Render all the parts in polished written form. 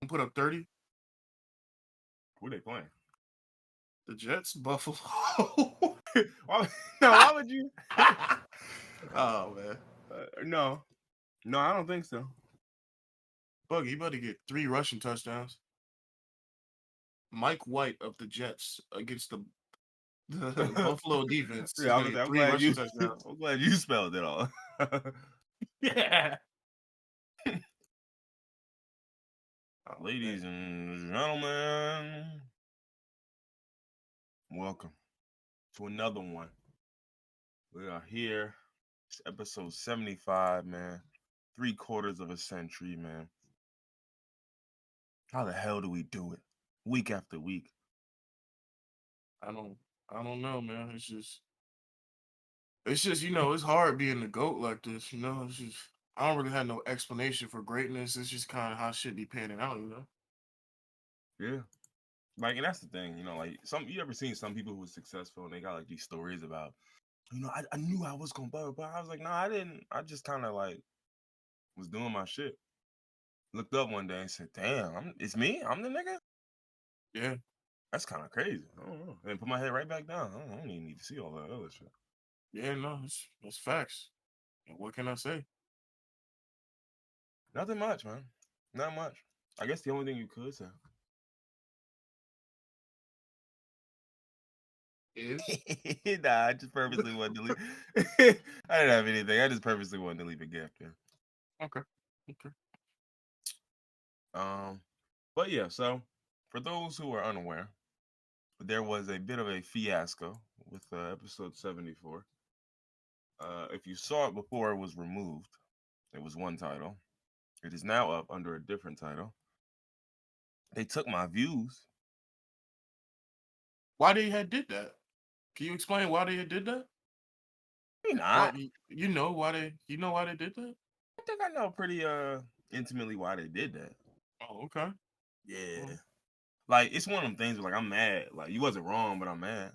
put up 30. Who they playing? The Jets, Buffalo. Why would you? Oh man, No, I don't think so. Bug, you better get 3 rushing touchdowns. Mike White of the Jets against the Buffalo defense. He's Yeah, gonna get 3 rushing touchdowns. I'm glad you spelled it all. Yeah. Ladies and gentlemen, welcome to another one. We are here. It's episode 75, man. 3/4 of a century, man. How the hell do we do it? Week after week. I don't know, man. It's just it's hard being the GOAT like this, It's just I don't really have no explanation for greatness. It's just kind of how shit be panning out, Yeah. Like, and that's the thing, like you ever seen some people who were successful and they got like these stories about, I knew I was gonna blah, blah. I was like, no, I didn't. I just kind of like was doing my shit. Looked up one day and said, damn, it's me? I'm the nigga? Yeah. That's kind of crazy. I don't know. And put my head right back down. I don't even need to see all that other shit. Yeah, no, it's facts. And what can I say? Nothing much, man. Not much. I guess the only thing you could say is nah, I just purposely wanted to leave. I didn't have anything. I just purposely wanted to leave a gap there. Okay. But yeah, so for those who are unaware, there was a bit of a fiasco with episode 74. If you saw it before it was removed, it was one title. It is now up under a different title. They took my views. Why they had did that? Can you explain why they had did that? You know why they did that? I think I know pretty intimately why they did that. Oh, okay. Yeah. Like, it's one of them things where, like, I'm mad. Like, you wasn't wrong, but I'm mad.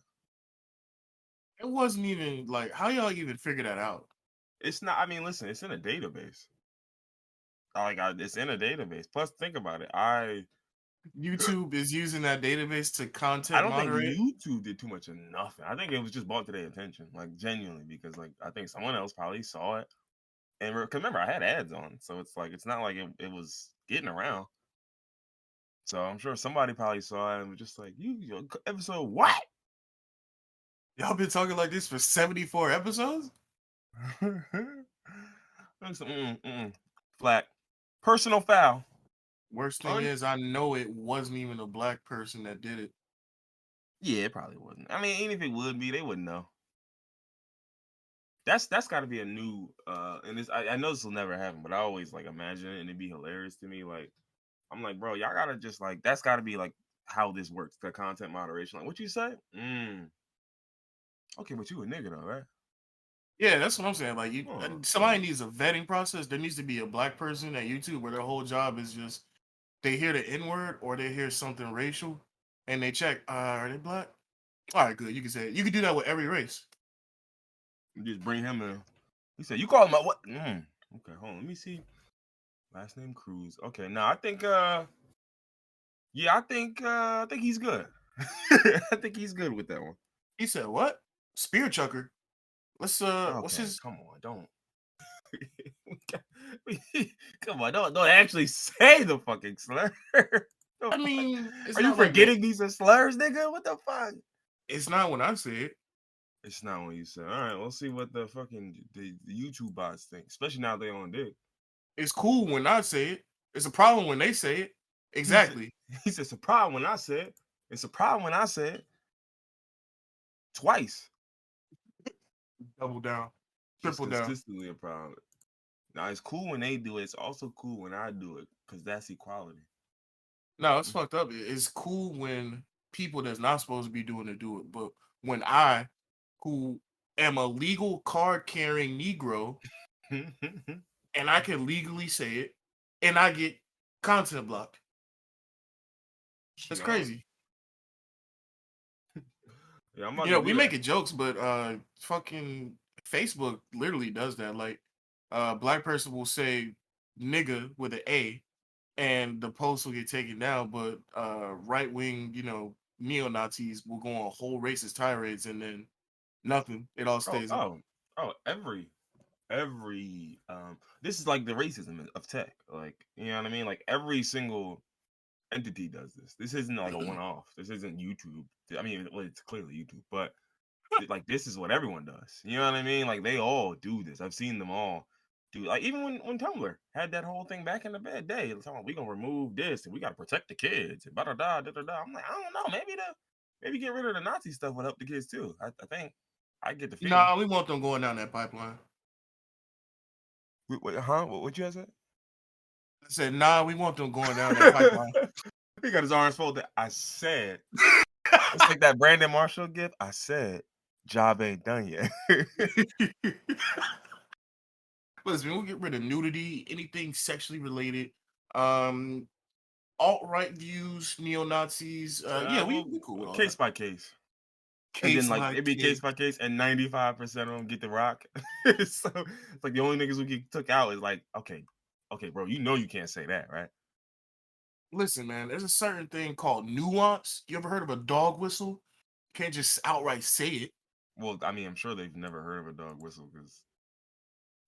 It wasn't even, like, how y'all even figure that out? It's not, I mean, listen, it's in a database. It's in a database. Plus, think about it. YouTube is using that database to content moderate? I don't think YouTube did too much of nothing. I think it was just brought to their attention, like, genuinely, because, like, I think someone else probably saw it. And remember, I had ads on, so it's like, it's not like it was getting around. So I'm sure somebody probably saw it and was just like, you episode what? Y'all been talking like this for 74 episodes? Flat. Personal foul. Worst thing is, I know it wasn't even a black person that did it. Yeah, it probably wasn't. I mean, even if it would be, they wouldn't know. That's got to be a new, and I know this will never happen, but I always like imagine it and it'd be hilarious to me. Like, I'm like, bro, y'all gotta just like, that's got to be like how this works, the content moderation. Like, what you say? Okay, but you a nigga though, right? Yeah, that's what I'm saying. Like, somebody needs a vetting process. There needs to be a black person at YouTube where their whole job is just they hear the N-word or they hear something racial, and they check, are they black? All right, good. You can say it. You can do that with every race. You just bring him in. He said, "You call him a what?" Okay, hold on. Let me see. Last name Cruz. Okay, now I think I think he's good. I think he's good with that one. He said, "What? Spear chucker? What's his? Come on, don't. Come on, don't actually say the fucking slur. I mean, are you forgetting these are slurs, nigga? What the fuck? It's not when I say it. It's not when you say. All right, we'll see what the fucking the YouTube bots think, especially now they on dick. It's cool when I say it. It's a problem when they say it. Exactly. He said it's a problem when I say it. It's a problem when I say it. Twice. Double down. Triple down. Consistently a problem. Now, it's cool when they do it. It's also cool when I do it because that's equality. No, it's fucked up. It's cool when people that's not supposed to be doing it do it. But when I, who am a legal card-carrying Negro, and I can legally say it, and I get content blocked. That's crazy. Yeah, we making jokes, but fucking Facebook literally does that. Like, black person will say nigga with an A, and the post will get taken down, but right wing, neo Nazis will go on whole racist tirades, and then nothing. It all Oh, stays up. oh, oh, every this is like the racism of tech. Like, you know what I mean? Like every single entity does this. This isn't like a one-off. This isn't YouTube. I mean, well, it's clearly YouTube, but like this is what everyone does. You know what I mean? Like they all do this. I've seen them all do. Like even when Tumblr had that whole thing back in the bad day, it's talking, we gonna remove this and we gotta protect the kids and da da da da da. I'm like, I don't know. Maybe get rid of the Nazi stuff would help the kids too. I think I get the feeling. Nah, we want them going down that pipeline. Wait, huh? What you said? I said, nah, we want them going down that pipeline. He got his arms folded. I said, it's like that Brandon Marshall gift. I said, job ain't done yet. Listen, we'll get rid of nudity, anything sexually related. Alt-right views, neo-Nazis. Yeah, we cool with all case that. by case. And Case then like by it'd be case case. by case, and 95% of them get the rock. So it's like the only niggas who get took out is like, okay, bro, you know you can't say that, right? Listen, man, there's a certain thing called nuance. You ever heard of a dog whistle? You can't just outright say it. Well, I mean, I'm sure they've never heard of a dog whistle because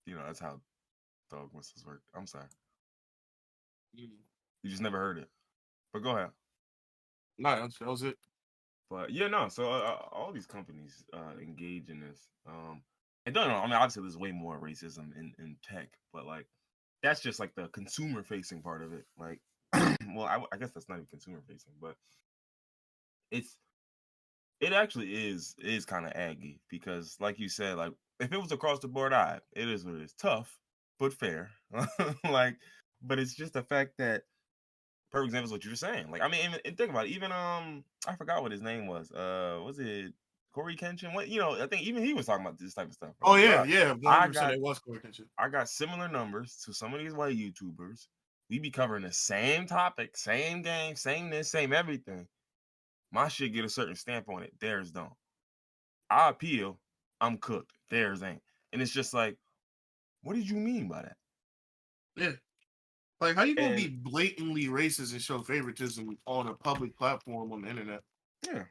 that's how dog whistles work. I'm sorry, you just never heard it. But go ahead. Nah, that was it. But yeah, no. So all these companies engage in this. And don't know. I mean, obviously, there's way more racism in tech, but like that's just like the consumer facing part of it. Like, well, I guess that's not even consumer facing, but it actually is kind of aggy because, like you said, like if it was across the board, it is what it is. Tough but fair. Like, but it's just the fact that, for example, is what you're saying. Like, I mean, think about it. Even I forgot what his name was. Was it Corey Kenshin? What I think even he was talking about this type of stuff. Oh Like, yeah, bro, yeah, I 100%. got It was Corey Kenshin. I got similar numbers to some of these white YouTubers. We be covering the same topic, same game, same this, same everything. My shit get a certain stamp on it. Theirs don't. I appeal. I'm cooked. Theirs ain't. And it's just like, what did you mean by that? Yeah. Like, how you gonna And be blatantly racist and show favoritism on a public platform on the internet? yeah.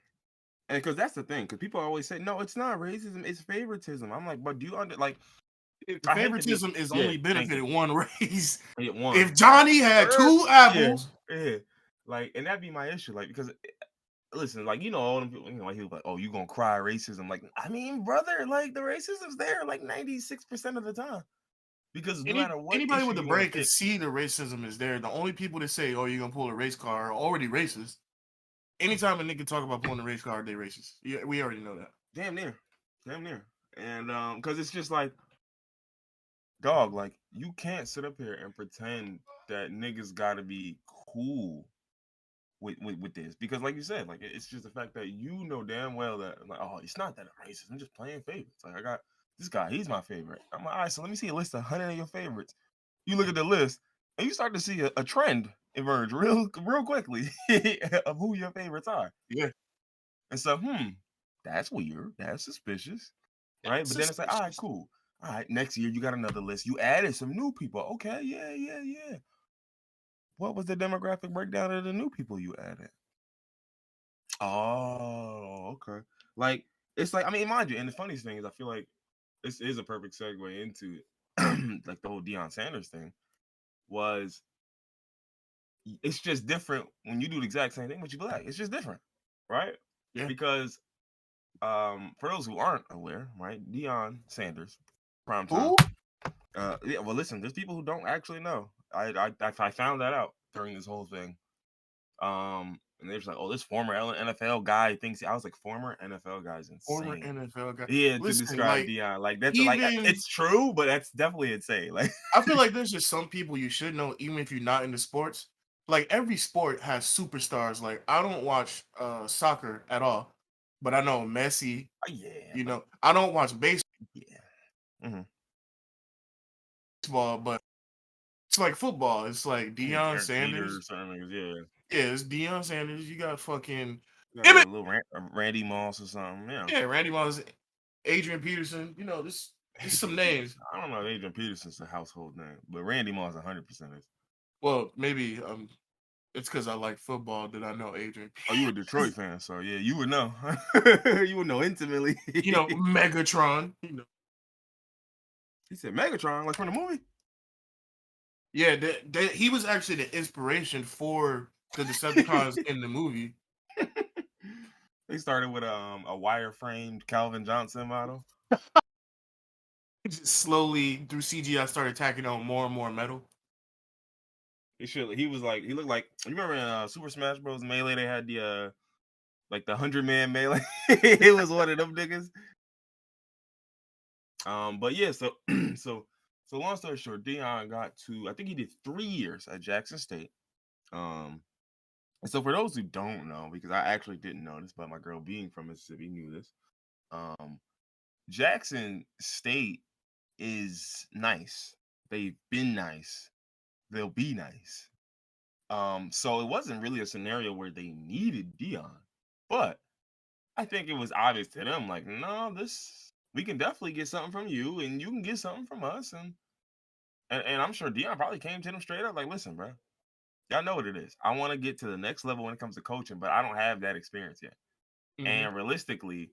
And because that's the thing, because people always say, no, it's not racism, it's favoritism. I'm like, but do you like? If I hate to be, favoritism is yeah, only thank benefited you. one race, Yeah, one. if Johnny had two apples, Yeah, like, and that'd be my issue, like, because listen, like, all them people, like, he was like, oh, you gonna cry racism? Like, I mean, brother, like, the racism's there like 96% of the time, because no matter what anybody issue with a you want to brain can pick, see the racism is there. The only people that say, "Oh, you're gonna pull a race car," are already racist. Anytime a nigga talk about pulling a race car, they racist. Yeah, we already know that. damn near, and because it's just like, dog, like, you can't sit up here and pretend that niggas gotta be cool with this, because like you said, like, it's just the fact that damn well that, like, oh, it's not that I'm racist, I'm just playing favorites. Like, I got this guy, he's my favorite. I'm like, all right, so let me see a list of 100 of your favorites. You look at the list and you start to see a trend emerge real quickly of who your favorites are. Yeah, And so, that's weird, that's suspicious, right? that's But then it's like, all right, suspicious. cool. All right, next year you got another list. You added some new people. Okay, yeah. What was the demographic breakdown of the new people you added? Oh, okay. Like, it's like, I mean, mind you, and the funniest thing is, I feel like this is a perfect segue into like the whole Deion Sanders thing. Was It's just different when you do the exact same thing, but you black. It's just different, right? Yeah. Because for those who aren't aware, right, Deion Sanders, prime time. Who? Yeah, well, listen, there's people who don't actually know. I found that out during this whole thing. And they're just like, oh, this former NFL guy thinks. I was like, former NFL guy's Former insane. NFL guy. Yeah, to Listen, describe like Deion, like, that's like, even it's true, but that's definitely insane. Like, I feel like there's just some people you should know, even if you're not into sports. Like every sport has superstars. Like I don't watch soccer at all, but I know Messi. yeah, but I don't watch yeah. Mm-hmm. baseball, but it's like football. It's like Yeah, Deion Derek Jeter, Sanders. certain niggas, yeah. Yeah, it's Deion Sanders. You got fucking Got a Emmett. little Randy Moss or something, yeah. Yeah, Randy Moss, Adrian Peterson. This some names. I don't know if Adrian Peterson's a household name, but Randy Moss 100% is. Well, maybe it's because I like football that I know Adrian. Oh, you a Detroit fan, so yeah, you would know. You would know intimately. Megatron. He said Megatron, like from the movie. Yeah, he was actually the inspiration for the Decepticons in the movie. They started with a wire-framed Calvin Johnson model. Just slowly through CGI started tacking on more and more metal. He was like, he looked like, you remember in Super Smash Bros. Melee, they had the like the 100-man melee. It was one of them niggas. But yeah, so so long story short, Deion got to, I think he did 3 years at Jackson State. And so for those who don't know, because I actually didn't know this, but my girl being from Mississippi knew this. Um, Jackson State is nice. They've been nice. They'll be nice. So it wasn't really a scenario where they needed Deion, but I think it was obvious to them, like, no, this we can definitely get something from you, and you can get something from us, and I'm sure Deion probably came to them straight up, like, listen, bro, y'all know what it is. I want to get to the next level when it comes to coaching, but I don't have that experience yet. Mm-hmm. And realistically,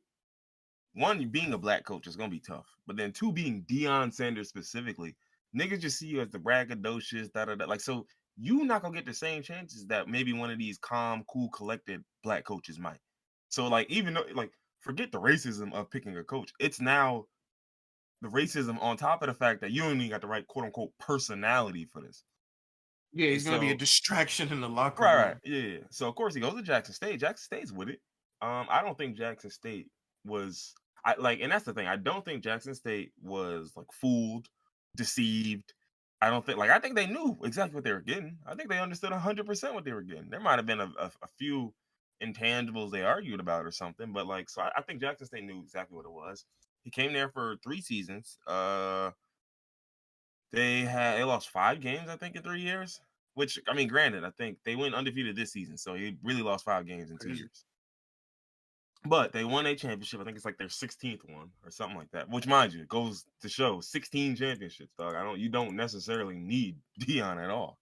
one, being a black coach is gonna be tough, but then two, being Deion Sanders specifically, niggas just see you as the braggadocious, da da da. Like, so you not gonna get the same chances that maybe one of these calm, cool, collected black coaches might. So, like, even though, like, forget the racism of picking a coach, it's now the racism on top of the fact that you don't even got the right quote unquote personality for this. Yeah, And he's gonna be a so, distraction in the locker right, room. yeah. So of course he goes to Jackson State. Jackson State's with it. I don't think Jackson State was, I like, and that's the thing. I don't think Jackson State was like fooled, deceived. I think they knew exactly what they were getting. I think they understood 100% what they were getting. There might have been a few intangibles they argued about or something, but like, so I think Jackson State knew exactly what it was. He came there for 3 seasons. They lost 5 games, I think, in 3 years. Which, I mean, granted, I think they went undefeated this season, so he really lost 5 games in 2 years. But they won a championship. I think it's like their 16th one or something like that. Which, mind you, goes to show 16 championships, dog. You don't necessarily need Deion at all.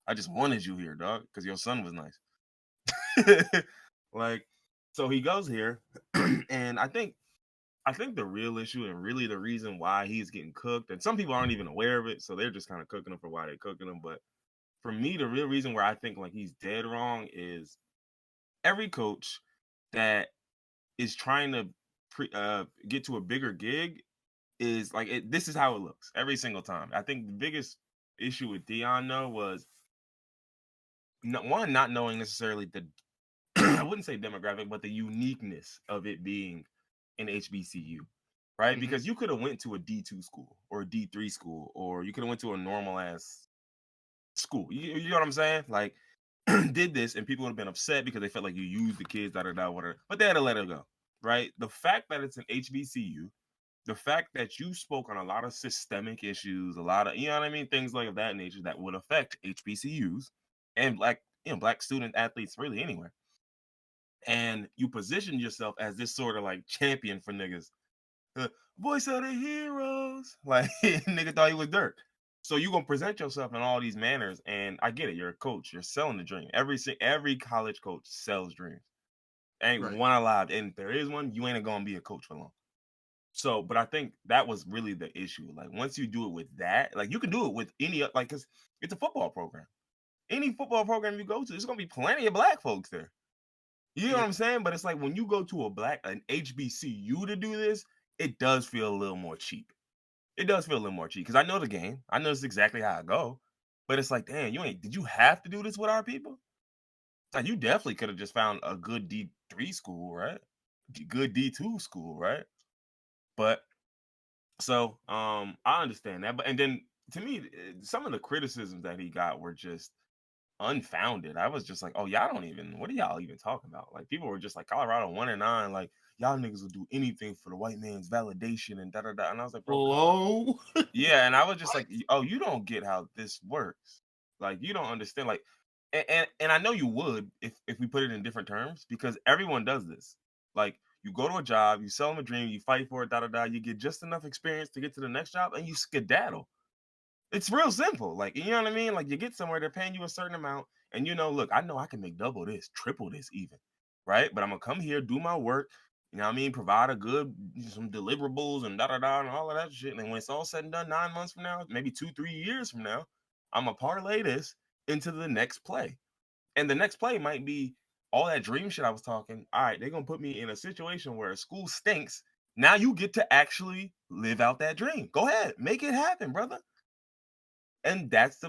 I just wanted you here, dog, because your son was nice. Like, so he goes here, and I think the real issue and really the reason why he's getting cooked, and some people aren't even aware of it, so they're just kind of cooking him for why they're cooking him. But for me, the real reason where I think like he's dead wrong is every coach that is trying to get to a bigger gig is like this is how it looks every single time. I think the biggest issue with Deion though was one, not knowing necessarily the I wouldn't say demographic, but the uniqueness of it being an HBCU, right? Mm-hmm. Because you could have went to a D2 school or a D3 school, or you could have went to a normal ass school. You know what I'm saying? Like, did this and people would have been upset because they felt like you used the kids, da da da, whatever. But they had to let it go, right? The fact that it's an HBCU, the fact that you spoke on a lot of systemic issues, a lot of, you know what I mean, things like of that nature that would affect HBCUs and black student athletes really anywhere. And you position yourself as this sort of like champion for niggas, voice of the heroes. Like nigga thought he was dirt. So you gonna present yourself in all these manners, and I get it. You're a coach. You're selling the dream. Every college coach sells dreams. Ain't Right. one alive, and if there is one, you ain't gonna be a coach for long. So, but I think that was really the issue. Like once you do it with that, like you can do it with any like, cause it's a football program. Any football program you go to, there's gonna be plenty of black folks there. You know what Yeah. I'm saying? But it's like when you go to an HBCU to do this, it does feel a little more cheap. It does feel a little more cheap because I know the game. I know it's exactly how I go. But it's like, damn, did you have to do this with our people? It's like you definitely could have just found a good D3 school, right? Good D2 school, right? But so I understand that. But and then to me, some of the criticisms that he got were just unfounded. I was just like, oh, y'all don't even, what are y'all even talking about? Like people were just like Colorado 1-9, like y'all niggas will do anything for the white man's validation and da da da. And I was like, bro, Hello. yeah. And I was just What? like, oh, you don't get how this works. Like you don't understand. Like, and I know you would if we put it in different terms because everyone does this. Like you go to a job, you sell them a dream, you fight for it, da da da. You get just enough experience to get to the next job, and you skedaddle. It's real simple. Like, you know what I mean? Like, you get somewhere, they're paying you a certain amount, and look, I know I can make double this, triple this even, right? But I'm gonna come here, do my work, you know what I mean? Provide some deliverables and da da da and all of that shit. And when it's all said and done, 9 months from now, maybe 2, 3 years from now, I'm gonna parlay this into the next play. And the next play might be all that dream shit I was talking. All right, they're gonna put me in a situation where school stinks. Now you get to actually live out that dream. Go ahead, make it happen, brother. And that's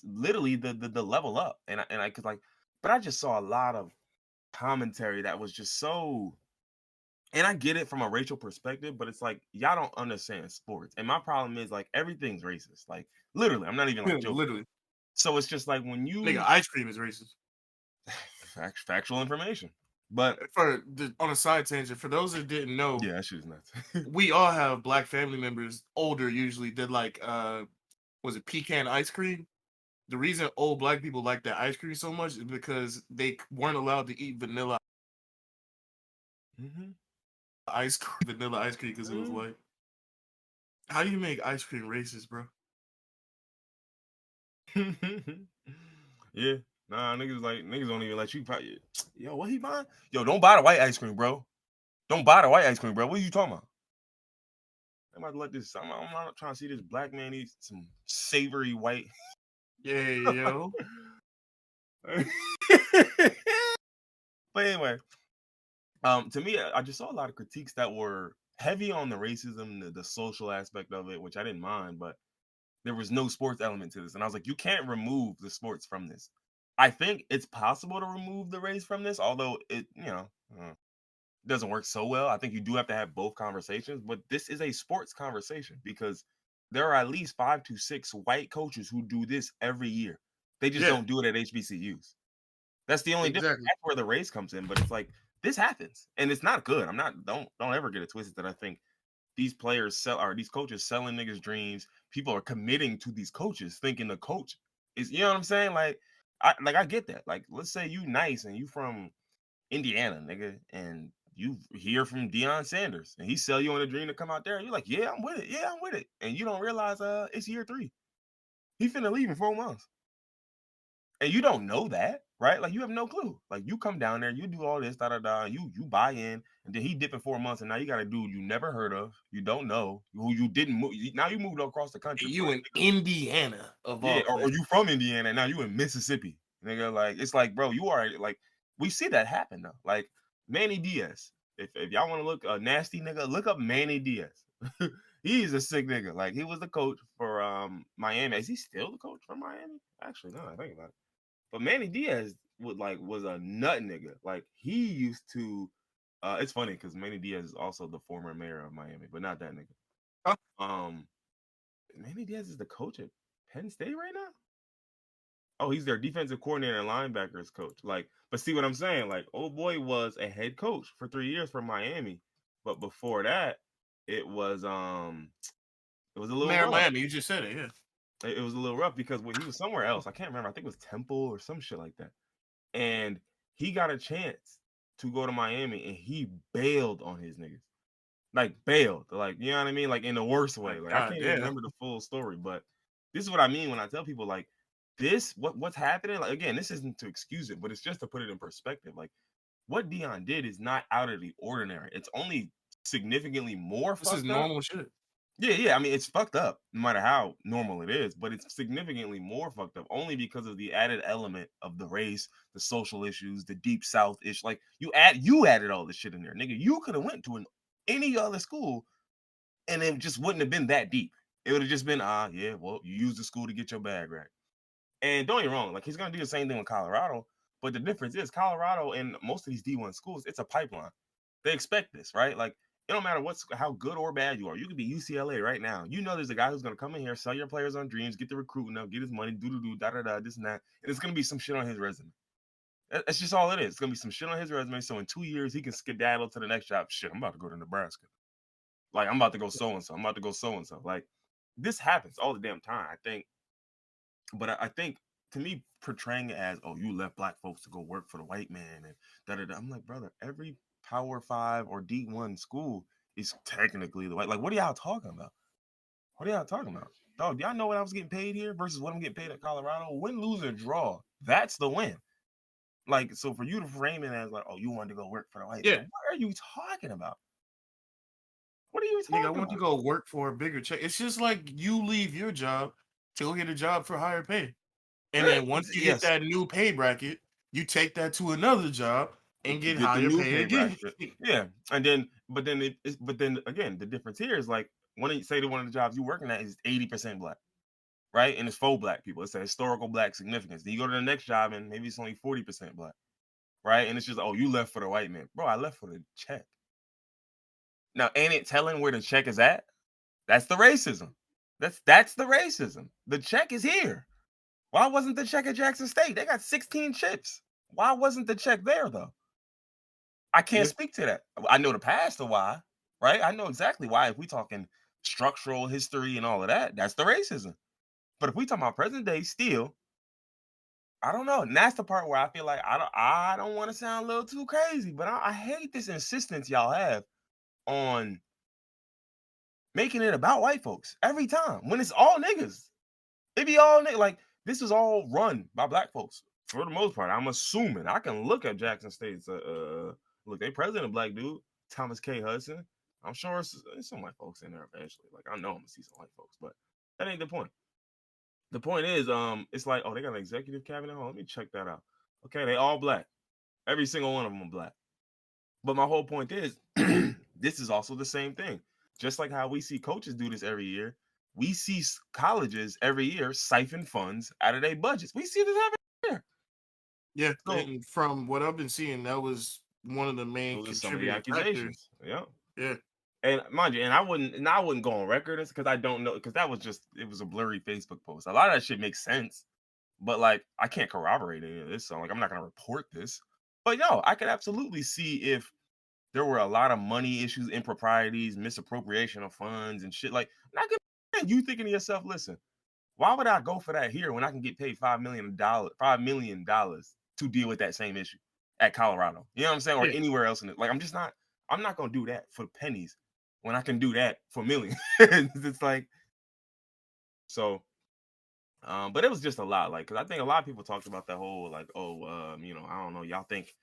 literally the level up. And I could like, but I just saw a lot of commentary that was just so. And I get it from a racial perspective, but it's like y'all don't understand sports. And my problem is like everything's racist. Like literally, I'm not even like joking. Literally, So it's just like when nigga, you ice cream is racist. factual information. But On a side tangent, for those that didn't know, yeah, that shit is nuts. we all have black family members, older usually, that like was it pecan ice cream? The reason old black people like that ice cream so much is because they weren't allowed to eat vanilla Mm-hmm. vanilla ice cream because it was Mm-hmm. white. How do you make ice cream racist, bro? Yeah. Nah, niggas don't even let you buy it. Yo, what he buying? Yo, don't buy the white ice cream, bro. Don't buy the white ice cream, bro. What are you talking about? I'm about to let this. I'm not trying to see this black man eat some savory white. Yeah, yo. But anyway, to me, I just saw a lot of critiques that were heavy on the racism, the social aspect of it, which I didn't mind, but there was no sports element to this. And I was like, you can't remove the sports from this. I think it's possible to remove the race from this, although it, doesn't work so well. I think you do have to have both conversations, but this is a sports conversation because there are at least 5 to 6 white coaches who do this every year. They just don't do it at HBCUs. That's the only difference. Exactly. That's where the race comes in. But it's like this happens, and it's not good. I'm not. Don't ever get it twisted that I think these these coaches selling niggas dreams. People are committing to these coaches, thinking the coach is. You know what I'm saying? Like, I get that. Like, let's say you nice and you from Indiana, nigga, and you hear from Deion Sanders, and he sell you on a dream to come out there, and you're like, yeah, I'm with it. Yeah, I'm with it. And you don't realize it's year 3. He finna leave in 4 months. And you don't know that, right? Like you have no clue. Like you come down there, you do all this, da da da. You buy in, and then he dip in 4 months, and now you got a dude you never heard of, you don't know, who you didn't move. Now you moved across the country. You in Indiana of Yeah, all or places. you from Indiana, and now you in Mississippi, nigga. Like it's like, bro, you are like we see that happen though. Like Manny Diaz. If y'all want to look a nasty nigga, look up Manny Diaz. He's a sick nigga. Like he was the coach for Miami. Is he still the coach for Miami? Actually, no, I think about it. But Manny Diaz was a nut nigga. Like he used to. It's funny because Manny Diaz is also the former mayor of Miami, but not that nigga. Huh? Manny Diaz is the coach at Penn State right now. Oh, he's their defensive coordinator and linebackers coach. Like, but see what I'm saying? Like, old boy was a head coach for 3 years for Miami, but before that, it was it was a little Mayor of rough. Miami, you just said it, yeah. It was a little rough because when he was somewhere else, I can't remember. I think it was Temple or some shit like that. And he got a chance to go to Miami, and he bailed on his niggas. Like bailed, like you know what I mean, like in the worst way. Like I God can't even damn. remember the full story, but this is what I mean when I tell people like this. What's happening? Like again, this isn't to excuse it, but it's just to put it in perspective. Like what Deion did is not out of the ordinary. It's only significantly more This is fucked up. normal shit. Yeah. I mean, it's fucked up no matter how normal it is, but it's significantly more fucked up only because of the added element of the race, the social issues, the deep South issue. Like you added all this shit in there, nigga. You could have went to any other school and it just wouldn't have been that deep. It would have just been, yeah, well, you use the school to get your bag right. And don't get me wrong, like he's gonna do the same thing with Colorado, but the difference is Colorado and most of these D1 schools, it's a pipeline. They expect this, right? Like it don't matter how good or bad you are. You could be UCLA right now. You know there's a guy who's gonna come in here, sell your players on dreams, get the recruiting up, get his money, do da da da, this and that, and it's gonna be some shit on his resume. That's just all it is. It's gonna be some shit on his resume. So in 2 years, he can skedaddle to the next job. Shit, I'm about to go to Nebraska. Like I'm about to go so and so. I'm about to go so and so. Like this happens all the damn time. I think, but I think to me portraying it as you left black folks to go work for the white man and da da da. I'm like, brother, every Power 5 or D1 school is technically the white. Like, what are y'all talking about? What are y'all talking about? dog, do y'all know what I was getting paid here versus what I'm getting paid at Colorado? Win, lose, or draw. That's the win. Like, so for you to frame it as like, oh, you wanted to go work for the white Yeah. man. What are you talking about? What are you Nigga, I talking want to about? go work for a bigger check. It's just like you leave your job to go get a job for higher pay. And then once you hit Yes. that new pay bracket, you take that to another job and get Get the higher new pay pay again. bracket. Yeah. And then, but then again, the difference here is like, when you say that one of the jobs you're working at is 80% black, right? And it's faux black people. It's a historical black significance. Then you go to the next job and maybe it's only 40% black, right? And it's just, oh, you left for the white man. Bro, I left for the check. Now, ain't it telling where the check is at? That's the racism. That's the racism. The check is here. Why wasn't the check at Jackson State? They got 16 chips. Why wasn't the check there though? I can't Yeah. speak to that. I know the past of why, right? I know exactly why. If we talking structural history and all of that, that's the racism. But if we talking about present day still, I don't know. And that's the part where I feel like I don't want to sound a little too crazy, but I hate this insistence y'all have on making it about white folks every time when it's all niggas. It be all niggas. Like, this is all run by black folks for the most part. I'm assuming. I can look at Jackson State's look, they president a black dude, Thomas K. Hudson. I'm sure it's some white folks in there eventually. Like, I know I'm gonna see some white folks, but that ain't the point. The point is, it's like, oh, they got an executive cabinet. Let me check that out. Okay, they all black. Every single one of them are black. But my whole point is, this is also the same thing. Just like how we see coaches do this every year, we see colleges every year siphon funds out of their budgets. We see this every year. Yeah. So And from what I've been seeing, that was one of the main those are some of the contributing factors. accusations. Yeah. Yeah. And mind you, and I wouldn't go on record because I don't know, because that was just, it was a blurry Facebook post. A lot of that shit makes sense, but like, I can't corroborate any of this. So like, I'm not gonna report this. But yo, I could absolutely see if there were a lot of money issues, improprieties, misappropriation of funds and shit. Like, not good. You thinking to yourself, listen, why would I go for that here when I can get paid $5 million to deal with that same issue at Colorado? You know what I'm saying? Or Yeah. anywhere else in it. Like, I'm not gonna do that for pennies when I can do that for millions. It's like, so but it was just a lot, like, because I think a lot of people talked about that whole like, oh, I don't know, y'all think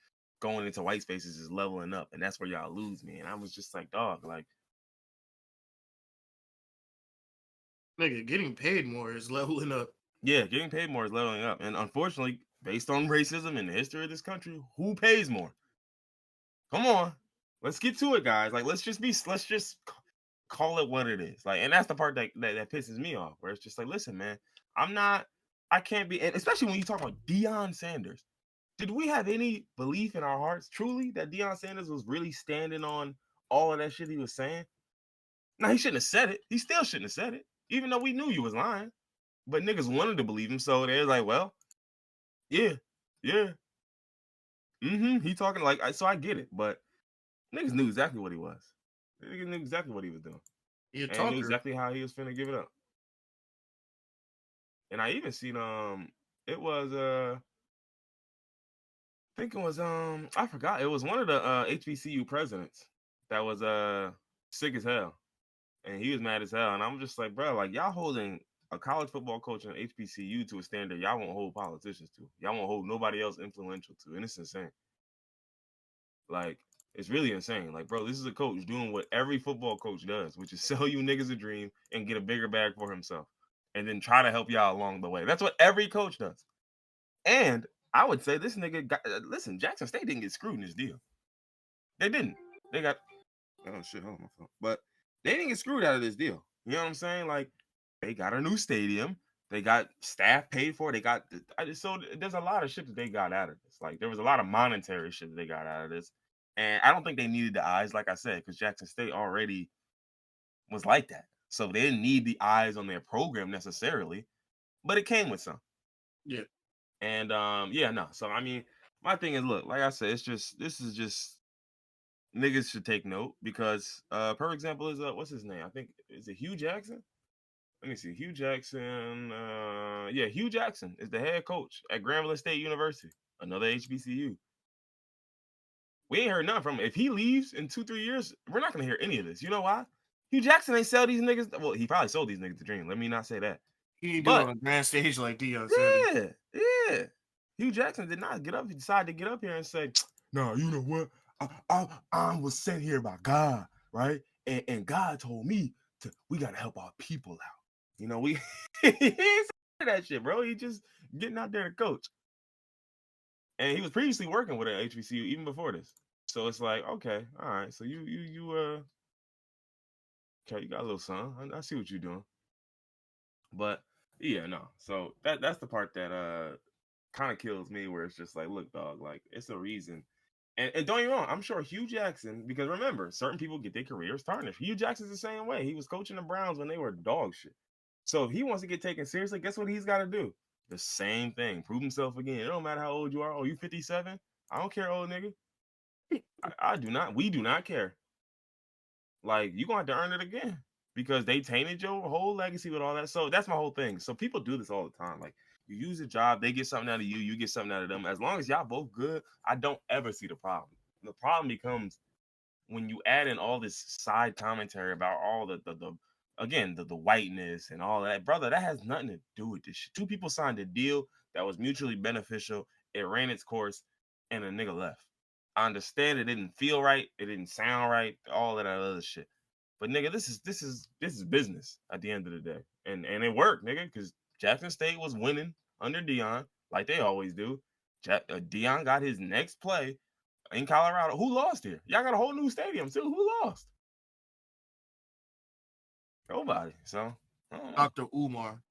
going into white spaces is leveling up, and that's where y'all lose me. And I was just like, dog, like, Nigga, getting paid more is leveling up. yeah, getting paid more is leveling up. And unfortunately, based on racism in the history of this country, who pays more? Come on, let's get to it, guys. Like, let's just call it what it is. Like, and that's the part that pisses me off, where it's just like, listen, man, I can't be, and especially when you talk about Deion Sanders. Did we have any belief in our hearts truly that Deion Sanders was really standing on all of that shit he was saying? No, he shouldn't have said it. He still shouldn't have said it, even though we knew you was lying. But niggas wanted to believe him, so they're like, well, yeah, yeah, he talking like, so I get it, but niggas knew exactly what he was. Niggas knew exactly what he was doing, He a and knew talker. exactly how he was finna give it up. And I even seen it was I think it was I forgot, it was one of the HBCU presidents that was sick as hell, and he was mad as hell, and I'm just like, bro, like, y'all holding a college football coach in HBCU to a standard y'all won't hold politicians to. Y'all won't hold nobody else influential to, and it's insane. Like, it's really insane. Like, bro, this is a coach doing what every football coach does, which is sell you niggas a dream and get a bigger bag for himself, and then try to help y'all along the way. That's what every coach does. And I would say this nigga got, listen, Jackson State didn't get screwed in this deal. They didn't. They got, oh shit, hold on my phone. But they didn't get screwed out of this deal. You know what I'm saying? Like, they got a new stadium. They got staff paid for. They got, so there's a lot of shit that they got out of this. Like, there was a lot of monetary shit that they got out of this. And I don't think they needed the eyes, like I said, because Jackson State already was like that. So they didn't need the eyes on their program necessarily, but it came with some. Yeah. And yeah, no. So I mean, my thing is, look, like I said, this is just niggas should take note, because per example is what's his name? I think, is it Hugh Jackson? Let me see. Hugh Jackson. Yeah, Hugh Jackson is the head coach at Grambling State University, another HBCU. We ain't heard nothing from him. If he leaves in 2-3 years, we're not gonna hear any of this. You know why? Hugh Jackson ain't sell these niggas. Well, he probably sold these niggas the dream. Let me not say that. He ain't do it But on a grand stage like Deion Sanders. yeah. Hugh Jackson did not get up. He decided to get up here and say, "No, you know what? I was sent here by God, right? And God told me we gotta help our people out. You know, we he ain't saying that shit, bro. He just getting out there to coach. And he was previously working with an HBCU even before this. So it's like, okay, all right. So you okay, you got a little son. I see what you're doing. But yeah, no. So that's the part that kind of kills me, where it's just like, look, dog, like it's a reason. And don't get me wrong, I'm sure Hugh Jackson, because remember, certain people get their careers tarnished. Hugh Jackson's the same way. He was coaching the Browns when they were dog shit. So if he wants to get taken seriously, guess what he's got to do? The same thing. Prove himself again. It don't matter how old you are. Oh, you 57? I don't care, old nigga. I do not. We do not care. Like, you gonna have to earn it again, because they tainted your whole legacy with all that. So that's my whole thing. So people do this all the time. Like, you use a job, they get something out of you, you get something out of them. As long as y'all both good, I don't ever see the problem. The problem becomes when you add in all this side commentary about all the whiteness and all that. Brother, that has nothing to do with this shit. Two people signed a deal that was mutually beneficial. It ran its course, and a nigga left. I understand it didn't feel right, it didn't sound right, all of that other shit. But nigga, this is business at the end of the day. And it worked, nigga, because Jackson State was winning under Deion, like they always do. Deion got his next play in Colorado. Who lost here? Y'all got a whole new stadium too. Who lost? Nobody. So Dr. Umar.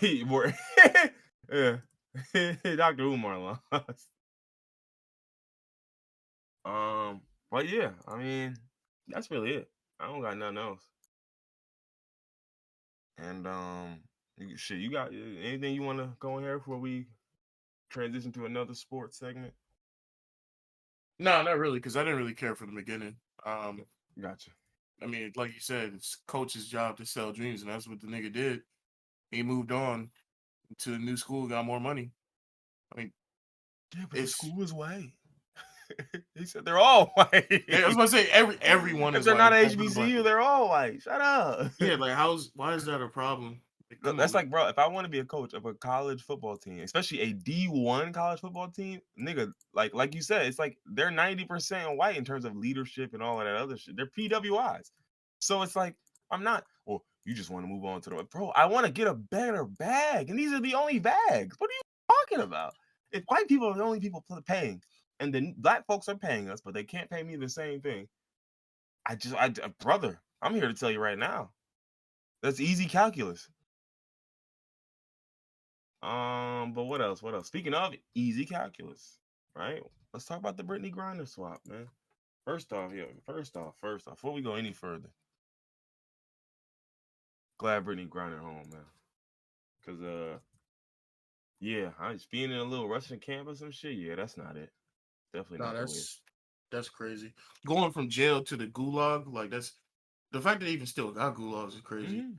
Yeah. Dr. Umar lost. But yeah, I mean, that's really it. I don't got nothing else. And you got anything you want to go in here before we transition to another sports segment? No, not really, because I didn't really care from the beginning. Gotcha. I mean, like you said, it's coach's job to sell dreams, and that's what the nigga did. He moved on to a new school, got more money. I mean, Yeah, but the it's. school is white. He said they're all white. I was gonna say everyone If is they're white. not HBCU, they're all white. Shut up. Yeah, like why is that a problem? Like, come That's on, like, bro, if I want to be a coach of a college football team, especially a D1 college football team, nigga, like you said, it's like they're 90% white in terms of leadership and all of that other shit. They're PWIs. So it's like, I'm not, well, you just want to move on to the, bro, I want to get a better bag. And these are the only bags. What are you talking about? If white people are the only people paying, and then black folks are paying us, but they can't pay me the same thing, brother, I'm here to tell you right now, that's easy calculus. But what else? What else? Speaking of easy calculus, right? Let's talk about the Brittany Griner swap, man. First off, before we go any further, glad Brittany Griner home, man. Cause yeah, I just being in a little Russian camp or some shit. Yeah, that's not it. Definitely no, not the way. that's crazy. Going from jail to the gulag, like that's the fact that they even still got gulags is crazy. Mm-hmm.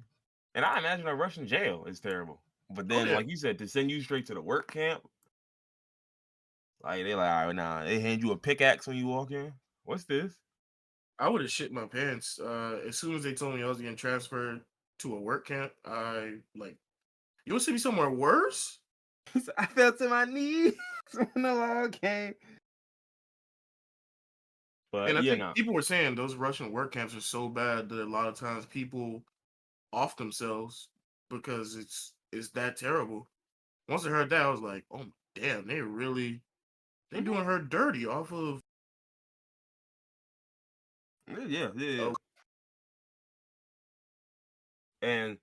And I imagine a Russian jail is terrible. But then, Yeah. like you said, to send you straight to the work camp, like they like, all right, nah, they hand you a pickaxe when you walk in. What's this? I would have shit my pants. As soon as they told me I was getting transferred to a work camp, I like, you want to see me somewhere worse? I fell to my knees when the law came. But And I yeah, think no. people were saying those Russian work camps are so bad that a lot of times people off themselves because it's that terrible. Once I heard that, I was like, oh damn, they doing her dirty off of. Yeah. Oh, And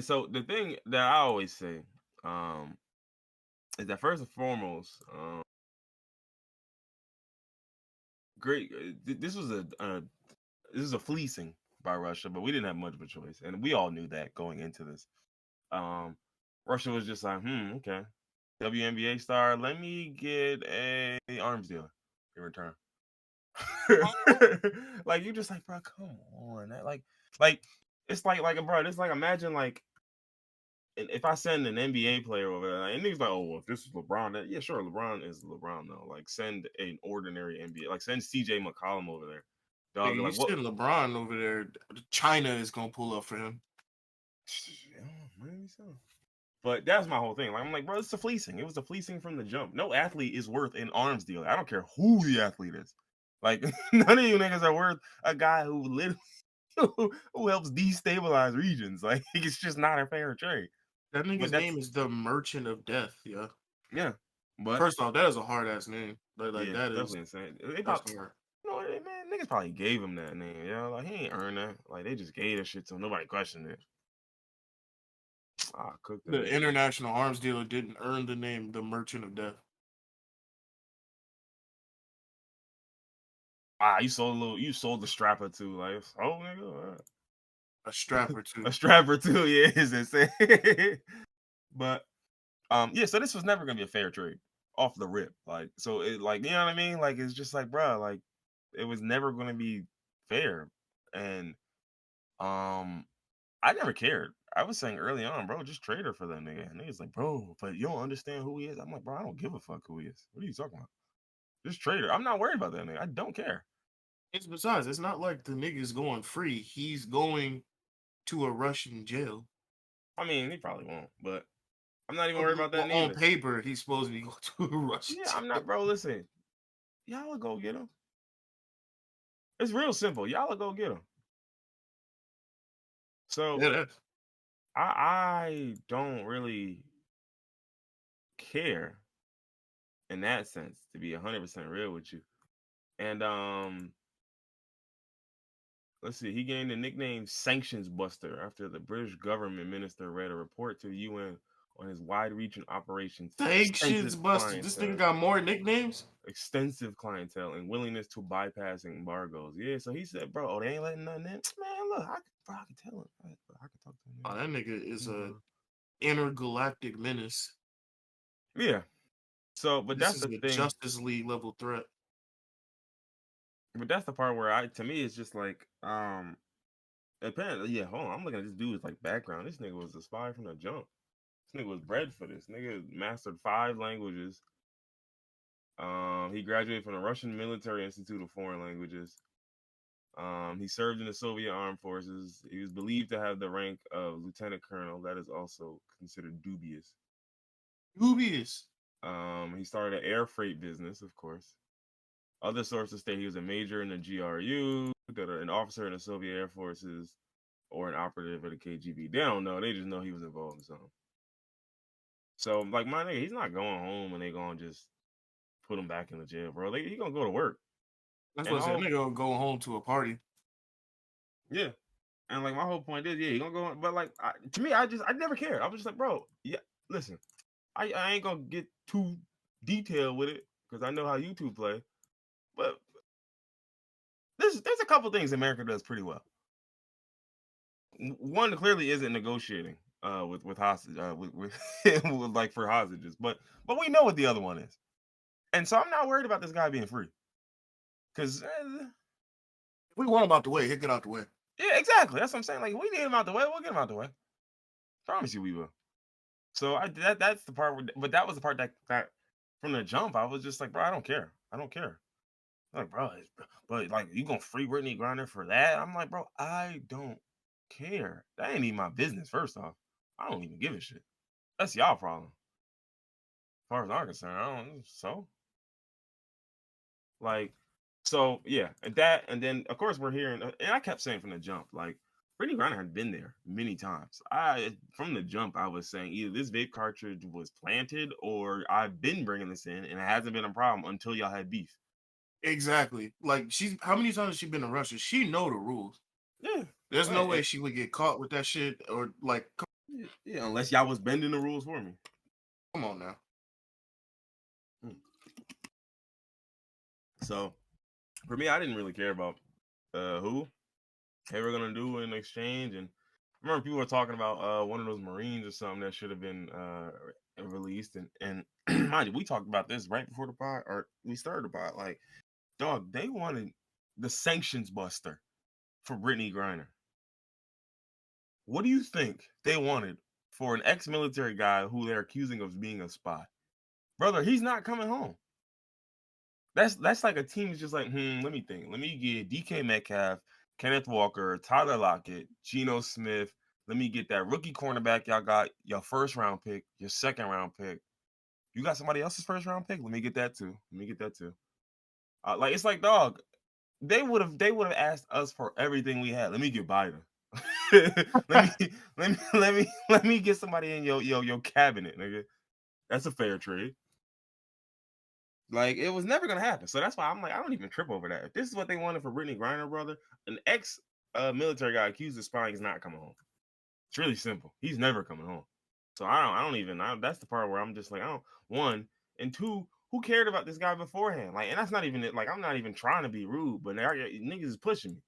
so the thing that I always say, is that first and foremost, great. This was this is a fleecing by Russia, but we didn't have much of a choice, and we all knew that going into this. Russia was just like, okay, WNBA star, let me get a arms dealer in return. Like, you just like, bro, come on, like it's like bro, it's like, imagine like, if I send an NBA player over there, and niggas like, oh, well, if this is LeBron, yeah, sure, LeBron is LeBron though. Like, send an ordinary NBA, like send CJ McCollum over there. Dog, You like what? send LeBron over there, China is gonna pull up for him. Yeah, maybe so. But that's my whole thing. Like I'm like, bro, it's a fleecing. It was a fleecing from the jump. No athlete is worth an arms deal. I don't care who the athlete is. Like none of you niggas are worth a guy who literally who helps destabilize regions. Like it's just not a fair trade. That But nigga's that's name is the Merchant of Death. Yeah. yeah. But First off, that is a hard ass name. Like yeah, that is definitely insane. They that's probably, hard. you know what, man, niggas probably gave him that name. You know, like he ain't earned that. Like they just gave that shit to him. Nobody questioned it. Ah, cook that The nigga. international arms dealer didn't earn the name the Merchant of Death. Ah, you sold the strapper too. Like, oh nigga, all right. A strap or A two. strapper too. Yeah, is insane. But yeah. So this was never gonna be a fair trade off the rip. Like, so it like you know what I mean. Like it's just like, bro, like it was never gonna be fair. And um, I never cared. I was saying early on, bro, just trade her for that nigga. And niggas like, bro, but you don't understand who he is. I'm like, bro, I don't give a fuck who he is. What are you talking about? Just trade her. I'm not worried about that nigga. I don't care. It's besides, it's not like the nigga's going free. He's going to a Russian jail. I mean, he probably won't, but I'm not even worried about that Well, on neither. paper, he's supposed to be going to a Russian Yeah, I'm jail. not, bro. Listen, y'all will go get him. It's real simple. Y'all will go get him. So Yeah, that's I don't really care in that sense, to be 100% real with you. And let's see, he gained the nickname Sanctions Buster after the British government minister read a report to the UN on his wide-reaching operations, sanctions busted. This nigga got more nicknames. extensive clientele, and willingness to bypass embargoes. Yeah, so he said, "Bro, oh, they ain't letting nothing in." Man, look, I can tell him. I can talk to him. Oh, that nigga is Yeah, a bro. intergalactic menace. Yeah. So, but This that's is the a thing. Justice League level threat. But that's the part where to me, it's just like, apparently, yeah. Hold on, I'm looking at this dude's like background. This nigga was a spy from the jump. This nigga was bred for this. Nigga mastered 5 languages. He graduated from the Russian Military Institute of Foreign Languages. He served in the Soviet Armed Forces. He was believed to have the rank of lieutenant colonel. That is also considered dubious. Dubious. He started an air freight business, of course. Other sources state he was a major in the GRU, an officer in the Soviet Air Forces, or an operative at the KGB. They don't know. They just know he was involved in something. So, like, my nigga, he's not going home and they gonna just put him back in the jail, bro. He gonna go to work. That's And what I my said. whole, Nigga gonna go home to a party. yeah. And like my whole point is, yeah, he gonna go. But like to me, I never cared. I was just like, bro, yeah, listen, I ain't gonna get too detailed with it because I know how YouTube play. But there's a couple things America does pretty well. One clearly isn't negotiating with hostage with with like for hostages, but we know what the other one is, and so I'm not worried about this guy being free because If we want him out the way, he'll get out the way. yeah, exactly. That's what I'm saying. Like we need him out the way, we'll get him out the way. Promise you, we will. So that's the part, but that was the part that from the jump I was just like, bro, I don't care. I don't care. Like, bro, but like you gonna free Brittany Griner for that? I'm like, bro, I don't care. That ain't even my business. First off, I don't even give a shit. That's y'all problem. As far as I'm concerned, I don't. So, like, so yeah, and that, and then of course we're hearing, and I kept saying from the jump, like, Brittany Griner had been there many times. From the jump, I was saying either this vape cartridge was planted or I've been bringing this in and it hasn't been a problem until y'all had beef. Exactly. Like she's how many times has she been in Russia? She know the rules. Yeah, There's no way she would get caught with that shit or like. yeah, unless y'all was bending the rules for me. Come on now. So for me, I didn't really care about who they were gonna do in exchange. And I remember people were talking about one of those Marines or something that should have been released. And mind you, we talked about this right before the pod, or we started the pod. Like, dog, they wanted the sanctions buster for Brittany Griner. What do you think they wanted for an ex-military guy who they're accusing of being a spy? Brother, he's not coming home. That's like a team is just like, let me think. Let me get DK Metcalf, Kenneth Walker, Tyler Lockett, Geno Smith. Let me get that rookie cornerback y'all got, your first round pick, your second round pick. You got somebody else's first round pick? Let me get that too. Let me get that too. Like it's like, dog, they would have asked us for everything we had. Let me get Biden. let me get somebody in your cabinet, nigga. That's a fair trade. Like it was never gonna happen. So that's why I'm like, I don't even trip over that. If this is what they wanted for Brittany Griner, brother, an ex military guy accused of spying is not coming home. It's really simple. He's never coming home. So I don't even. That's the part where I'm just like, I don't. One and two. Who cared about this guy beforehand? Like, and that's not even it. Like, I'm not even trying to be rude, but now niggas is pushing me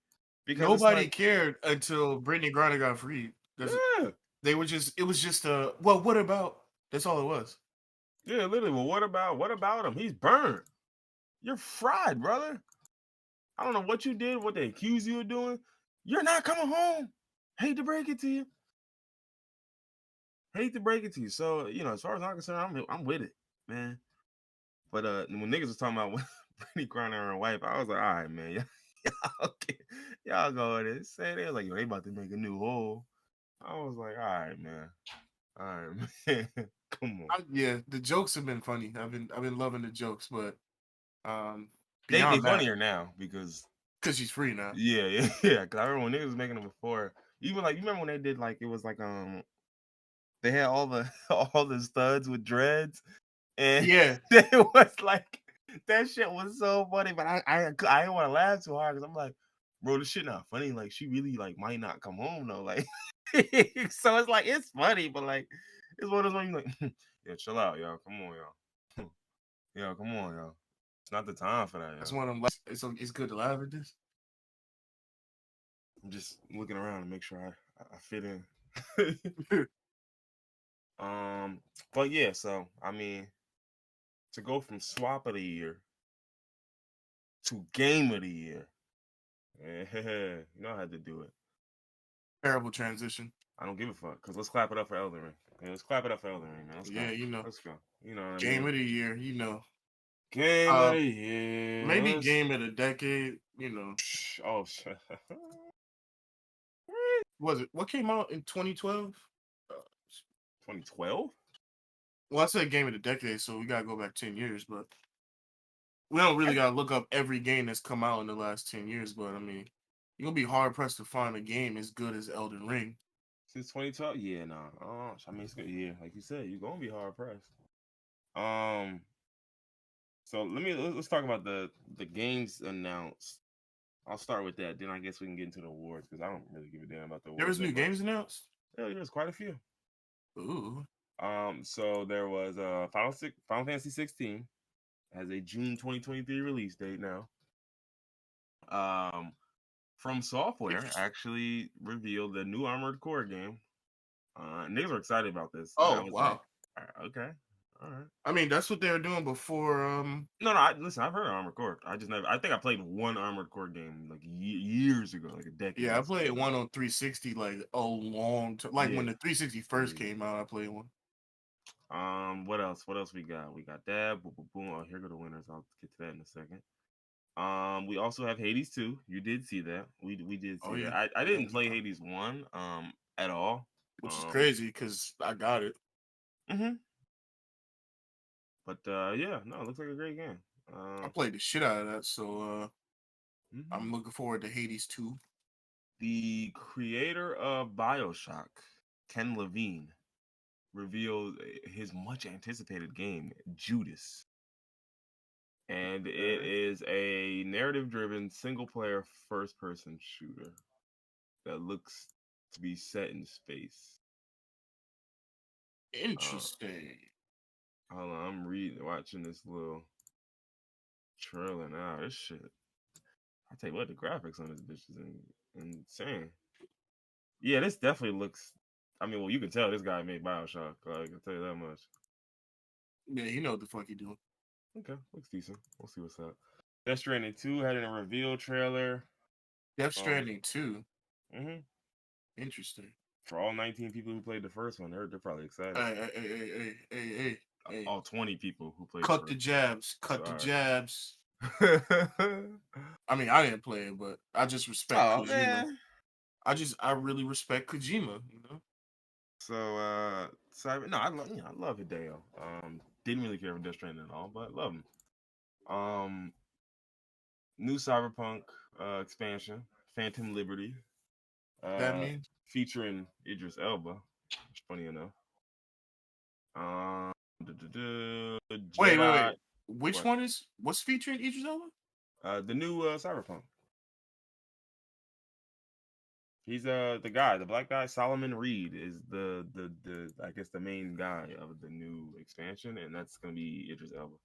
because it's Nobody like, cared until Brittany Griner got freed. yeah, They were just. It was just a. Well, what about? That's all it was. yeah, literally. Well, what about him? He's burned. You're fried, brother. I don't know what you did, what they accuse you of doing. You're not coming home. Hate to break it to you. Hate to break it to you. So, as far as I'm concerned, I'm with it, man. But when niggas was talking about Brittany Griner and her wife, I was like, all right, man, y'all go with it. Say they was like, yo, they about to make a new hole. I was like, all right, man. All right, man. Come on. Yeah, the jokes have been funny. I've been loving the jokes, but They beyond that, funnier now because she's free now. yeah. Cause I remember when niggas was making them before. Even like you remember when they did like it was like they had all the all the studs with dreads and Yeah, it was like that shit was so funny, but I didn't want to laugh too hard because I'm like, bro, this shit not funny. Like she really like might not come home though. Like so it's like it's funny, but like it's one of those ones like yeah, chill out, y'all. Come on, y'all. Yeah, come on, y'all. It's not the time for that, that's y'all. one of them. It's good to laugh at this. I'm just looking around to make sure I fit in. But yeah, so I mean, to go from swap of the year to game of the year, I had to do it. Terrible transition. I don't give a fuck because let's clap it up for Elden Ring. Yeah, let's clap it up for Elden Ring, man. Let's go. Yeah, Let's go. You know what I game mean? of the year. Game of the year. Maybe game of the decade. Oh shit. Was it what came out in 2012? 2012? Well, I said game of the decade, so we gotta go back 10 years, but we don't really gotta look up every game that's come out in the last 10 years. But I mean, you're gonna be hard pressed to find a game as good as Elden Ring. Since 2012? Yeah, nah. I mean, it's good. Yeah, like you said, you're gonna be hard pressed. Um, so let's talk about the games announced. I'll start with that. Then I guess we can get into the awards because I don't really give a damn about the There awards was that new much. games announced. Yeah, there's quite a few. Ooh, So there was Final Fantasy 16 has a June 2023 release date now. Um, From Software actually revealed the new Armored Core game. Niggas were excited about this, and I oh was like, wow. okay, all right. I mean, that's what they were doing before. No, listen, I've heard of Armored Core. I just never. I think I played one Armored Core game like years ago, like a Yeah, I decade played ago. one on 360 like a long time. Like when Yeah. the 360 first came out, I played one. What else? What else we got? We got that. Boom, boom, boom. Oh, here go the winners. I'll get to that in a second. We also have Hades 2. You did see that. We did Oh see that. yeah, I yeah, didn't play Hades 1 at all. which is crazy because I got it. Mhm. But yeah, no, it looks like a great game. I played the shit out of that, so Mhm. I'm looking forward to Hades 2. The creator of BioShock, Ken Levine, revealed his much anticipated game, Judas. And it is a narrative driven single player first person shooter that looks to be set in space. Uh, Interesting. Hold on, watching this little trailer now. This shit, I tell you what, the graphics on this bitch is insane. Yeah, this definitely looks. I mean, well, you can tell this guy made Bioshock. I can tell you that much. Yeah, you know what the fuck you doing. Okay, looks decent. We'll see what's up. Death Stranding 2 had a reveal trailer. Death Um, Stranding 2. hmm Interesting. For all 19 people who played the first one, they're probably excited. Hey. All 20 people who played the Cut the first one. jabs. Cut the Sorry. jabs. I mean, I didn't play it, but I just respect Oh Kojima. man. I really respect Kojima. You know, So Cyber no, I love Hideo. Didn't really care for Death Stranding at all, but love him. Um New Cyberpunk expansion, Phantom Liberty, that uh means. featuring Idris Elba. Funny enough. Um Wait. Jedi Which what? one is what's featuring Idris Elba? The new Cyberpunk. He's the guy, the black guy. Solomon Reed is the I guess the main guy of the new expansion, and that's gonna be Idris Elba.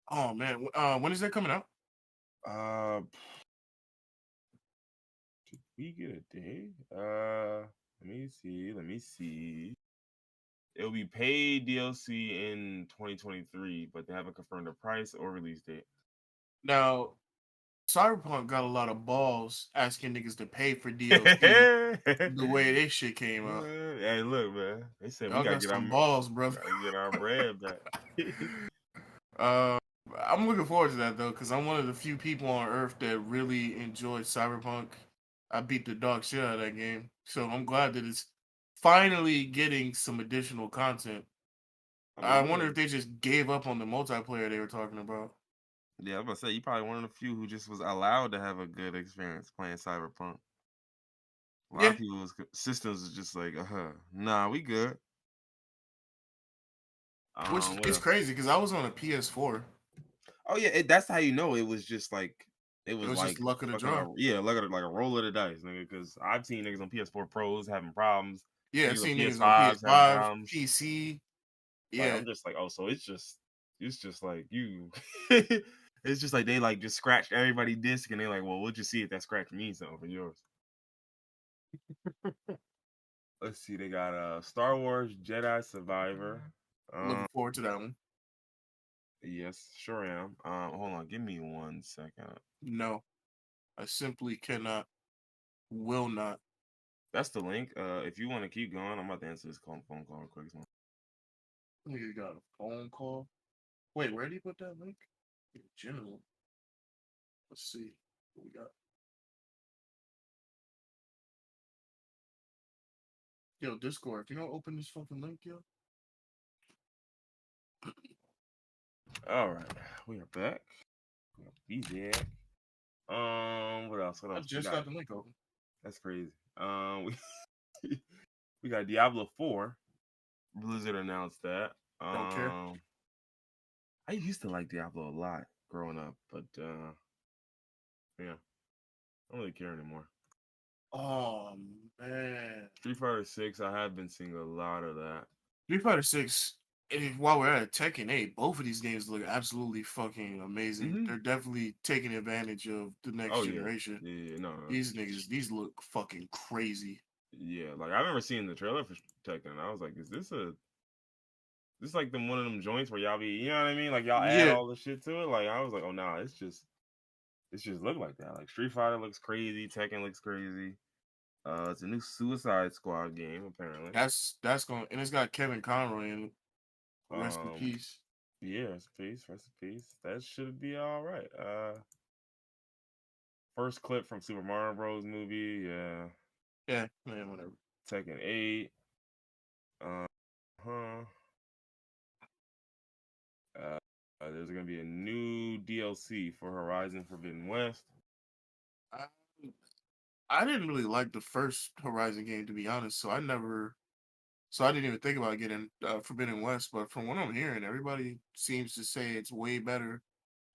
Oh man, when is that coming out? Uh, did we get a day? Let me see. Let me see. It'll be paid DLC in 2023, but they haven't confirmed the price or release date. Now, Cyberpunk got a lot of balls asking niggas to pay for DLC. Hey, The way this shit came out, look, man. They said we y'all gotta got get our some balls, brother. gotta get our bread back. uh, I'm looking forward to that though, because I'm one of the few people on Earth that really enjoyed Cyberpunk. I beat the dog shit out of that game, so I'm glad that it's finally getting some additional content. I I mean, wonder yeah. if they just gave up on the multiplayer they were talking about. Yeah, I was about to say you probably one of the few who just was allowed to have a good experience playing Cyberpunk. A lot Yeah, of people's systems is just like, nah, we good. which What is else? crazy because I was on a PS4. Oh yeah, that's how you know it was just like it It was was just like luck of the fucking draw. like a roll of the dice, nigga. Because I've seen niggas on PS4 Pros having problems, Yeah, I've niggas on seen niggas on PS5s having PS5, problems. PC. Like Yeah, I'm just like, oh, so it's just like you. It's just like they like just scratched everybody disc and they like, well, we'll just see if that scratch means something for yours. Let's see, they got Star Wars Jedi Survivor. looking Um, forward to that one. yes, sure am. Hold on, give me 1 second. No, I simply cannot, will not. That's the link. If you want to keep going, I'm about to answer this phone call real quick. You got a phone call. Wait, where did you put that link? In general. Let's see what we got. Yo, Discord, can you open this fucking link, yo? All right, we are back. Be there. What else? What I else we just got? got the link open. That's crazy. We got Diablo 4. Blizzard announced that. Don't care. I used to like Diablo a lot growing up, but yeah, I don't really care anymore. Oh man, Street Fighter 6, I have been seeing a lot of that. Street Fighter Six. And while we're at Tekken 8, both of these games look absolutely fucking amazing. Mm-hmm. They're definitely taking advantage of the next Oh yeah, generation. yeah, no, These niggas, these look fucking crazy. yeah. Like I remember seeing the trailer for Tekken, and I was like, is this like one of them joints where y'all be, you know what I mean? Like y'all add Yeah, all the shit to it. Like I was like, oh nah, it's just look like that. Like Street Fighter looks crazy, Tekken looks crazy. It's a new Suicide Squad game apparently. that's going, and it's got Kevin Conroy in it. Rest in Um, peace. yeah, rest in peace, rest in peace. That should be all right. First clip from Super Mario Bros. Movie. Yeah, Yeah, man, whatever. Tekken 8. Huh. Uh, there's gonna be a new DLC for Horizon Forbidden West. I, I didn't really like the first Horizon game to be honest, so I didn't even think about getting Forbidden West. But from what I'm hearing, everybody seems to say it's way better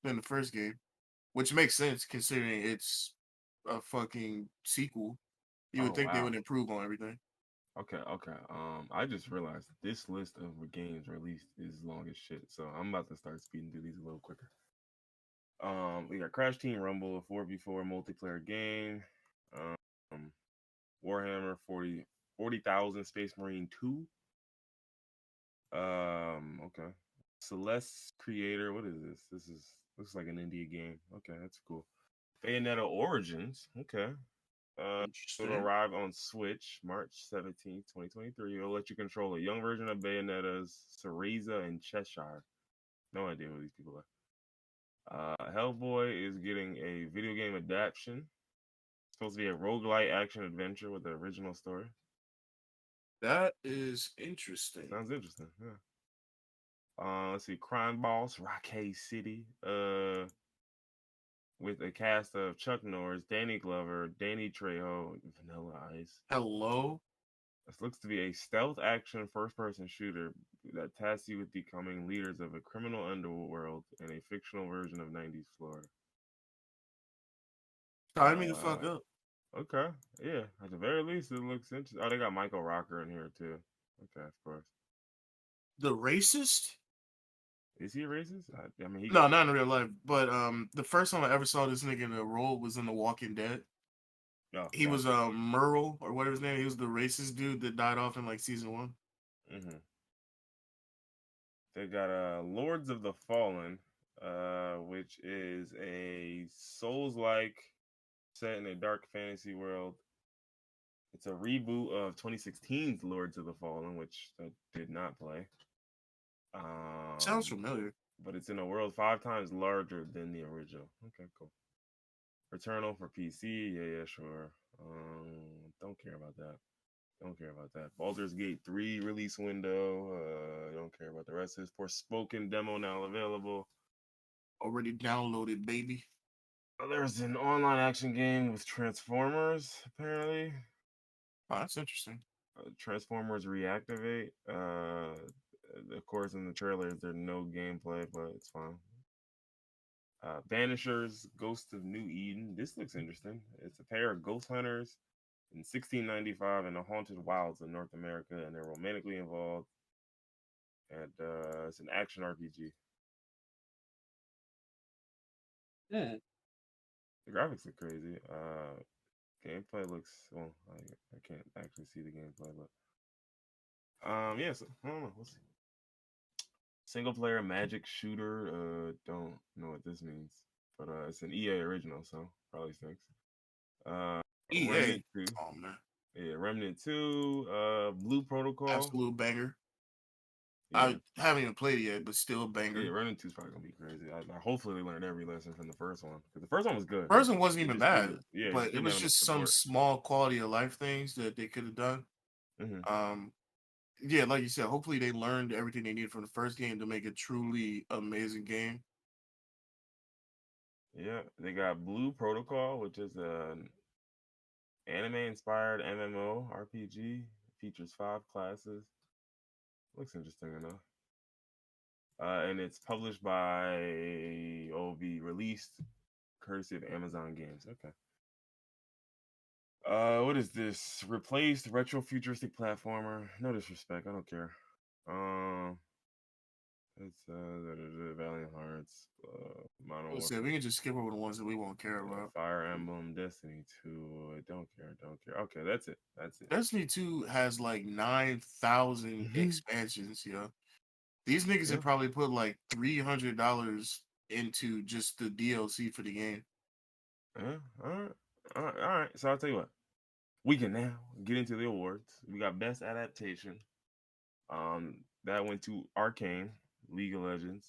than the first game, which makes sense considering it's a fucking sequel. You would Oh think they wow. would improve on everything. Okay, okay. I just realized this list of games released is long as shit, so I'm about to start speeding through these a little quicker. We got Crash Team Rumble, a 4v4 multiplayer game. Um, Warhammer 40,000 Space Marine 2. Okay. Celeste Creator, what is this? Looks like an indie game. Okay, that's cool. Bayonetta Origins. Okay. It'll Interesting. arrive on Switch March 17th, 2023. It'll let you control a young version of Bayonetta's Cereza and Cheshire. No idea who these people are. Hellboy is getting a video game adaptation. It's supposed to be a roguelite action adventure with the original story. That is interesting. Sounds interesting. Yeah. Let's see, Crime Boss, Rockay City. With a cast of Chuck Norris, Danny Glover, Danny Trejo, and Vanilla Ice. Hello. This looks to be a stealth action first person shooter that tasks you with becoming leaders of a criminal underworld in a fictional version of 90s Florida. Sign me the fuck Uh, up. okay. Yeah. At the very least, it looks interesting. Oh, they got Michael Rocker in here, too. Okay, of course. The racist? Is he a racist? I mean, No, not in real life. But the first time I ever saw this nigga in a role was in The Walking Dead. Oh, He was gotcha. Merle or whatever his name. He was the racist dude that died off in like season 1. Mm-hmm. They got Lords of the Fallen, which is a Souls-like set in a dark fantasy world. It's a reboot of 2016's Lords of the Fallen, which I did not play. Sounds familiar. But it's in a world 5 times larger than the original. Okay, cool. Returnal for PC, yeah, sure. Don't care about that. Don't care about that. Baldur's Gate 3 release window. Don't care about the rest of this. Forspoken demo now available. Already downloaded, baby. There's an online action game with Transformers, apparently. Oh, that's interesting. Transformers Reactivate. Of course, in the trailers, there's no gameplay, but it's fine. Vanishers, Ghost of New Eden. This looks interesting. It's a pair of ghost hunters in 1695 in the haunted wilds of North America, and they're romantically involved. And it's an action RPG. Yeah. The graphics look crazy. Gameplay looks well. I can't actually see the gameplay, but yeah. So, I don't know. We'll see. Single player magic shooter. Don't know what this means, but it's an EA original, so probably stinks. EA. Remnant 2. Oh man. Yeah, Remnant 2. Blue Protocol. Absolute banger. Yeah. I haven't even played it yet, but still a banger. Yeah, Remnant 2 is probably gonna be crazy. Hopefully they learned every lesson from the first one, because the first one was good. First one wasn't even bad, Yeah, but it was just some small quality of life things that they could have done. Mm-hmm. Yeah, like you said, hopefully they learned everything they needed from the first game to make a truly amazing game. Yeah, they got Blue Protocol, which is an anime-inspired MMO RPG. Features 5 classes. Looks interesting enough. And it's published by be released courtesy of Amazon Games. Okay. What is this? Replaced retro futuristic platformer. No disrespect, I don't care. It's Valiant Hearts, Modern Let's say Warfare. we can just skip over the ones that we won't care about. Fire Emblem, Destiny 2. Don't care. Okay, that's it. Destiny 2 has like 9,000 expansions, yo. These niggas have probably put like $300 into just the DLC for the game. Yeah, all right. So I'll tell you what. We can now get into the awards. We got Best Adaptation. That went to Arcane, League of Legends.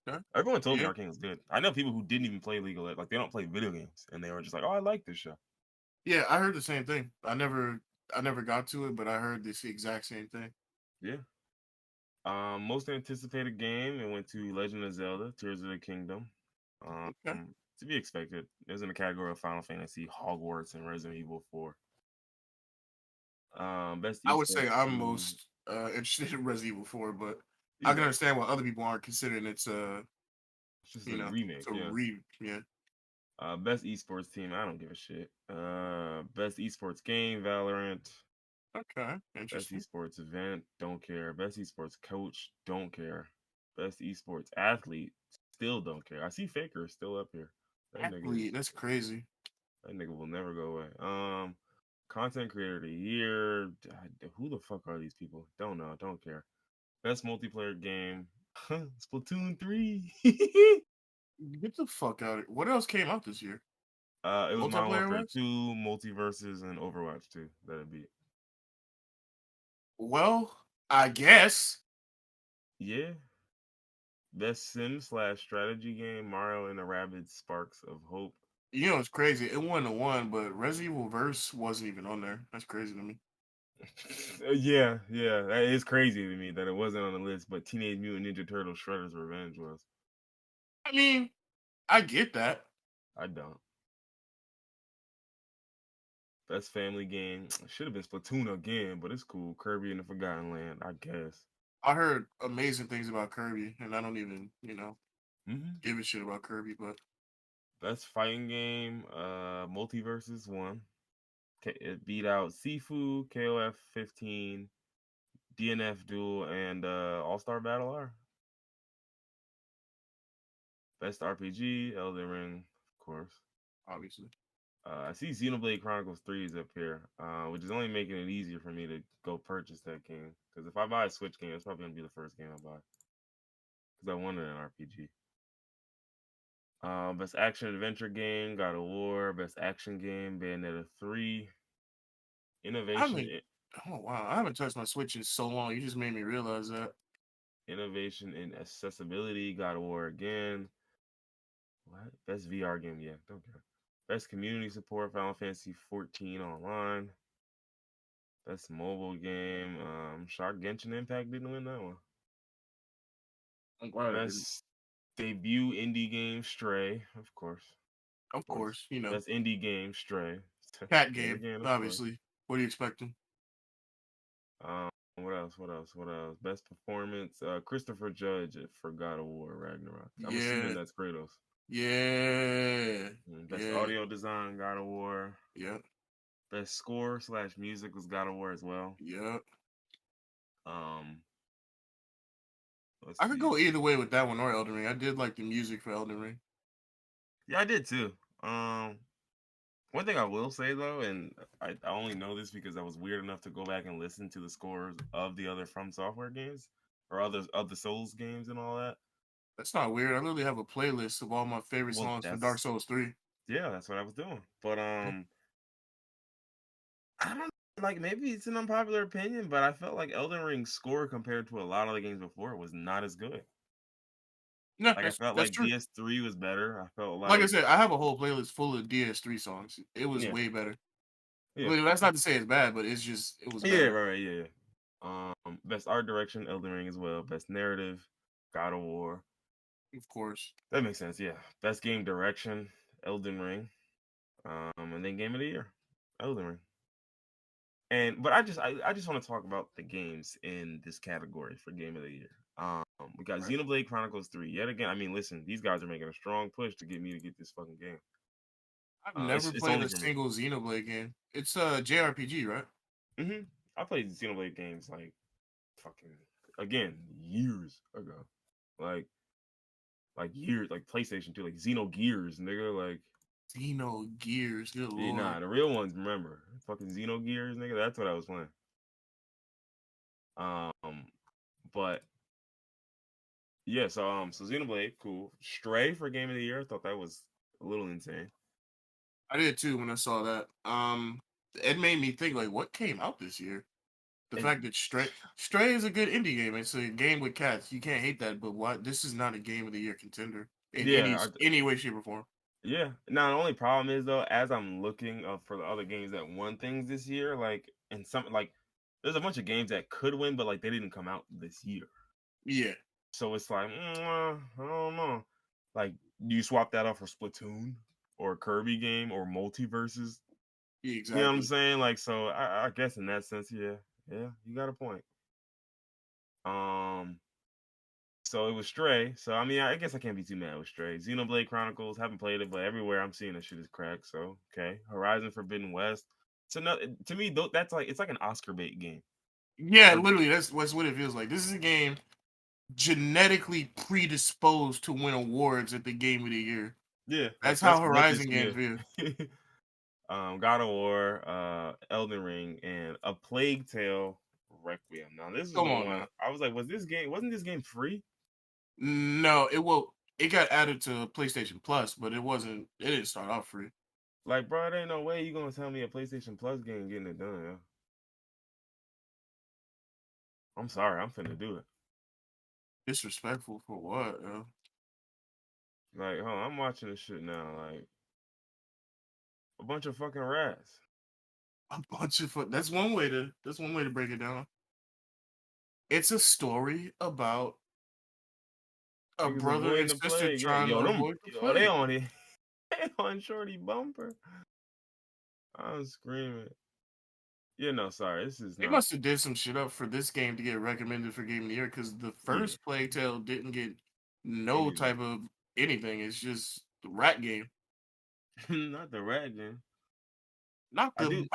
Okay. Everyone told me Arcane was good. I know people who didn't even play League of Legends, like they don't play video games, and they were just like, "Oh, I like this show." Yeah, I heard the same thing. I never got to it, but I heard this exact same thing. Yeah. Most anticipated game, it went to Legend of Zelda: Tears of the Kingdom. Okay. To be expected. It was in the category of Final Fantasy, Hogwarts, and Resident Evil 4. Best I would say esports I'm team. most interested in Resident Evil 4, but Yeah. I can understand why other people aren't considering it's just a remake. Yeah. Best esports team, I don't give a shit. Best esports game, Valorant. Okay, interesting. Best esports event, don't care. Best esports coach, don't care. Best esports athlete, still don't care. I see Faker still up here. Athlete, that's crazy. That nigga will never go away. Content creator of the year. Who the fuck are these people? Don't know. Don't care. Best multiplayer game. Splatoon 3. Get the fuck out of here. What else came out this year? It was Modern Warfare wise? 2, Multiverses, and Overwatch 2. That'd be it. Well, I guess. Yeah. Best sim slash strategy game, Mario and the Rabbids Sparks of Hope. You know, it's crazy. It won the one, but Resident Evil Verse wasn't even on there. That's crazy to me. Yeah, that is crazy to me that it wasn't on the list, but Teenage Mutant Ninja Turtles Shredder's Revenge was. I mean, I get that. I don't. Best family game should have been Splatoon again, but it's cool. Kirby in the Forgotten Land, I guess. I heard amazing things about Kirby, and I don't even, Hmm give a shit about Kirby, but Best fighting game, Multiverses won. It beat out Sifu, KOF 15, DNF Duel, and All Star Battle R. Best RPG, Elden Ring, of course. obviously. I see Xenoblade Chronicles 3 is up here, which is only making it easier for me to go purchase that game. Because if I buy a Switch game, it's probably going to be the first game I buy. Because I wanted an RPG. Best action adventure game, God of War. Best action game, Bayonetta 3. I Innovation, haven't, oh wow, I haven't touched my Switch in so long. You just made me realize that. innovation in accessibility, God of War again. What? Best VR game, yeah, don't care. Best community support, Final Fantasy 14 online. Best mobile game, Shock Genshin Impact didn't win that one. I'm glad I didn't. Best debut indie game, Stray, of course. Of Of course. course, Best indie game, Stray. cat Yet game, again, of course. obviously. What are you expecting? What else? What else? What else? Best performance, Christopher Judge for God of War Ragnarok. I'm assuming Yeah, that's Kratos. yeah, Best yeah, audio design, God of War. yeah, Best score slash music was God of War as well. yeah. Um, let's I could see. go either way with that one or Elden Ring. I did like the music for Elden Ring. Yeah, I did too. One thing I will say though, and I only know this because I was weird enough to go back and listen to the scores of the other From Software games or other of the Souls games and all that. That's not weird. I literally have a playlist of all my favorite Well, songs from Dark Souls 3. that's what I was doing. But Yeah. I don't like maybe it's an unpopular opinion, but I felt like Elden Ring's score compared to a lot of the games before was not as good. No, Like I felt that's like true. DS3 was better. I felt Like I like said, I have a whole playlist full of DS3 songs. It was yeah, way better. yeah, Well, that's not to say it's bad, but it's just it was yeah, better. right, yeah. Best art direction, Elden Ring as well. Best narrative, God of War. Of course. That makes sense. Yeah. Best game direction, Elden Ring. And then game of the year, Elden Ring. And but I just want to talk about the games in this category for game of the year. We got Right. Xenoblade Chronicles 3. Yet again, I mean, listen, these guys are making a strong push to get me to get this fucking game. I've never It's played only a for me. single Xenoblade game. It's a JRPG, right? hmm I played Xenoblade games like fucking again years ago, like years, like PlayStation 2, like Xenogears, nigga, like Xenogears, good lord. nah, the real ones. Remember, fucking Xenogears, nigga. That's what I was playing. Um, but yeah, so Xenoblade, cool. Stray for game of the year. I thought that was a little insane. I did too when I saw that. It made me think like, what came out this year? The And fact that Stray is a good indie game. It's a game with cats. You can't hate that. But why? This is not a game of the year contender in yeah, any way, shape, or form. yeah. Now the only problem is though, as I'm looking up for the other games that won things this year, like and some like there's a bunch of games that could win, but like they didn't come out this year. Yeah, So it's like I don't know. Like, do you swap that out for Splatoon or a Kirby game or multiverses? yeah, You know what I'm exactly. saying? Like, so I guess in that sense, yeah, you got a point. Um, so it was Stray. So I mean, I guess I can't be too mad with Stray. Xenoblade Chronicles, haven't played it, but everywhere I'm seeing that shit is cracked. So okay, Horizon Forbidden West. So no, to me, that's like it's like an Oscar bait game. Yeah, Or literally, that's what it feels like. This is a game genetically predisposed to win awards at the game of the year. yeah, That's how that's what this Horizon games feel. yeah. God of War, Elden Ring, and A Plague Tale Requiem. Now this is Come the on one now. I was like, wasn't this game free? No, it got added to PlayStation Plus, but it didn't start off free. Like, bro, there ain't no way you gonna tell me a PlayStation Plus game getting it done. Yeah. I'm sorry, I'm finna do it. Disrespectful for what? Like, hold on, I'm watching this shit now. Like, a bunch of fucking rats. A bunch of foot. That's one way to. That's one way to break it down. It's a story about a Niggas brother avoiding and the sister plague. Yeah, trying to yo, them, avoid the yo, they plague. on it. They on Shorty Bumper. I'm screaming. Yeah, no, sorry, this is They not. must have did some shit up for this game to get recommended for Game of the Year because the Yeah, first Plague Tale didn't get no anything. type of anything. It's just the rat game. Not the rat game. Not I the. do.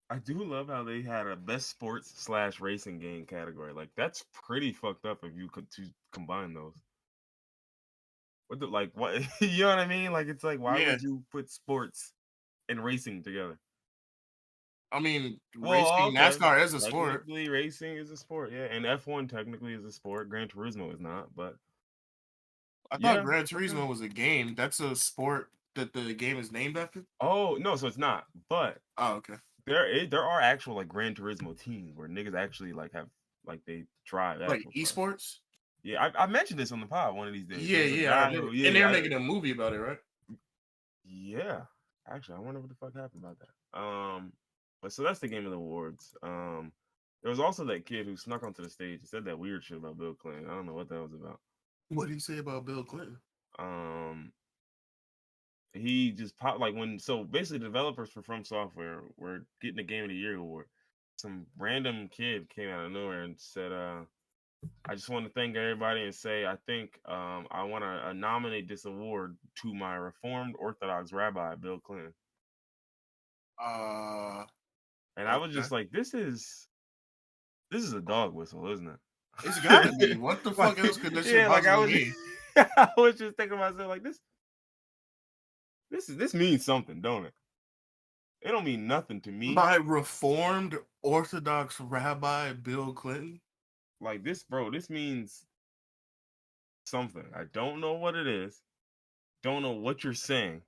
I do love how they had a best sports slash racing game category. Like that's pretty fucked up if you could combine those. What the like what you know what I mean? Like it's like why Yeah, would you put sports and racing together? I mean, Well, racing okay. NASCAR is a sport. Technically racing is a sport, yeah. And F1 technically is a sport. Gran Turismo is not, but I thought yeah, Gran okay. Turismo was a game. That's a sport that the game is named after. Oh, no, so it's not. But Oh, okay. there are actual like Gran Turismo teams where niggas actually like have like they drive Like actual cars. esports. Yeah, I mentioned this on the pod one of these days. There Yeah, was a yeah, I guy remember. who, And they're yeah, making a movie about it, right? yeah. Actually, I wonder what the fuck happened about that. But so that's the game of the awards. There was also that kid who snuck onto the stage and said that weird shit about Bill Clinton. I don't know what that was about. What did he say about Bill Clinton? Um, he just popped like when so basically the developers for From Software were getting the Game of the Year award. Some random kid came out of nowhere and said, I just want to thank everybody and say I think I want to nominate this award to my Reformed Orthodox Rabbi Bill Clinton. Uh, And I was okay. just like, this is a dog whistle, isn't It's gotta be. it? What the fuck Like, else could that shit yeah, like I possibly was, mean? I was just thinking to myself like this means something, don't it? It don't mean nothing to me. By Reformed Orthodox Rabbi Bill Clinton? Like this, bro. This means something. I don't know what it is. Don't know what you're saying.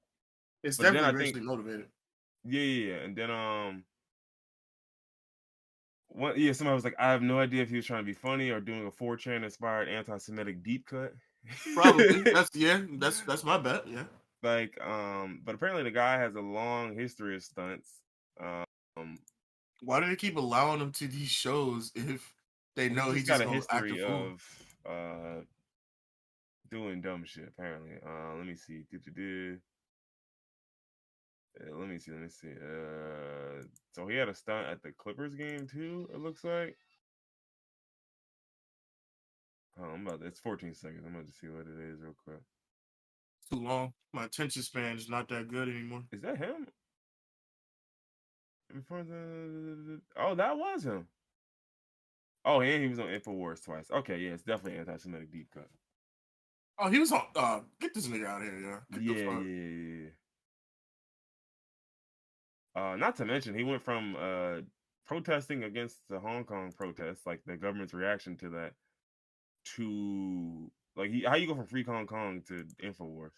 It's But then definitely I think, racially motivated. yeah. And then what? Yeah, somebody was like, I have no idea if he was trying to be funny or doing a 4chan inspired anti-Semitic deep cut. Probably. That's my bet, yeah. Like, but apparently the guy has a long history of stunts. Um, Why do they keep allowing him to these shows if they he know he just got just a gonna act a history fool? of doing dumb shit. Apparently, let me see. Let me see. So he had a stunt at the Clippers game too. It looks like. Oh, it's 14 seconds. I'm about to see what it is real quick. Too long. My attention span is not that good anymore. Is that him? Oh, that was him. Oh, and he was on Infowars twice. Okay, yeah, it's definitely anti-Semitic deep cut. Oh, he was on. Get this nigga out of here, yeah. Get the fuck. Yeah. Not to mention, he went from protesting against the Hong Kong protests, like the government's reaction to that, to like how you go from Free Hong Kong to Infowars.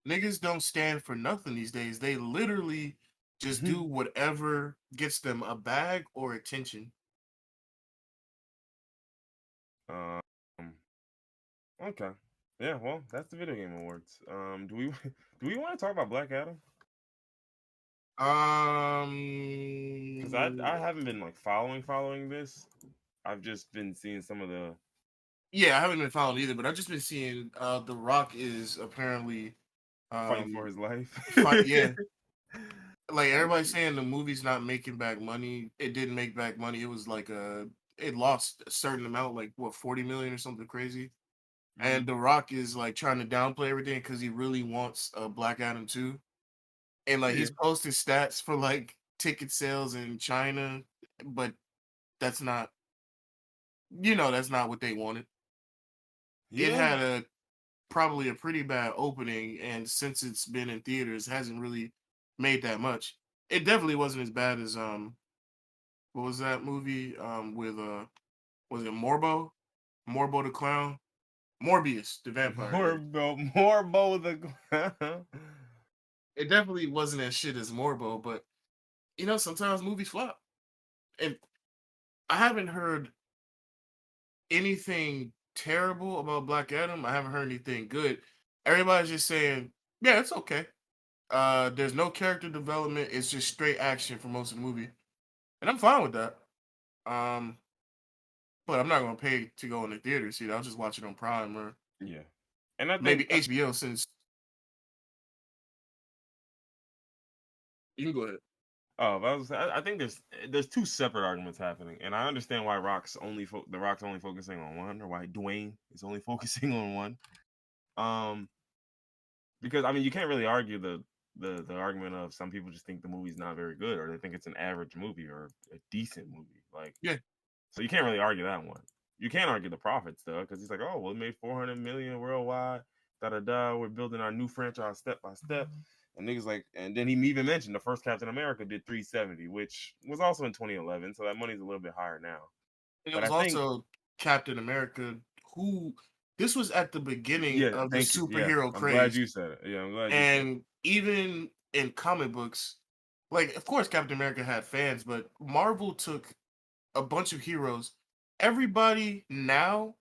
Niggas don't stand for nothing these days. They literally just do whatever gets them a bag or attention. um, okay, yeah. Well, that's the video game awards. Do we do we want to talk about Black Adam? Because I haven't been like following this. I've just been seeing some of the yeah, I haven't been following either, but I've just been seeing The Rock is apparently fighting for his life. yeah. Like everybody's saying the movie's not making back money. It didn't make back money. It was like it lost a certain amount, like what, 40 million or something crazy. And The Rock is like trying to downplay everything because he really wants a Black Adam 2. And like Yeah. he's posted stats for like ticket sales in China, but that's not, that's not what they wanted. It Yeah. had probably a pretty bad opening, and since it's been in theaters, hasn't really made that much. It definitely wasn't as bad as what was that movie with was it Morbo? Morbo the clown? Morbius the vampire. Morbo the It definitely wasn't as shit as Morbo, but sometimes movies flop. And I haven't heard anything terrible about Black Adam. I haven't heard anything good. Everybody's just saying, yeah, it's okay. There's no character development. It's just straight action for most of the movie, and I'm fine with that. Um, but I'm not gonna pay to go in the theater. See, I'll just watch it on Prime or Yeah, and I maybe think HBO. Since you can go ahead. but I think there's two separate arguments happening, and I understand why the Rock's only focusing on one, or why Dwayne is only focusing on one. Um, because I mean, you can't really argue the argument of some people just think the movie's not very good, or they think it's an average movie or a decent movie. Like, Yeah, so you can't really argue that one. You can't argue the profits though, because he's like, oh, well, it made 400 million worldwide. Da da da. We're building our new franchise step by step. And niggas like, and then he even mentioned the first Captain America did 370, which was also in 2011, so that money's a little bit higher now. and it But I was think, also Captain America. Who This was at the beginning yeah, of the thank you. Yeah, superhero I'm glad craze, you said it. Yeah, I'm glad you said it. and even in comic books, like of course Captain America had fans, but Marvel took a bunch of heroes. Everybody now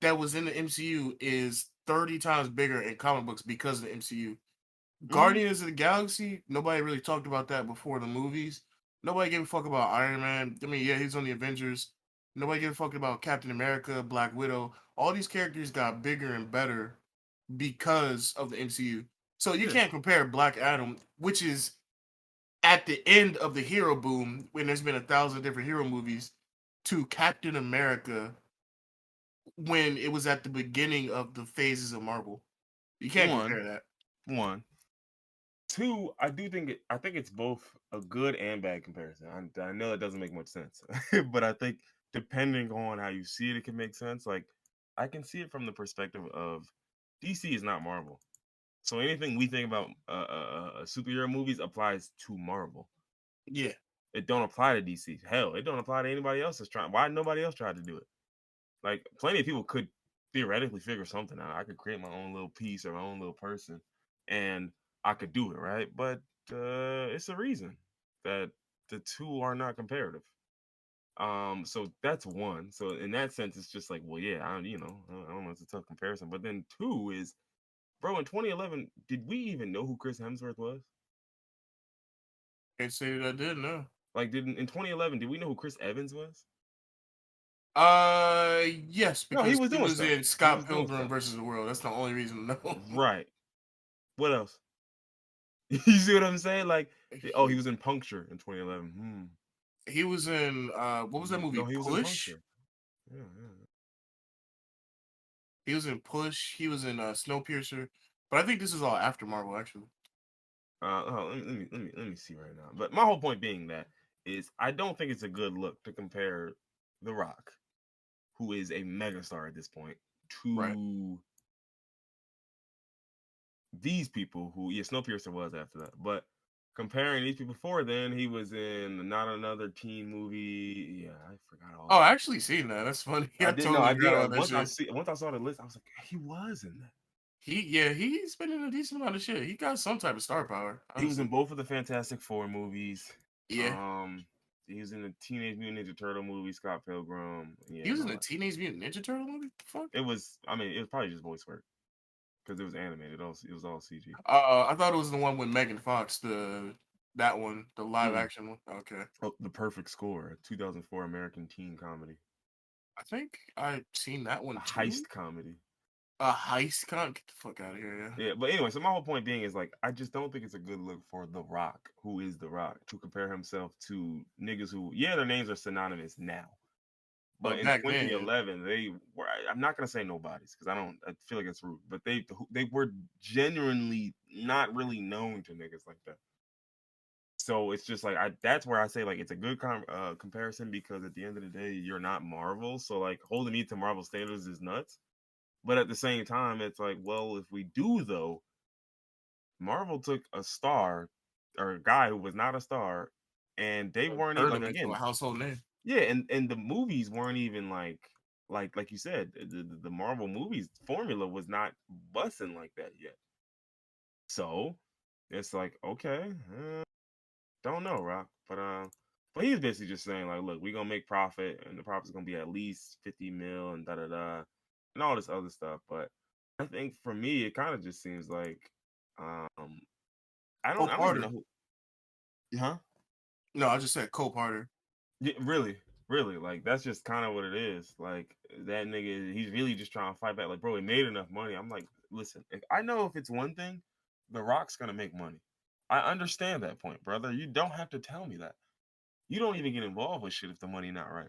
that was in the MCU is 30 times bigger in comic books because of the MCU. Mm-hmm. Guardians of the Galaxy, nobody really talked about that before the movies. Nobody gave a fuck about Iron Man. I mean, yeah, he's on the Avengers. Nobody gave a fuck about Captain America, Black Widow. All these characters got bigger and better because of the MCU. So you Yeah. can't compare Black Adam, which is at the end of the hero boom, when there's been 1,000 different hero movies, to Captain America when it was at the beginning of the phases of Marvel. You can't One, compare that. one. Two, I think it's both a good and bad comparison. I know that doesn't make much sense, but I think depending on how you see it, it can make sense. Like I can see it from the perspective of DC is not Marvel, so anything we think about superhero movies applies to Marvel. Yeah. It don't apply to DC. Hell, it don't apply to anybody else that's trying. Why nobody else tried to do it? Like plenty of people could theoretically figure something out. I could create my own little piece or my own little person, and I could do it, right? But it's a reason that the two are not comparative. So that's one. So in that sense, it's just like, well, yeah, I don't know, it's a tough comparison. But then two is, bro, in 2011, did we even know who Chris Hemsworth was? Can't say that I did, no. Like, did in 2011, did we know who Chris Evans was? Yes, No, he because was he doing was stuff. in He Scott was doing Pilgrim stuff. versus the World. That's the only reason to know. Right. What else? You see what I'm saying? Like, oh, he he, was in Puncture in 2011. Hmm. he was in what was that movie? No, he was in Push. Puncture. Yeah, yeah. He was in Push. He was in Snowpiercer. But I think this is all after Marvel, actually. Let me see right now. But my whole point being that is I don't think it's a good look to compare The Rock, who is a megastar at this point, Right. to these people who, yeah, Snowpiercer was after that. But comparing these people before then, he was in Not Another Teen Movie. Yeah, I forgot all Oh, I about. actually seen that. That's funny. I I didn't know. totally I did. forgot about that shit. Once I saw the list, I was like, he was in that. He's been in a decent amount of shit. He got some type of star power, He was in honestly. both of the Fantastic Four movies. Yeah. Um, he was in the Teenage Mutant Ninja Turtle movie, Scott Pilgrim. He Yeah, was in no, the Teenage Mutant Ninja Turtle movie? The fuck? it was. I mean, it was probably just voice work because it was animated. It was all CG. I thought it was the one with Megan Fox, that one, the live Mm. action one. Okay. Oh, The Perfect Score, a 2004 American teen comedy, I think I seen that a one too. heist comedy. A heist con. Get the fuck out of here, yeah. Yeah, but anyway, so my whole point being is like, I just don't think it's a good look for The Rock, who is The Rock, to compare himself to niggas who, yeah, their names are synonymous now. But But in back then, yeah. 2011, they were. I'm not gonna say nobodies because I don't. I feel like it's rude. But they were genuinely not really known to niggas like that. So it's just like that's where I say like it's a good comparison because at the end of the day, you're not Marvel. So like holding me to Marvel standards is nuts. But at the same time, it's like, well, if we do though, Marvel took a star or a guy who was not a star, and they weren't even Turned like him into a again. household name. Yeah, and the movies weren't even like you said, the Marvel movies formula was not busting like that yet. So it's like, okay, don't know, Rock, but But he's basically just saying like, look, we're gonna make profit, and the profit's gonna be at least 50 mil and da da da, and all this other stuff. But I think for me, it kind of just seems like, um, I don't even know Co-parter. who, huh? No, I just said co-parter. Yeah, really, like that's just kind of what it is. Like that nigga, he's really just trying to fight back. Like, bro, he made enough money. I'm like, listen, if I know if it's one thing, The Rock's gonna make money. I understand that point, brother. You don't have to tell me that. You don't even get involved with shit if the money not right.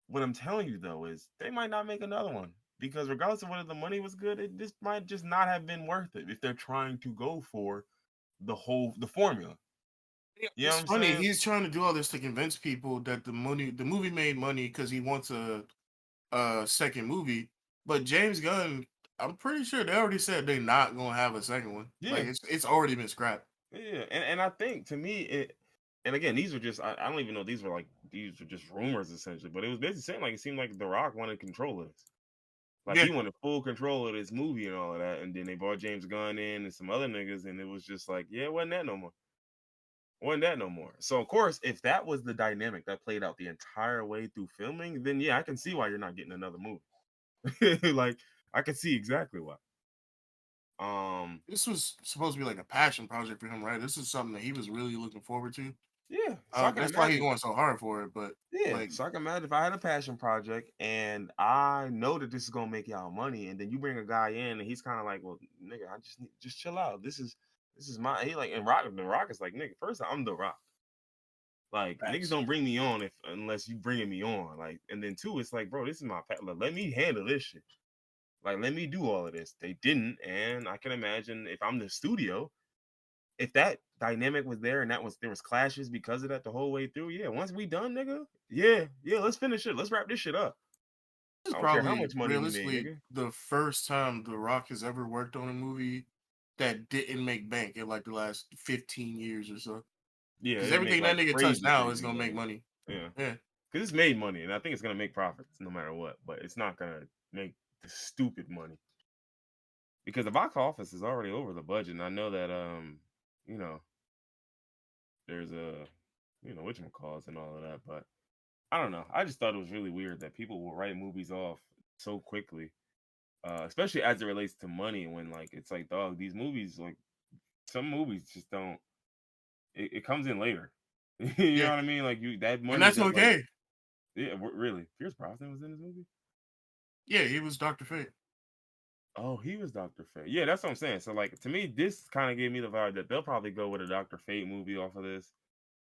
What I'm telling you though is they might not make another one because regardless of whether the money was good, it just might just not have been worth it if they're trying to go for the formula. Yeah, You know it's what I'm funny. saying? He's trying to do all this to convince people that the movie made money because he wants a second movie. But James Gunn, I'm pretty sure they already said they're not gonna have a second one. Like Yeah, it's already been scrapped. yeah, and I think to me it, and again these were just I don't even know these were just rumors essentially, but it was basically saying like it seemed like The Rock wanted control of this. Like Yeah, he wanted full control of this movie and all of that, and then they brought James Gunn in and some other niggas, and it was just like, yeah, it wasn't that no more. Wasn't that no more. So of course, if that was the dynamic that played out the entire way through filming, then yeah, I can see why you're not getting another movie. Like I can see exactly why. Um, this was supposed to be like a passion project for him, right? This is something that he was really looking forward to. yeah. So I can That's why he's imagine. going so hard for it. But Yeah, like, so I can imagine if I had a passion project and I know that this is gonna make y'all money, and then you bring a guy in and he's kind of like, well, nigga, I just need just chill out. This is my he like and Rock the Rock is like, nigga, first I'm the Rock. Like niggas facts. don't bring me on if unless you bringing me on. Like, and then two, it's like, bro, this is my like, let me handle this shit. Like, let me do all of this. They didn't, and I can imagine if I'm the studio, if that dynamic was there and there was clashes because of that the whole way through, yeah. Once we done, nigga, yeah, let's finish it. Let's wrap this shit up. This is I don't care how probably much money we made, realistically nigga. the first time The Rock has ever worked on a movie that didn't make bank in like the last 15 years or so. Yeah, Because it make everything that like nigga touched crazy, now is crazy gonna make money. money. Yeah, Yeah. because it's made money, and I think it's gonna make profits no matter what. But it's not gonna make the stupid money because the box office is already over the budget. And I know that you know, there's a whatchamacalls and all of that, but I don't know. I just thought it was really weird that people will write movies off so quickly, especially as it relates to money. When like it's like, dog, these movies like some movies just don't. It comes in later. You know Yeah. what I mean? Like you that And money that's that like okay. yeah, really. Pierce Brosnan was in this movie. Yeah, he was Dr. Fate. Oh, he was Doctor Fate. Yeah, that's what I'm saying. So like to me, this kind of gave me the vibe that they'll probably go with a Doctor Fate movie off of this.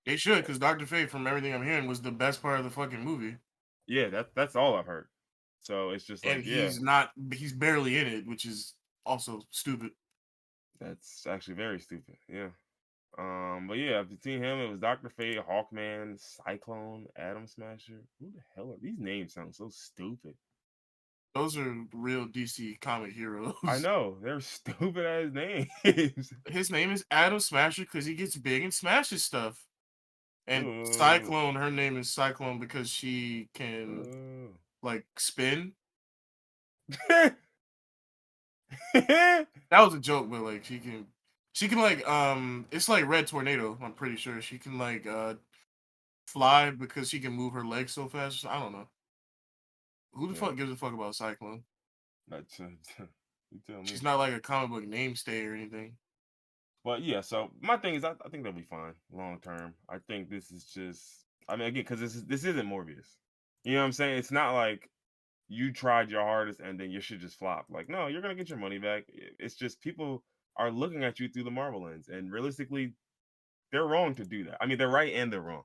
They should, because Dr. Fate, from everything I'm hearing, was the best part of the fucking movie. Yeah, that's all I've heard. So it's just And like, yeah, he's barely in it, which is also stupid. that's actually very stupid. Yeah. But yeah, between him, it was Doctor Fate, Hawkman, Cyclone, Atom Smasher. Who the hell are these names? Sound so stupid. Those are real DC comic I heroes. know they're stupid ass names. His name is Adam Smasher because he gets big and smashes stuff. And Oh, Cyclone, her name is Cyclone because she can oh. like spin. That was a joke, but like she can like it's like Red Tornado, I'm pretty sure. She can like fly because she can move her legs so fast. I don't know. Who the Yeah, fuck gives a fuck about Cyclone? that's you tell me. She's not like a comic book namestay or anything. But yeah, so my thing is, I think they'll be fine long term. I think this is just, I mean, again, because this isn't Morbius. You know what I'm saying? It's not like you tried your hardest and then your shit just flopped. Like, no, you're gonna get your money back. It's just people are looking at you through the Marvel lens, and realistically, they're wrong to do that. I mean, they're right and they're wrong.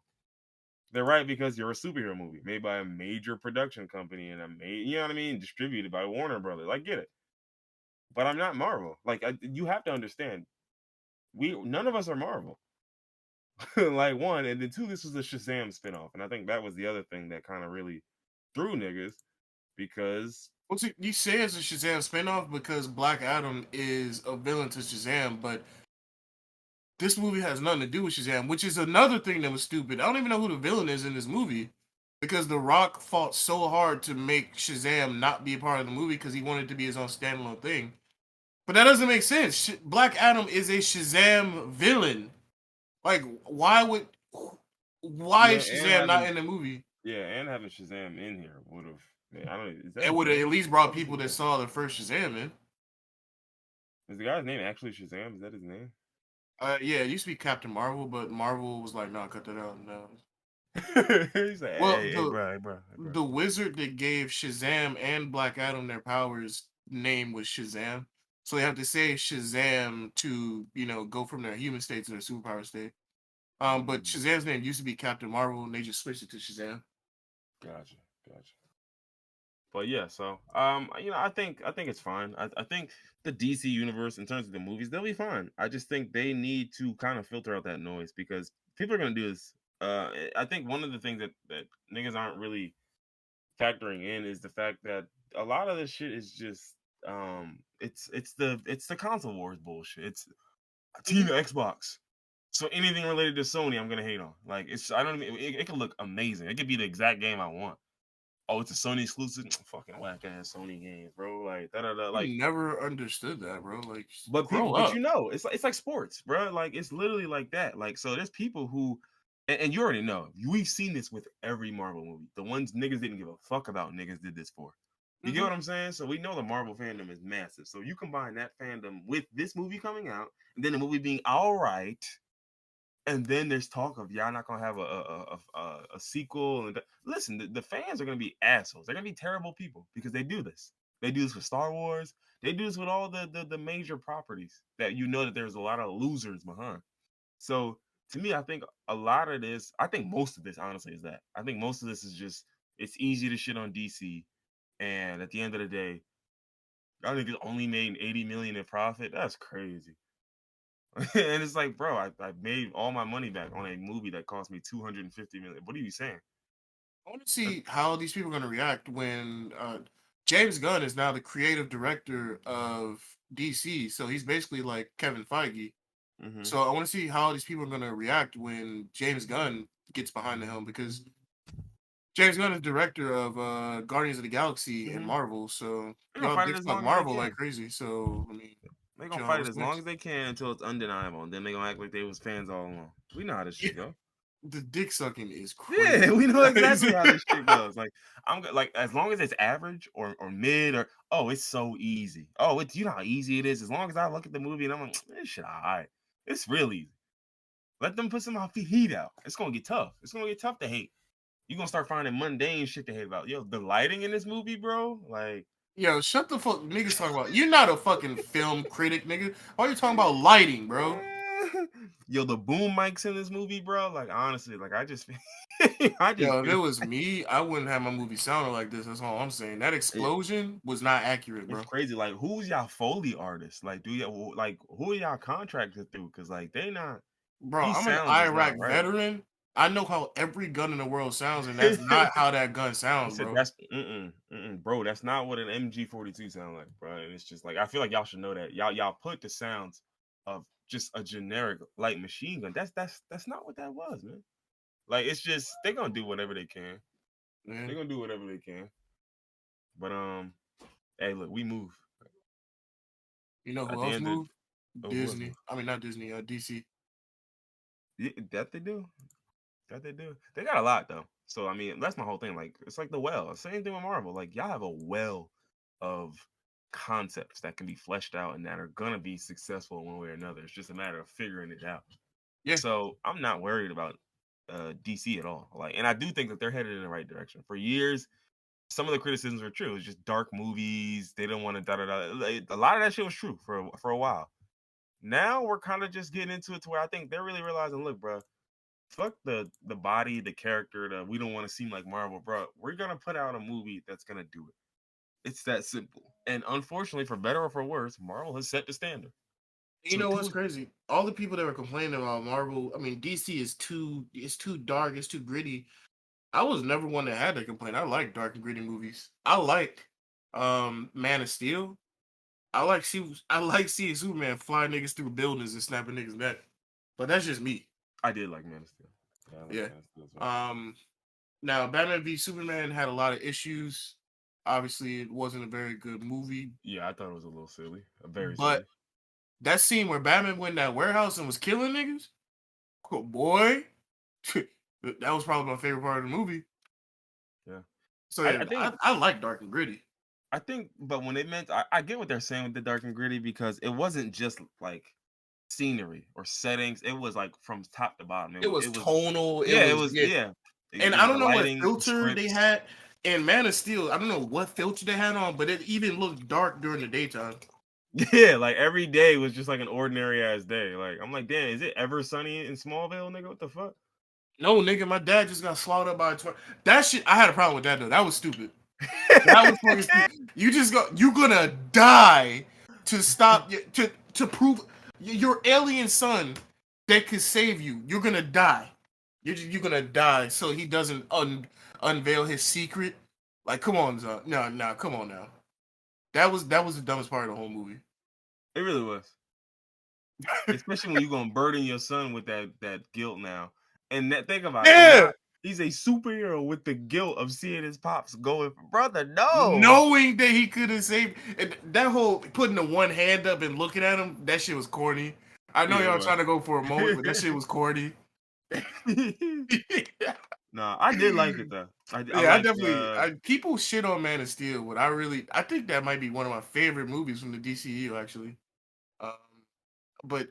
They're right because you're a superhero movie made by a major production company and you know what I mean, distributed by Warner Brothers. Like, get it. But I'm not Marvel. Like, you have to understand, we none of us are Marvel. Like one, and then two, this was a Shazam spinoff, and I think that was the other thing that kind of really threw niggas because What's it, you say it's a Shazam spinoff because Black Adam is a villain to Shazam, but this movie has nothing to do with Shazam, which is another thing that was stupid. I don't even know who the villain is in this movie because The Rock fought so hard to make Shazam not be a part of the movie because he wanted it to be his own standalone thing. But that doesn't make sense. Black Adam is a Shazam villain. Like, why would Why is Shazam not in the movie? and having Shazam in here would have. I don't know. Is that It his would have name? at least brought people that saw the first Shazam in. Is the guy's name actually Shazam? Is that his name? Yeah, it used to be Captain Marvel, but Marvel was like, "Nah, cut that out." No. He's like, Well, hey, bro, hey, bro, hey, bro. the wizard that gave Shazam and Black Adam their powers name was Shazam, so they have to say Shazam to go from their human state to their superpower state. But Mm, Shazam's name used to be Captain Marvel, and they just switched it to Shazam. gotcha, gotcha. But yeah, so I think it's fine. I think the DC universe in terms of the movies, they'll be fine. I just think they need to kind of filter out that noise because people are gonna do this. I think one of the things that niggas aren't really factoring in is the fact that a lot of this shit is just it's the console wars bullshit. It's Team Mhm. Xbox. So anything related to Sony, I'm gonna hate on. Like it's I don't even it could look amazing. It could be the exact game I want. Oh, it's a Sony exclusive. Fucking whack ass Sony games, bro. Like da da da. I Like, never understood that, bro. Like, but grow people, but up. it's like sports, bro. Like it's literally like that. Like so, there's people who, and you already know. We've seen this with every Marvel movie. The ones niggas didn't give a fuck about, niggas did this for. You get Hmm. what I'm saying? So we know the Marvel fandom is massive. So you combine that fandom with this movie coming out, and then the movie being all right, and then there's talk of y'all not gonna have a sequel. And listen, the fans are gonna be assholes. They're gonna be terrible people because they do this. They do this with Star Wars. They do this with all the major properties that you know that there's a lot of losers behind. So to me, I think a lot of this, I think most of this, honestly, is that. I think most of this is just it's easy to shit on DC, and at the end of the day, I think it only made 80 million in profit. That's crazy. And it's like, bro, I made all my money back on a movie that cost me 250 million. What are you saying? I want to see how these people are going to react when James Gunn is now the creative director of DC. So he's basically like Kevin Feige. Mm-hmm. So I want to see how these people are going to react when James Gunn gets behind the helm because James Gunn is director of Guardians of the Galaxy and Mm-hmm. Marvel. So They're gonna y'all fight it dicks as fuck long as they Marvel like can. crazy. So I mean, They're gonna John, fight it what's as long next? as they can until it's undeniable, and then they're gonna act like they was fans all along. We know how this Yeah, shit go. the dick sucking is crazy, Yeah, we know guys. exactly how this shit goes. Like like as long as it's average or mid or oh, it's so easy. Oh, it's you know how easy it is. As long as I look at the movie and I'm like, this shit alright. It's real easy. Let them put some heat out. It's gonna get tough. It's gonna get tough to hate. You're gonna start finding mundane shit to hate about. Yo, the lighting in this movie, bro. Like, Yo, shut the fuck niggas talking about. You're not a fucking film critic, nigga. Why are you talking about lighting, bro? yo, the boom mics in this movie, bro. Like, honestly, like I just, I just Yo, if it feel was me, I wouldn't have my movie sounding like this. That's all I'm saying. That it, explosion was not accurate, it's bro. crazy. Like, who's y'all Foley artists? Like, do y'all like who are y'all contracted through? Because like they not. Bro, These I'm an sounds is Iraq not right. veteran. I know how every gun in the world sounds, and that's not how that gun He sounds, said bro. that's bro. That's not what an MG42 sound like, bro. And it's just like I feel like y'all should know that. Y'all put the sounds of just a generic light machine gun. That's not what that was, man. Like it's just they're gonna do whatever they can. They're Man, gonna do whatever they can. But hey, look, we move you know at who the else end of moved? who else Disney. I mean, not Disney. DC. yeah, that they do. That they do. They got a lot though. So I mean, that's my whole thing. Like it's like the well. Same thing with Marvel. Like y'all have a well of concepts that can be fleshed out and that are gonna be successful one way or another. It's just a matter of figuring it out. Yeah, So I'm not worried about DC at all. Like, and I do think that they're headed in the right direction. For years, some of the criticisms were true. It was just dark movies. They didn't want to da da da. Like, a lot of that shit was true for a while. Now we're kind of just getting into it to where I think they're really realizing, look, bro, fuck the body, the character, the we don't want to seem like Marvel, bro. We're gonna put out a movie that's gonna do it. It's that simple. And unfortunately, for better or for worse, Marvel has set the standard. you So know to what's crazy? All the people that were complaining about Marvel, I mean, DC is too dark, it's too gritty. I was never one that had to complain. I like dark and gritty movies. I like Man of Steel. I like seeing Superman fly niggas through buildings and snapping niggas neck. But that's just me. I did like Man of Steel. Yeah, I like Yeah. Man of Steel as well. Um Now Batman v Superman had a lot of issues. Obviously, it wasn't a very good movie. Yeah, I thought it was a little silly, very silly. But that scene where Batman went in that warehouse and was killing niggas, cool boy. That was probably my favorite part of the movie. Yeah. So I, yeah, I think I like Dark and Gritty. but when they meant I get what they're saying with the dark and gritty because it wasn't just like scenery or settings. It was like from top to bottom. It was It was tonal. It yeah, it was was yeah. yeah. And I The don't know what lighting, the filter they scripts. had in Man of Steel. I don't know what filter they had on, but it even looked dark during the daytime. Yeah, like every day was just like an ordinary ass day. Like I'm like, damn, is it ever sunny in Smallville, nigga? What the fuck? No, nigga, my dad just got slaughtered by a tornado. That shit, I had a problem with that though. That was stupid. That was fucking stupid. You're gonna die to stop to prove your alien son that could save you. You're gonna die. You're gonna die so he doesn't unveil his secret. Like, come on, Zon. No, come on now. That was the dumbest part of the whole movie. It really was. Especially when you're gonna burden your son with that guilt now. And that think about it, Yeah, he's a superhero with the guilt of seeing his pops going, brother, no. knowing that he could have saved and that whole putting the one hand up and looking at him, that shit was corny. I know Yeah, y'all it trying to go for a moment, but that shit was corny. was. No, I did like it though. I Yeah, I liked definitely. People shit on Man of Steel, but I think that might be one of my favorite movies from the DCU actually. Um, but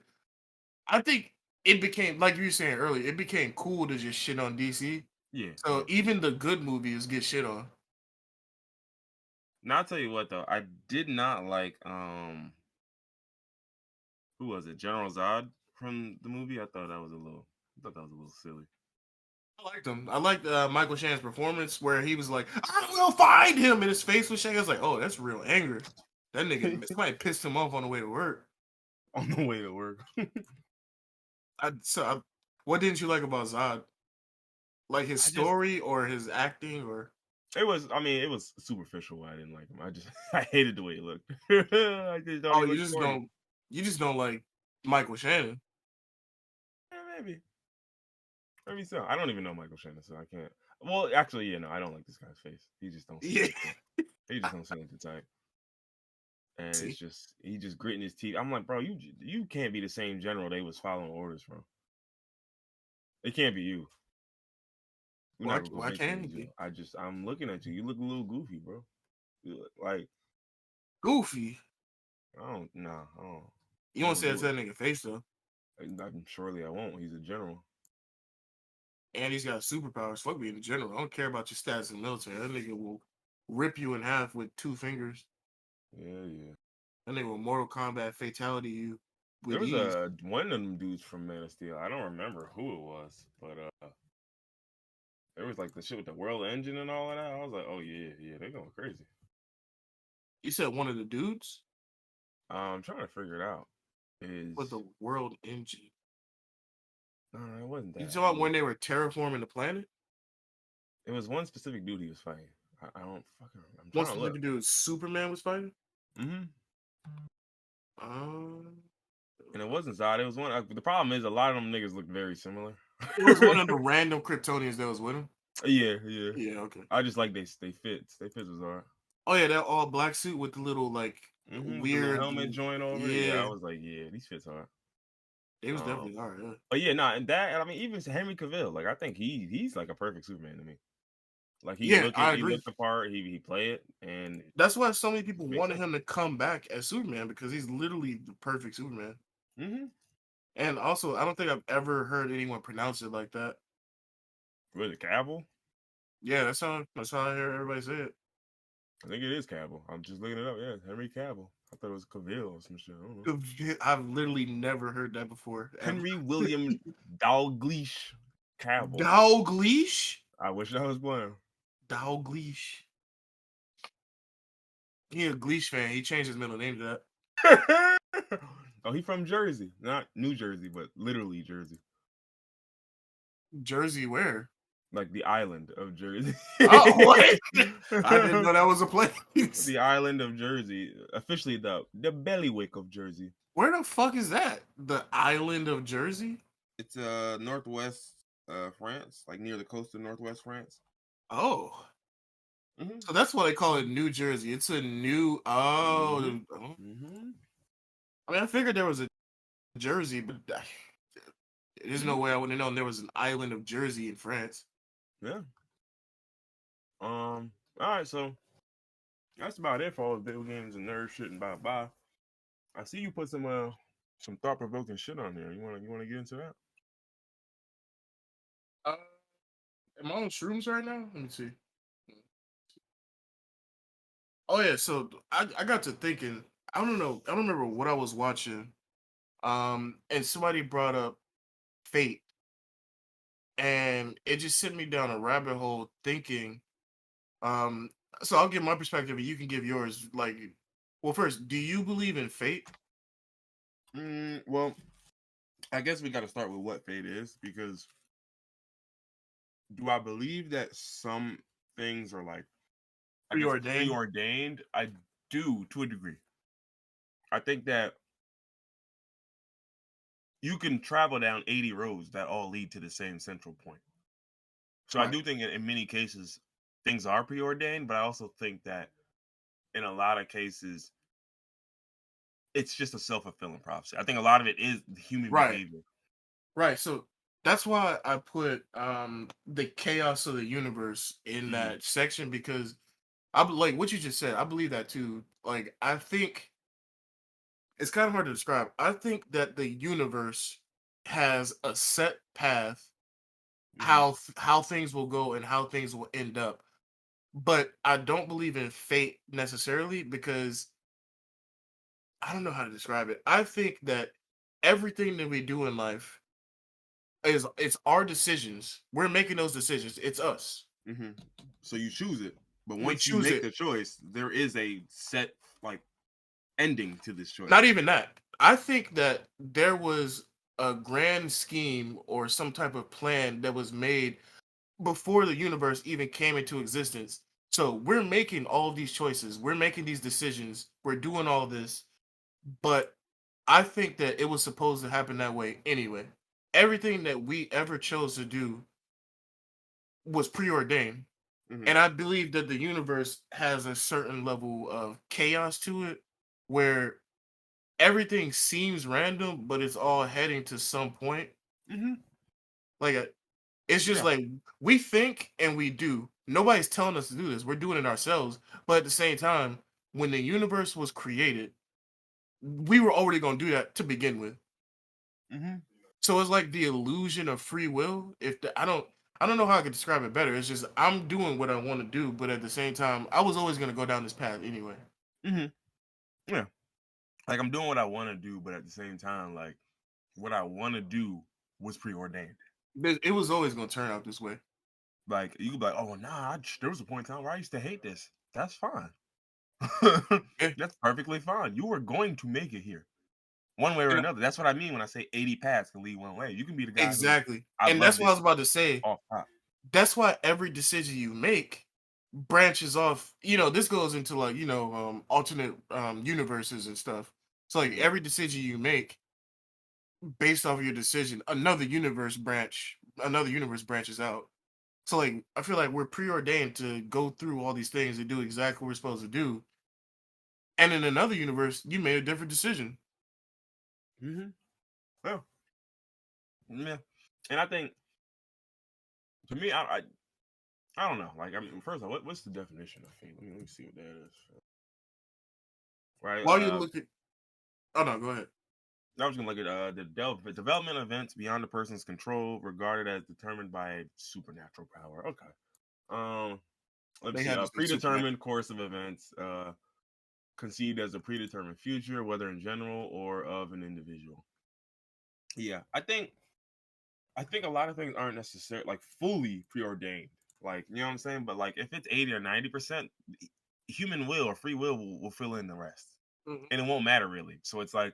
I think it became like you were saying earlier, it became cool to just shit on DC. yeah, So yeah. even the good movies get shit on. Now I'll tell you what though, I did not like who was it? General Zod from the movie. I thought that was a little silly. I liked him. I liked Michael Shannon's performance where he was like, "I will find him," and his face was shaking. I was like, "Oh, that's real anger." That nigga, somebody pissed him off on the way to work. On the way to work. What didn't you like about Zod? Like his I just story or his acting or? it was superficial why I didn't like him. I hated the way he looked. I just thought Oh, he looked corny. you just don't like Michael Shannon. Yeah, maybe. Maybe so. I don't even know Michael Shannon, so I can't. Well, actually, yeah, no, I don't like this guy's face. He just don't seem Yeah. like he just don't seem like the type. And See, he just gritting his teeth. I'm like, bro, you can't be the same general they was following orders from. It can't be you. You're not gonna why convince me can't he it's you. be I'm looking at you. You look a little goofy, bro. You look like goofy? I don't nah, You I won't don't say that do to it. that nigga face though. Surely I won't. He's a general. And he's got superpowers. Fuck being a general. I don't care about your stats in the military. That nigga will rip you in half with 2 fingers. Yeah, yeah. That nigga will Mortal Kombat fatality you There with was ease. a one of them dudes from Man of Steel. I don't remember who it was, but there was like the shit with the world engine and all of that. I was like, oh yeah, yeah, they going crazy. You said one of the dudes I'm trying to figure it out. with Is the world engine. no, it wasn't You that. talking about when they were terraforming the planet? It was one specific dude he was fighting. I don't fucking. I'm One trying to look. specific dude Superman was fighting? Hmm. Um, And it wasn't Zod. It was one. The problem is a lot of them niggas look very similar. it was one of the random Kryptonians that was with him. Yeah, yeah. Yeah, okay. I just like they fits. They fits was alright. Oh yeah, that all black suit with the little like With the little weird. helmet joint over it. Yeah, I Yeah, was like, yeah, these fits are. it was Um, definitely all right. Yeah. but yeah, nah, and that I mean, even Henry Cavill, like I think he's like a perfect Superman to me. Like Yeah, I he agree. looked the part, he play it, and it That's why so many people makes wanted sense. him to come back as Superman because he's literally the perfect Superman. Mm-hmm. And also, I don't think I've ever heard anyone pronounce it like that. Was it Cavill? Yeah, that's how I hear everybody say it. I think it is Cavill. I'm just looking it up. Yeah, Henry Cavill. I thought it was Cavill or some shit. I don't know. I've literally never heard that before. Ever. Henry William Dalglish Cavill. Dalglish? I wish I was playing. Dalglish. He a Gleesh fan. He changed his middle name to that. Oh, he from Jersey, not New Jersey, but literally Jersey, Jersey where? like the island of Jersey. Oh, what? I didn't know that was a place. The island of Jersey, officially the Bellywick of Jersey. Where the fuck is that? The island of Jersey? It's northwest France, like near the coast of northwest France. Oh. Mm-hmm. So that's why they call it New Jersey. It's a new Mm-hmm. I mean, I figured there was a Jersey, but There's no way I would have known there was an island of Jersey in France. Yeah. All right, so that's about it for all the video games and nerd shit and blah blah. I see you put some thought provoking shit on there. You wanna get into that? Uh, am I on shrooms right now? Let me see. Oh yeah, so I got to thinking. I don't know. I don't remember what I was watching. And somebody brought up Fate, and it just sent me down a rabbit hole thinking. Um, so I'll give my perspective, and you can give yours. Like, well, first, do you believe in fate? Well, I guess we got to start with what fate is, because do I believe that some things are like, I guess, Preordained? preordained? I do, to a degree. I think that you can travel down 80 roads that all lead to the same central point. So I Right. do think in many cases things are preordained, but I also think that in a lot of cases it's just a self-fulfilling prophecy. I think a lot of it is human Right. behavior. Right. So that's why I put the chaos of the universe in Mm-hmm. that section because I like what you just said. I believe that too. Like I think it's kind of hard to describe. I think that the universe has a set path Mm-hmm. how things will go and how things will end up. But I don't believe in fate necessarily because I don't know how to describe it. I think that everything that we do in life is it's our decisions. We're making those decisions. It's us. Mm-hmm. So you choose it, but We once you choose make it. the choice, there is a set like ending to this Not choice. even that. I think that there was a grand scheme or some type of plan that was made before the universe even came into existence. So we're making all these choices. We're making these decisions. We're doing all this, but I think that it was supposed to happen that way anyway. Everything that we ever chose to do was preordained. Mm-hmm. And I believe that the universe has a certain level of chaos to it where everything seems random, but it's all heading to some point. Mm-hmm. Like it's just Yeah. like we think and we do. Nobody's telling us to do this. We're doing it ourselves. But at the same time, when the universe was created, we were already going to do that to begin with. Mm-hmm. So it's like the illusion of free will. I don't know how I could describe it better. It's just I'm doing what I want to do, but at the same time, I was always going to go down this path anyway. Mm-hmm. Yeah. Like I'm doing what I want to do, but at the same time, like what I want to do was preordained. It was always going to turn out this way. Like you could be like, oh nah, there was a point in time where I used to hate this. That's fine. Yeah, That's perfectly fine. You were going to make it here, one way or and another. That's what I mean when I say 80 paths can lead one way. You can be the guy who exactly. I And love that's what I was this about to say. off top. That's why every decision you make branches off. This goes into like alternate universes and stuff. So like Mm-hmm. every decision you make based off of your decision, another universe branches out. So like I feel like we're preordained to go through all these things and do exactly what we're supposed to do. And in another universe, you made a different decision. Mm-hmm. Well, yeah, and I think to me, I don't know. Like I mean, first of all, what's the definition of fate? Let me see what that is. Right. While you look at, oh no, go ahead. I was gonna look at the development of events beyond the person's control, regarded as determined by a supernatural power. Okay. Um, let's They see. had A to say supernatural. predetermined course of events, conceived as a predetermined future, whether in general or of an individual. Yeah, I think a lot of things aren't necessarily like fully preordained. Like you know what I'm saying, but like if it's 80 or 90%, human will or free will fill in the rest, Mhm. and it won't matter really. So it's like,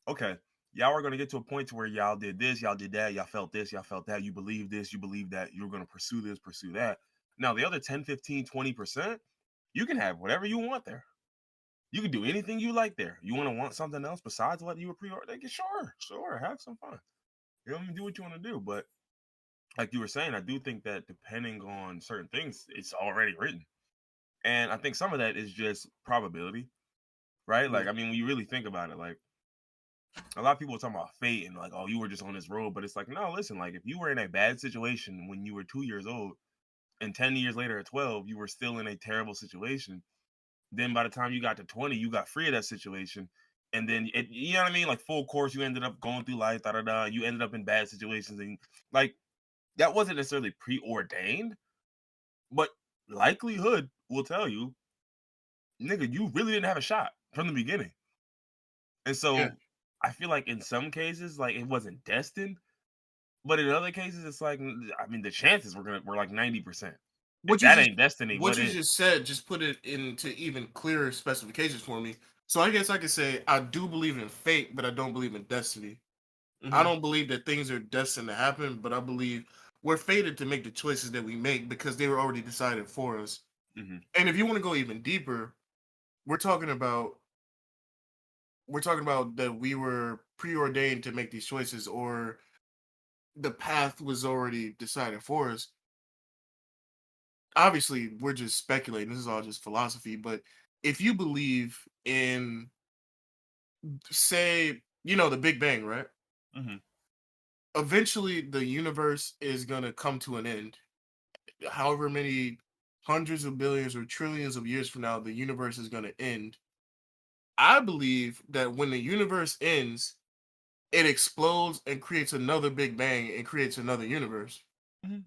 okay, y'all are gonna get to a point to where y'all did this, y'all did that, y'all felt this, y'all felt that, you believe this, you believe that, you're gonna pursue this, pursue that. Now the other 10, 15, 20%, you can have whatever you want there. You can do anything you like there. You want something else besides what you were pre-ordering? Sure, have some fun. You know, do what you want to do. But like you were saying, I do think that depending on certain things, it's already written. And I think some of that is just probability, right? Yeah. Like, I mean, when you really think about it, like a lot of people are talking about fate and like, oh, you were just on this road, but it's like, no, listen, like if you were in a bad situation when you were 2 years old, and 10 years later at 12, you were still in a terrible situation. Then by the time you got to 20, you got free of that situation. And then you know what I mean? Like full course, you ended up going through life, da da da. You ended up in bad situations, and like that wasn't necessarily preordained, but likelihood will tell you, nigga, you really didn't have a shot from the beginning. And Yeah. so I feel like in some cases, like it wasn't destined, but in other cases, it's like I mean, the chances were like 90%. If What you that just ain't destiny, what what you is? just said just put it into even clearer specifications for me. So I guess I could say I do believe in fate, but I don't believe in destiny. I Mm-hmm. don't believe that things are destined to happen, but I believe we're fated to make the choices that we make because they were already decided for us. Mm-hmm. And if you want to go even deeper, we're talking about that we were preordained to make these choices or the path was already decided for us. Obviously, we're just speculating. This is all just philosophy, but if you believe in say, the Big Bang, right? Mm-hmm. Eventually the universe is going to come to an end. However many hundreds of billions or trillions of years from now the universe is going to end. I believe that when the universe ends, it explodes and creates another Big Bang and creates another universe. Mm-hmm.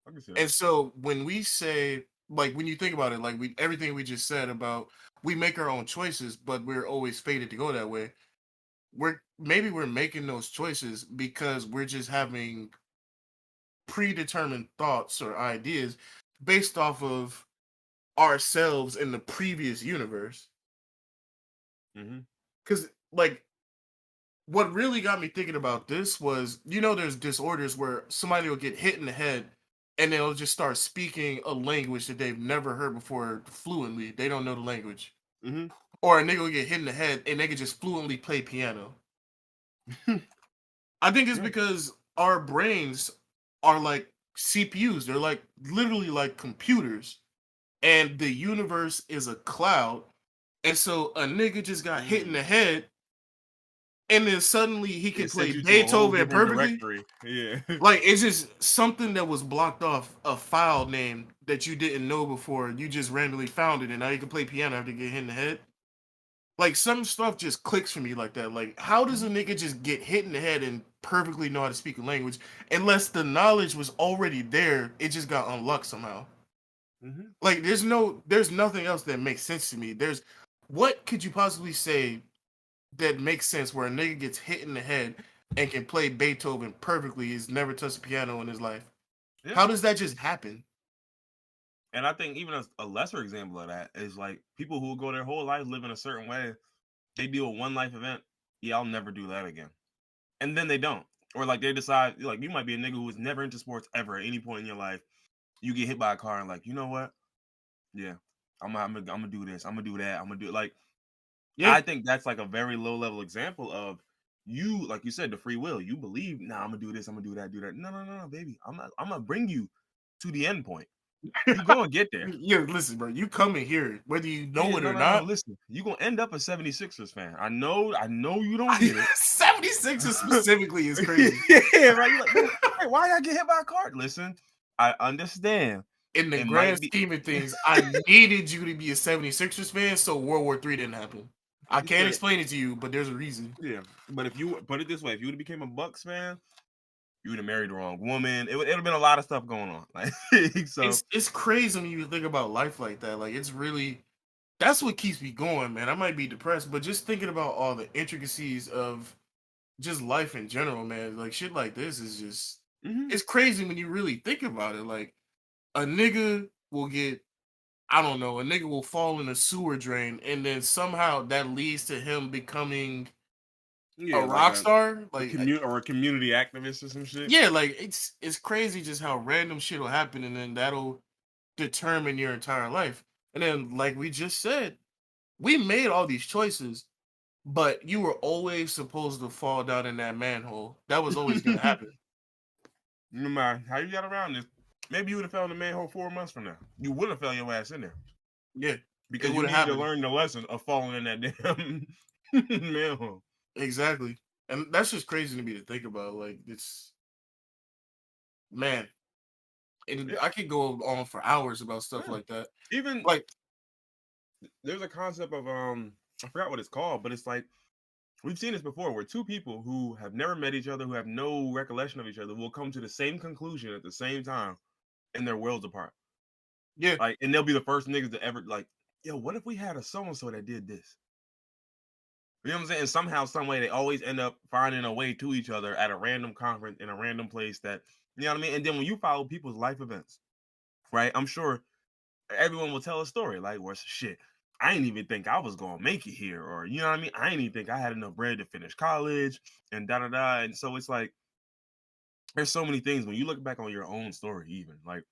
I can see that. And so when we say, like, when you think about it, like everything we just said about we make our own choices, but we're always fated to go that way. We're making those choices because we're just having predetermined thoughts or ideas based off of ourselves in the previous universe. Mm-hmm. Because, like, what really got me thinking about this was, there's disorders where somebody will get hit in the head and they'll just start speaking a language that they've never heard before fluently. They don't know the language. Mm-hmm. Or a nigga will get hit in the head and they can just fluently play piano. I think it's Yeah. because our brains are like CPUs. They're like literally like computers. And the universe is a cloud. And so a nigga just got hit in the Mm. head and then suddenly he can It play sent you to a whole Beethoven different perfectly. directory. Yeah. Like it's just something that was blocked off a file name that you didn't know before. You just randomly found it, and now you can play piano after you get hit in the head. Like some stuff just clicks for me like that. Like how does a Mm-hmm. nigga just get hit in the head and perfectly know how to speak a language unless the knowledge was already there? It just got unlocked somehow. Mm-hmm. Like there's nothing else that makes sense to me. There's what could you possibly say that makes sense where a nigga gets hit in the head and can play Beethoven perfectly, he's never touched a piano in his life. Yeah. How does that just happen? And I think even a lesser example of that is like people who go their whole life living a certain way, they do a one life event. Yeah, I'll never do that again. And then they don't. Or like they decide, like you might be a nigga who was never into sports ever at any point in your life. You get hit by a car and like, you know what? Yeah, I'm gonna do this. I'm gonna do that. I'm gonna do it. Like Yeah. I think that's like a very low level example of you, like you said, the free will. You believe, nah, I'm gonna do this, I'm gonna do that, do that. No, no, no, no, baby. I'm gonna bring you to the end point. You gonna get there. Yeah, listen, bro. You come in here, whether you know Yeah, it no, or no, no. not. Listen, you gonna end up a 76ers fan. I know you don't get it. 76ers specifically is crazy. Yeah, right. You're like, wait, why I get hit by a car? Listen, I understand. In the It grand might be scheme of things, I needed you to be a 76ers fan so World War III didn't happen. I you can't said, explain it to you, but there's a reason. yeah. But if you put it this way, if you would have became a Bucks fan, you would have married the wrong woman. It would have been a lot of stuff going on. Like so. It's crazy when you think about life like that. Like it's really that's what keeps me going, man. I might be depressed, but just thinking about all the intricacies of just life in general, man. Like shit like this is just Mhm. it's crazy when you really think about it. Like a nigga will get I don't know, a nigga will fall in a sewer drain and then somehow that leads to him becoming a Yeah, like rock star. a Like community activist or some shit. yeah, like it's crazy just how random shit will happen and then that'll determine your entire life. And then like we just said, we made all these choices, but you were always supposed to fall down in that manhole. That was always gonna happen. No matter how you got around this, maybe you would have fell in the manhole 4 months from now. You would have fell your ass in there Yeah, it because you would have needed to happened. learn the lesson of falling in that damn manhole. Exactly. And that's just crazy to me to think about. Like, it's man, and Yeah, I could go on for hours about stuff yeah. like that. Even Like, there's a concept of I forgot what it's called, but it's like we've seen this before where two people who have never met each other, who have no recollection of each other, will come to the same conclusion at the same time and their worlds apart. yeah, Like, and they'll be the first niggas to ever like, yo, what if we had a so and so that did this? You know what I'm saying? And somehow, some way, they always end up finding a way to each other at a random conference in a random place that you know what I mean. And then when you follow people's life events, right? I'm sure everyone will tell a story like, "Where's shit? I didn't even think I was gonna make it here," or you know what I mean? I didn't even think I had enough bread to finish college, and da da da. And so it's like there's so many things when you look back on your own story, even like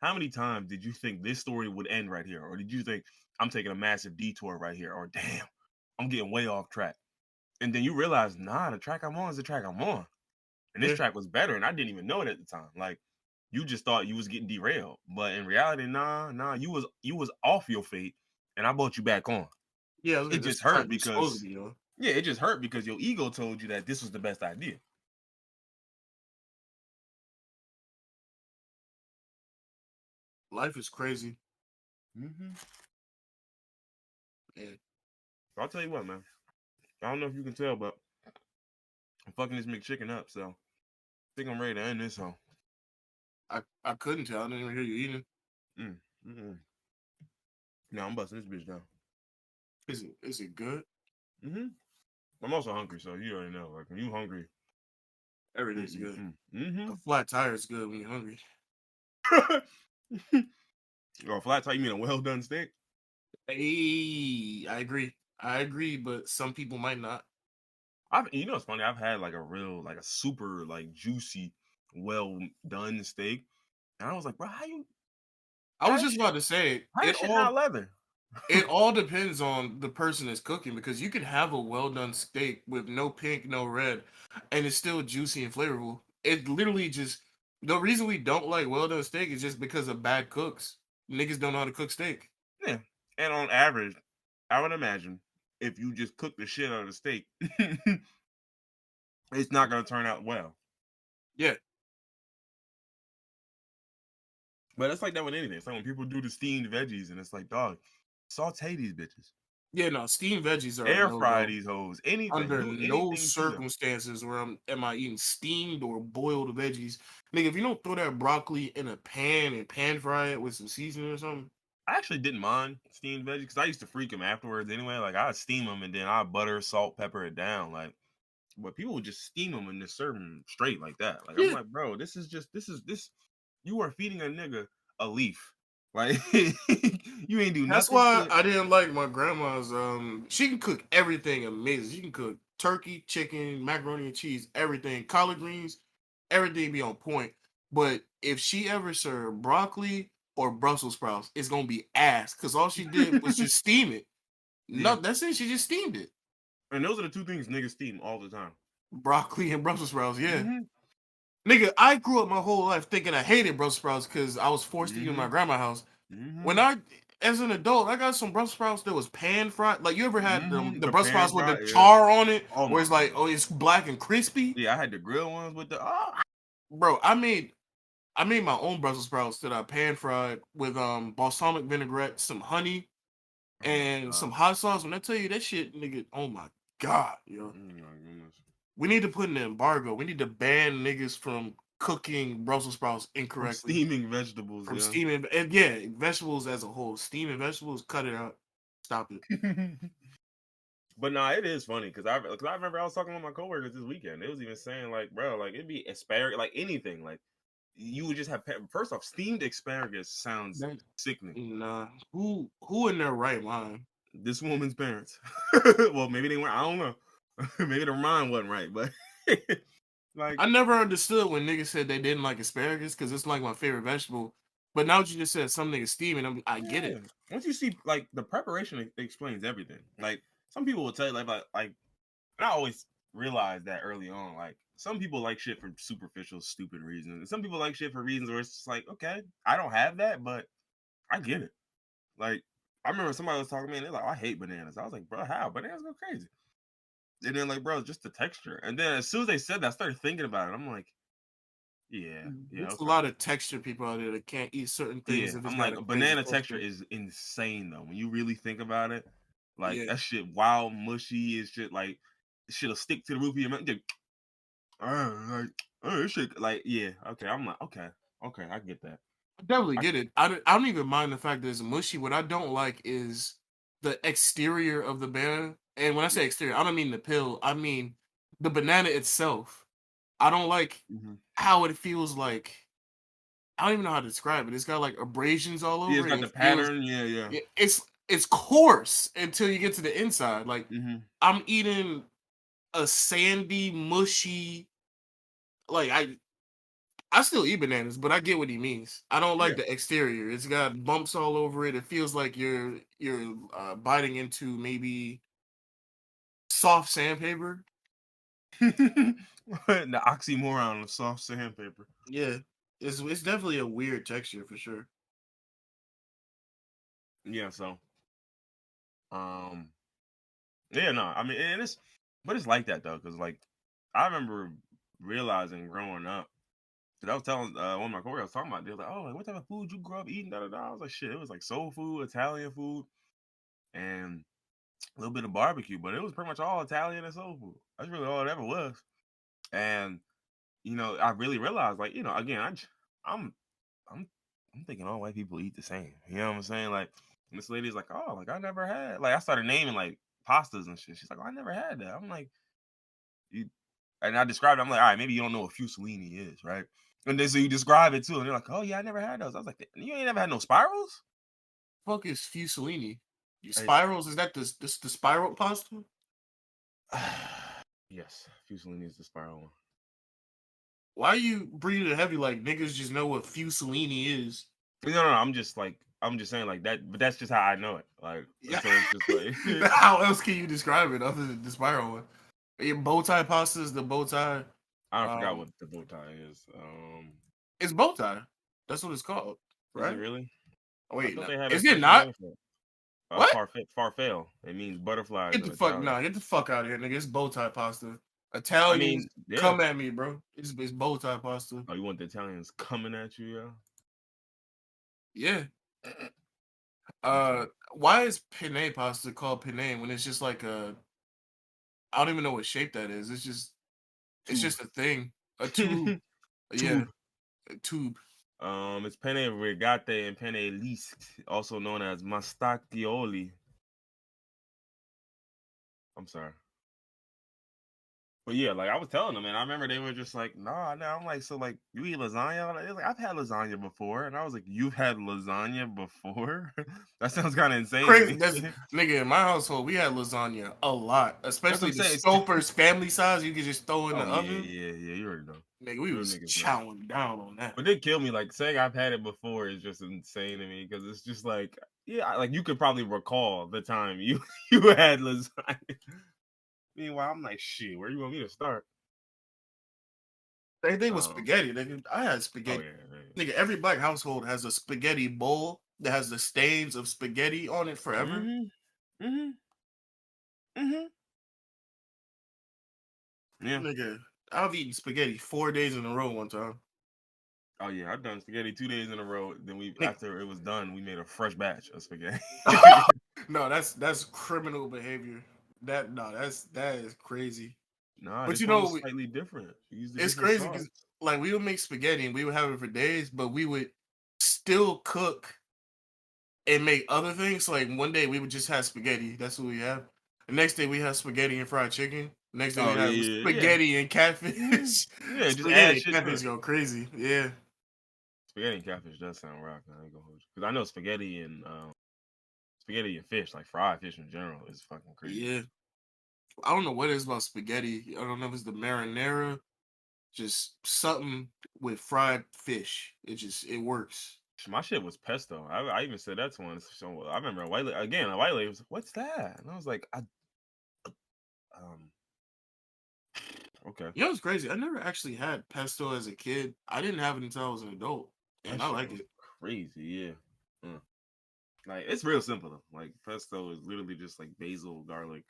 how many times did you think this story would end right here, or did you think I'm taking a massive detour right here, or damn, I'm getting way off track, and then you realize, nah, the track I'm on is the track I'm on, and this yeah, track was better, and I didn't even know it at the time. Like you just thought you was getting derailed, but in reality, nah, you was off your fate, and I brought you back on. yeah. I was It gonna just just the track hurt you're supposed to because be on. yeah, it just hurt because your ego told you that this was the best idea. Life is crazy. Mm-hmm. And I'll tell you what, man. I don't know if you can tell, but I'm fucking this McChicken up, so I think I'm ready to end this one. I couldn't tell. I didn't even hear you eating. Mm. Mm-mm. No, I'm busting this bitch down. Is it good? Mm-hmm. I'm also hungry, so you already know. Like when you hungry, Everything's good. mm-hmm. A flat tire is good when you're hungry. Or a flat tire, you mean a well done steak? Hey, I agree. I agree, but some people might not. You know, it's funny. I've had like a real, like a super, like juicy, well done steak, and I was like, bro, I how was this just shit, about to say how this shit not leather? it all depends on the person that's cooking because you can have a well done steak with no pink, no red, and it's still juicy and flavorful. It literally just the reason we don't like well done steak is just because of bad cooks. Niggas don't know how to cook steak. Yeah, and on average, I would imagine if you just cook the shit out of the steak, it's not gonna turn out well. Yeah. But it's like that with anything. It's like when people do the steamed veggies, and it's like, dog, saute these bitches, Yeah, no, steamed veggies are a air no fry go. these hoes, anything, Under do no anything to them. circumstances where am I eating steamed or boiled veggies. Nigga, if you don't throw that broccoli in a pan and pan fry it with some seasoning or something. I actually didn't mind steamed veggies because I used to freak them afterwards anyway. Like I'd steam them and then I'd butter, salt, pepper it down. Like, but people would just steam them and just serve them straight like that. Like I'm Yeah. like, bro, this. You are feeding a nigga a leaf. Like you ain't do That's nothing to why it. I didn't like my grandma's she can cook everything amazing. She can cook turkey, chicken, macaroni and cheese, everything, collard greens, everything be on point. But if she ever served broccoli or Brussels sprouts, it's gonna be ass because all she did was just steam it. No, Yeah, that's it. She just steamed it. and those are the two things niggas steam all the time. Broccoli and Brussels sprouts, yeah. Mm-hmm. Nigga, I grew up my whole life thinking I hated Brussels sprouts because I was forced to eat in Mm-hmm. my grandma's house. When Mm-hmm. I, as an adult, I got some Brussels sprouts that was pan fried. Like you ever had Mm-hmm. the The Brussels pan sprouts with the fry, yeah. char on it, Oh where my it's like, god. oh, it's black and crispy. Yeah, I had the grill ones with the Bro, I made my own Brussels sprouts that I pan fried with balsamic vinaigrette, some honey, oh my and some god. hot sauce. When I tell you that shit, nigga, oh my god, yo. Oh my goodness. We need to put an embargo. We need to ban niggas from cooking Brussels sprouts From incorrectly. steaming vegetables, From yeah. steaming and yeah, vegetables as a whole. Steaming vegetables, cut it out. Stop it. But nah, it is funny because I remember I was talking with my coworkers this weekend. They was even saying like, bro, like it'd be asparagus, like anything, like you would just have first off, steamed asparagus sounds That, sickening. nah. Who in their right mind? This woman's parents, well, maybe they weren't. I don't know. Maybe the mind wasn't right, but like, I never understood when niggas said they didn't like asparagus because it's like my favorite vegetable. But now that you just said some niggas steaming, I get yeah. it. Once you see like the preparation, explains everything. Like some people will tell you like and I always realized that early on. Like some people like shit for superficial, stupid reasons. And some people like shit for reasons where it's just like, okay, I don't have that, but I get it. Like I remember somebody was talking to me and they're like, I hate bananas. I was like, bro, how? Bananas go crazy. And then like, bro, just the texture. And then as soon as they said that, I started thinking about it. I'm like, yeah, There's a okay. lot of texture people out there that can't eat certain Yeah, things if it's I'm got like, a crazy banana texture texture. is insane though. When you really think about it, like Yeah, that shit wild, mushy, is shit like shit'll stick to the roof of your mouth. Like, this shit, like, yeah, okay. I'm like, okay, I get that. I definitely I get it. I don't even mind the fact that it's mushy. What I don't like is the exterior of the banana. And when I say exterior, I don't mean the pill. I mean the banana itself. I don't like mm-hmm. how it feels like. I don't even know how to describe it. It's got like abrasions all Yeah, over it's it. got It the feels pattern. Yeah. it's coarse until you get to the inside. Like Mm-hmm. I'm eating a sandy, mushy. Like I still eat bananas, but I get what he means. I don't like Yeah. the exterior. It's got bumps all over it. It feels like you're biting into maybe soft sandpaper. The oxymoron of soft sandpaper. Yeah, it's definitely a weird texture for sure. Yeah, so um yeah, no, I mean, and it's but it's like that though, because like I remember realizing growing up, because I was telling one of my coworkers, I was talking about, they were like, oh, like what type of food you grew up eating, da da da. I was like, shit, it was like soul food, Italian food, and a little bit of barbecue, but it was pretty much all Italian and soul food. That's really all it ever was. And I really realized, like, again, I'm I'm I'm thinking all white people eat the same. You know what I'm saying? Like, and this lady's like, oh, like I never had. Like, I started naming like pastas and shit. She's like, oh, I never had that. I'm like, you, and I described it. I'm like, all right, maybe you don't know what fusilini is, right? And then so you describe it too, and they're like, oh yeah, I never had those. I was like, you ain't never had no spirals? Fuck is fusilini? It's Spirals? Is that the spiral pasta? yes, fusilini is the spiral one. Why are you breathing it heavy like niggas just know what fusilini is? No, I'm just saying like that, but that's just how I know it. Like, Yeah. so it's just like How else can you describe it other than the spiral one? Your bow tie pasta is the bow tie. I forgot Um, what the bow tie is. it's bow tie. That's what it's called, Is it right? really? Oh, I wait, thought no. they had a Is it special not? name for it. What? Farfalle. It means butterflies Get in the fuck Italian. nah, get the fuck out of here, nigga. It's bow tie pasta. I Italians, mean, yeah. come at me, bro. It's bow tie pasta. Oh, you want the Italians coming at you, yeah? Yeah. Okay. Uh, why is penne pasta called penne when it's just like I don't even know what shape that is. It's Tube. just a thing, a tube. Yeah, Tube. a tube. It's penne rigate and penne lisque, also known as mastacchioli. I'm sorry. But yeah, like I was telling them, and I remember they were just like, "Nah, nah." I'm like, "So like, you eat lasagna?" They're like, "I've had lasagna before," and I was like, "You've had lasagna before?" That sounds kind of insane to Crazy. me. That's nigga in my household. We had lasagna a lot, That's what especially I'm the saying. Stouffer's family size. You could just throw in Oh the yeah, oven. yeah, yeah. You already know. Nigga, we Real was niggas know. chowing down on that. But they kill me. Like saying I've had it before is just insane to me because it's just like, yeah, like you could probably recall the time you you had lasagna. Meanwhile, I'm like, shit, where you want me to start? Same thing with Um, spaghetti, nigga. I had oh spaghetti. yeah, yeah. Nigga, every black household has a spaghetti bowl that has the stains of spaghetti on it forever. Mm-hmm. Mm-hmm. Mm-hmm. Yeah. Nigga, I've eaten spaghetti 4 days in a row one time. Oh yeah, I've done spaghetti 2 days in a row. Then we, Nigga. after it was done, we made a fresh batch of spaghetti. No, that's criminal behavior. That is crazy. Nah, But this you one know, was slightly different. We used a it's different crazy because sauce. like we would make spaghetti and we would have it for days, but we would still cook and make other things. So, like one day we would just have spaghetti. That's what we have. The next day we have spaghetti and fried chicken. The next day we Oh have yeah, yeah, spaghetti and yeah. catfish. Yeah, just Spaghetti add and shit to catfish it. go crazy. Yeah. Spaghetti and catfish does sound rock. I ain't gonna hold you because I know spaghetti and fish, like fried fish in general, is fucking crazy. Yeah. I don't know what it is about spaghetti. I don't know if it's the marinara, just something with fried fish. It works. My shit was pesto. I even said that to one. So I remember a white lady was like, "What's that?" And I was like, um, okay." You know what's crazy? I never actually had pesto as a kid. I didn't have it until I was an adult, That and I shit like was it. crazy. Yeah. Like it's real simple though. Like pesto is literally just like basil, garlic,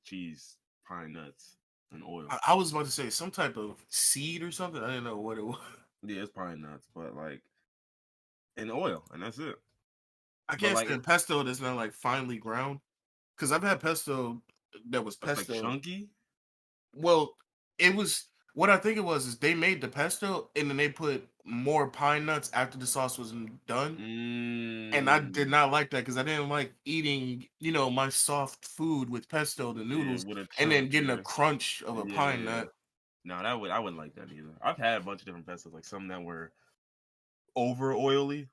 cheese, pine nuts and oil. I was about to say some type of seed or something. I didn't know what it was. Yeah, it's pine nuts, but like and oil, and that's it. I But can't like stand pesto that's not like finely ground. Because I've had pesto that was that's like pesto. chunky. Well, it was what I think it was is they made the pesto and then they put more pine nuts after the sauce was done. And I did Mm, not like that because I didn't like eating, my soft food with pesto, the yeah, noodles, with a and then chunk. getting a Yeah, crunch of a pine yeah. nut. No, I wouldn't like that either. I've had a bunch of different pestos, like some that were over oily,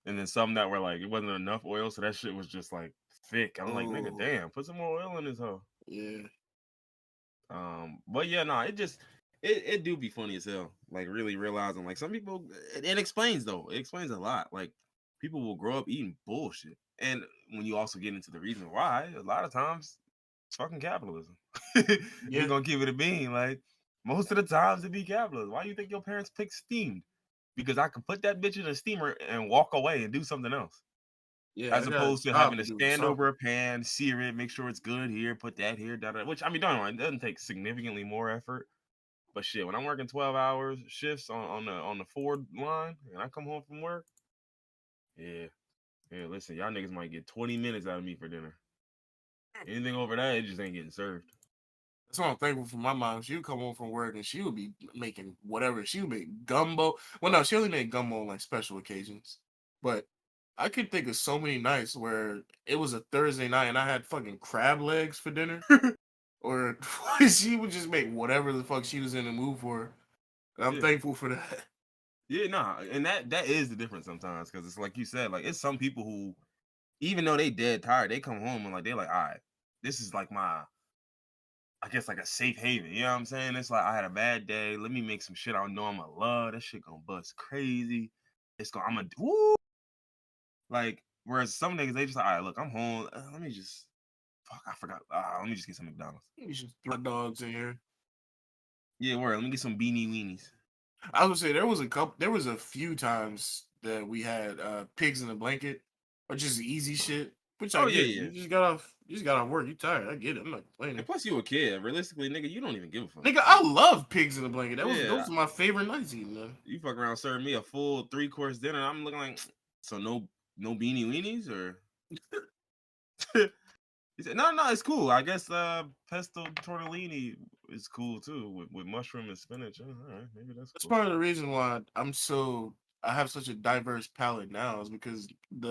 and then some that were like it wasn't enough oil, so that shit was just like thick. I'm like, nigga, Oh, damn, put some more oil in this hoe. yeah. But yeah, no, it do be funny as hell. Like really realizing like some people it explains though. It explains a lot. Like people will grow up eating bullshit. And when you also get into the reason why, a lot of times it's fucking capitalism. We're Yeah. gonna give it a bean. Like most of the times it be capitalism. Why do you think your parents pick steamed? Because I can put that bitch in a steamer and walk away and do something else Yeah, as I got a opposed to job having to to do or stand over something. a pan, sear it, make sure it's good here, put that here, da da. Which I mean, don't mind, it doesn't take significantly more effort. But shit, when I'm working 12 hours shifts on the Ford line, and I come home from work, yeah, yeah. Listen, y'all niggas might get 20 minutes out of me for dinner. Anything over that, it just ain't getting served. That's why I'm thankful for my mom. She would come home from work and she would be making whatever. She would make gumbo. Well, no, she only made gumbo on like special occasions. But I could think of so many nights where it was a Thursday night and I had fucking crab legs for dinner. Or she would just make whatever the fuck she was in the mood for. And I'm Yeah, thankful for that. yeah, nah, and that is the difference sometimes because it's like you said, like it's some people who even though they dead tired, they come home and like they're like, all right, this is like my I guess like a safe haven. You know what I'm saying? It's like I had a bad day. Let me make some shit I know I'm gonna love. That shit gonna bust crazy. It's gonna I'm gonna woo. Like whereas some niggas they just like, all right, look, I'm home. Let me just fuck. I forgot. Let me just get some McDonald's. You should throw dogs in here. Yeah, word. Let me get some beanie weenies. I would say there was a few times that we had pigs in a blanket or just easy shit. Which I Oh yeah, get. yeah. You just got off work, you tired. I get it. I'm not And complaining. plus you a kid. Realistically, nigga, you don't even give a fuck. Nigga, I love pigs in a blanket. Yeah, Those are my favorite nights eating them. you fuck around serving me a full 3 course dinner. I'm looking like so no beanie weenies or he said, no, no, it's cool. I guess pesto tortellini is cool too with mushroom and spinach. Oh, all right, maybe that's That's cool. part of the reason why I have such a diverse palate now is because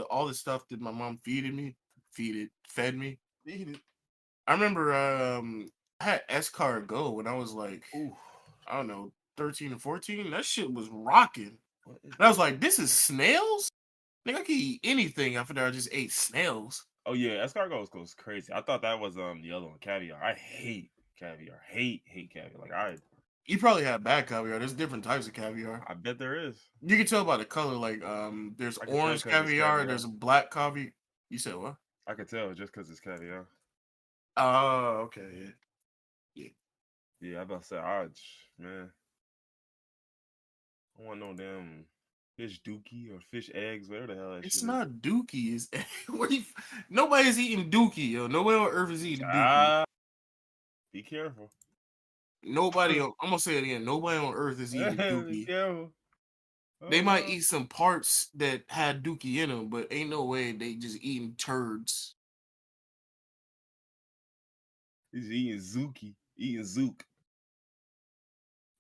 all the stuff that my mom fed me. Eat it. I remember I had escargot when I was like, Ooh, I don't know, 13 or 14. That shit was rocking. what is And I that? was like, this is snails? Nigga, I can eat anything after that I just ate snails. Oh yeah, escargot goes crazy. I thought that was the other one, caviar. I hate caviar. Hate caviar. Like You probably have bad caviar. There's different types of caviar. I bet there is. You can tell by the color, like there's I can tell orange because it's caviar, caviar. there's a black caviar. You said what? I can tell just because it's caviar. Oh, okay, yeah. Yeah. Yeah, I about to say, man, I want no damn fish dookie or fish eggs, whatever the hell that It's shit is. not dookie. It's nobody's eating dookie, yo. Nobody on earth is eating dookie. Ah, be careful. I'm gonna say it again. Nobody on earth is eating Be dookie. careful. They Oh might no. eat some parts that had dookie in them, but ain't no way they just eating turds. He's eating Zuki, eating Zook.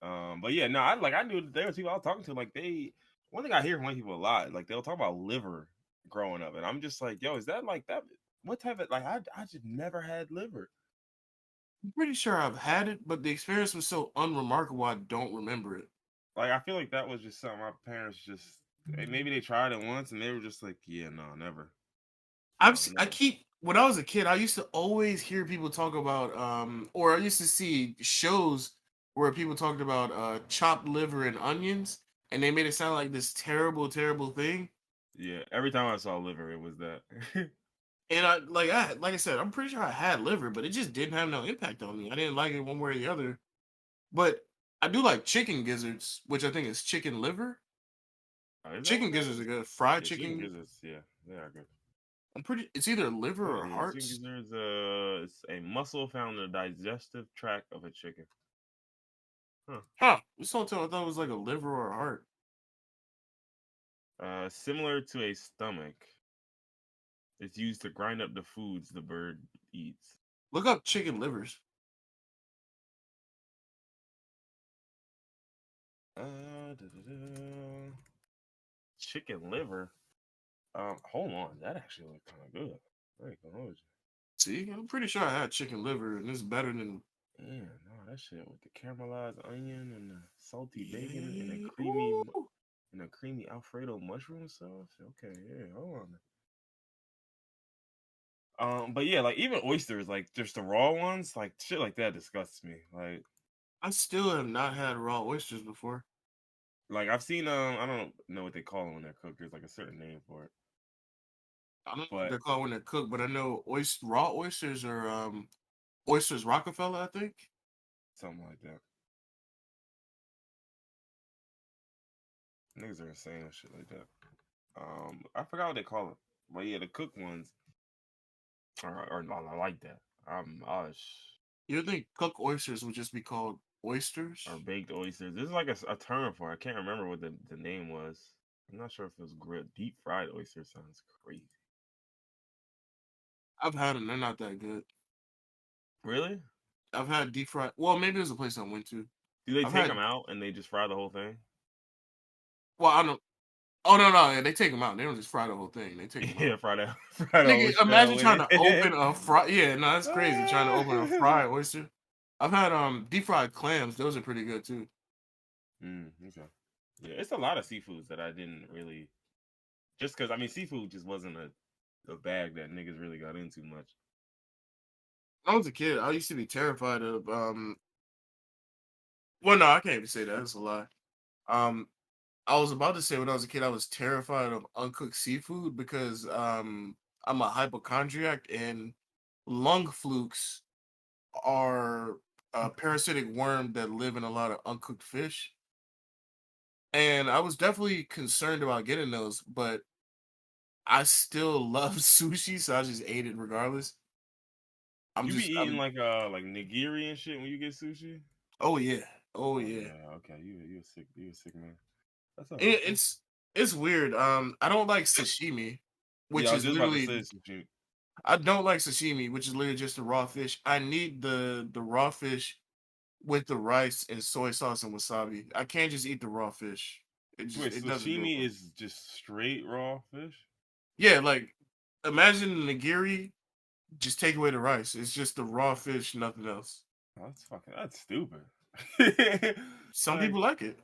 But yeah, no, I knew that there was people I was talking to, like they one thing I hear from white people a lot, like they'll talk about liver growing up, and I'm just like, yo, is that like that? What type of like I just never had liver. I'm pretty sure I've had it, but the experience was so unremarkable I don't remember it. Like I feel like that was just something my parents just maybe they tried it once and they were just like, yeah, no, never, no, I never. keep when I was a kid, I used to always hear people talk about or I used to see shows where people talked about chopped liver and onions and they made it sound like this terrible, terrible thing. Yeah, every time I saw liver, it was that. And like I said, I'm pretty sure I had liver, but it just didn't have no impact on me. I didn't like it one way or the other. But I do like chicken gizzards, which I think is chicken liver. Is that what Chicken that gizzards is? are good. Fried Yeah, chicken chicken. gizzards. Yeah, they are good. It's either liver or Yeah, chicken hearts. gizzard is it's a muscle found in the digestive tract of a chicken. Huh. Huh. This whole time I thought it was like a liver or a heart. Similar to a stomach, it's used to grind up the foods the bird eats. Look up chicken livers. Da-da-da. Chicken liver. Hold on, that actually looked kind of good. I ain't gonna hold See, I'm pretty sure I had chicken liver, and it's better than you. Yeah, no, that shit with the caramelized onion and the salty bacon and yeah. Ooh. a creamy Alfredo mushroom sauce. Okay, yeah, hold on. But yeah, like even oysters, like just the raw ones, like shit like that disgusts me. I still have not had raw oysters before. Like I've seen I don't know what they call them when they're cooked. There's like a certain name for it, I don't know what but they're called when they're cooked, but I know raw oysters are oysters Rockefeller, I think. something like that. Niggas are insane and shit like that. I forgot what they call it, but yeah, the cooked ones are I like that. You would think cooked oysters would just be called Or oysters? baked oysters. This is like a term for it. I can't remember what the name was. I'm not sure if it was grilled. Deep fried oyster sounds crazy. I've had them. They're not that good. Really? I've had deep fried. Well, maybe there's a place I went to. Do they I've take them had. out and they just fry the whole thing? Well, I don't. Oh no, yeah, they take them out. They don't just fry the whole thing. They take them Yeah, out. fry the whole Nigga, shit out imagine with trying to open it. a fry. Yeah, no, that's crazy. Trying to open a fried oyster. I've had deep fried clams. Those are pretty good too. Okay. Yeah, it's a lot of seafoods that I didn't really just because I mean seafood just wasn't a bag that niggas really got into much. When I was a kid, I used to be terrified of Well, no, I can't even say that. That's a lie. Um, I was about to say when I was a kid, I was terrified of uncooked seafood because I'm a hypochondriac and lung flukes are a parasitic worm that live in a lot of uncooked fish. And I was definitely concerned about getting those, but I still love sushi, so I just ate it regardless. You be eating I'm like nigiri and shit when you get sushi? oh yeah. Oh Oh yeah. yeah, okay. You a sick man. That's all right It, though. it's weird. I don't like sashimi, Yeah, which I was is just about to literally say sushi. I don't like sashimi, which is literally just the raw fish. I need the raw fish with the rice and soy sauce and wasabi. I can't just eat the raw fish. Wait, It doesn't do it sashimi for me. is just straight raw fish? Yeah, like imagine nigiri, just take away the rice. It's just the raw fish, nothing else. Oh, that's stupid. Some like people like it.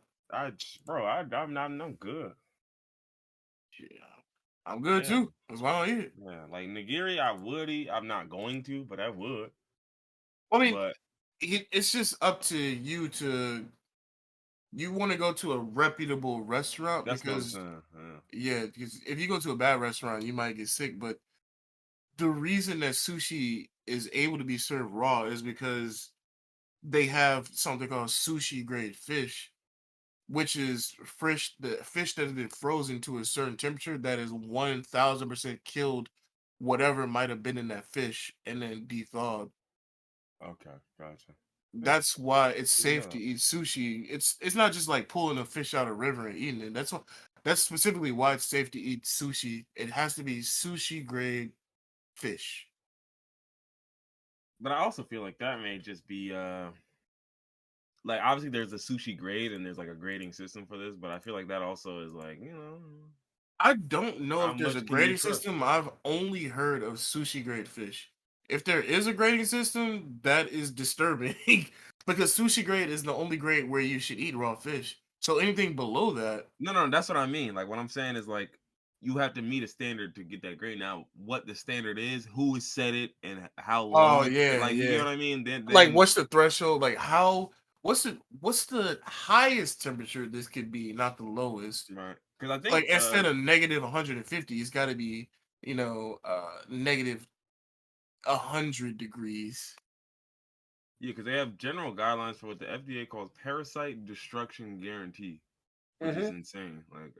bro, I'm good. Yeah, I'm good Yeah, too. That's why I don't eat it. yeah. Like nigiri, I would eat. I'm not going to, but I would. I mean, But it's just up to you to you want to go to a reputable restaurant that's what I'm because saying. Yeah. yeah, because if you go to a bad restaurant, you might get sick. But the reason that sushi is able to be served raw is because they have something called sushi grade fish, which is the fish that has been frozen to a certain temperature that is 1000% killed whatever might have been in that fish and then thawed. Okay, gotcha. Yeah, That's why it's good to safe know to that. eat sushi. It's not just like pulling a fish out of a river and eating it. That's specifically why it's safe to eat sushi. It has to be sushi grade fish. But I also feel like that may just be like obviously there's a sushi grade and there's like a grading system for this, but I feel like that also is like, I don't know how if there's a much can you grading trust? system. I've only heard of sushi grade fish. If there is a grading system, that is disturbing because sushi grade is the only grade where you should eat raw fish. So anything below that, No, that's what I mean. Like what I'm saying is like you have to meet a standard to get that grade. Now, what the standard is, who has set it, and how oh long, yeah, like you get yeah. what I mean. Then, Like then what's the threshold? Like how what's the highest temperature this could be, not the lowest. right? Because I Like think, instead of negative 150, it's got to be, negative 100 degrees. yeah, because they have general guidelines for what the FDA calls parasite destruction guarantee, which is Hmm. insane. Like,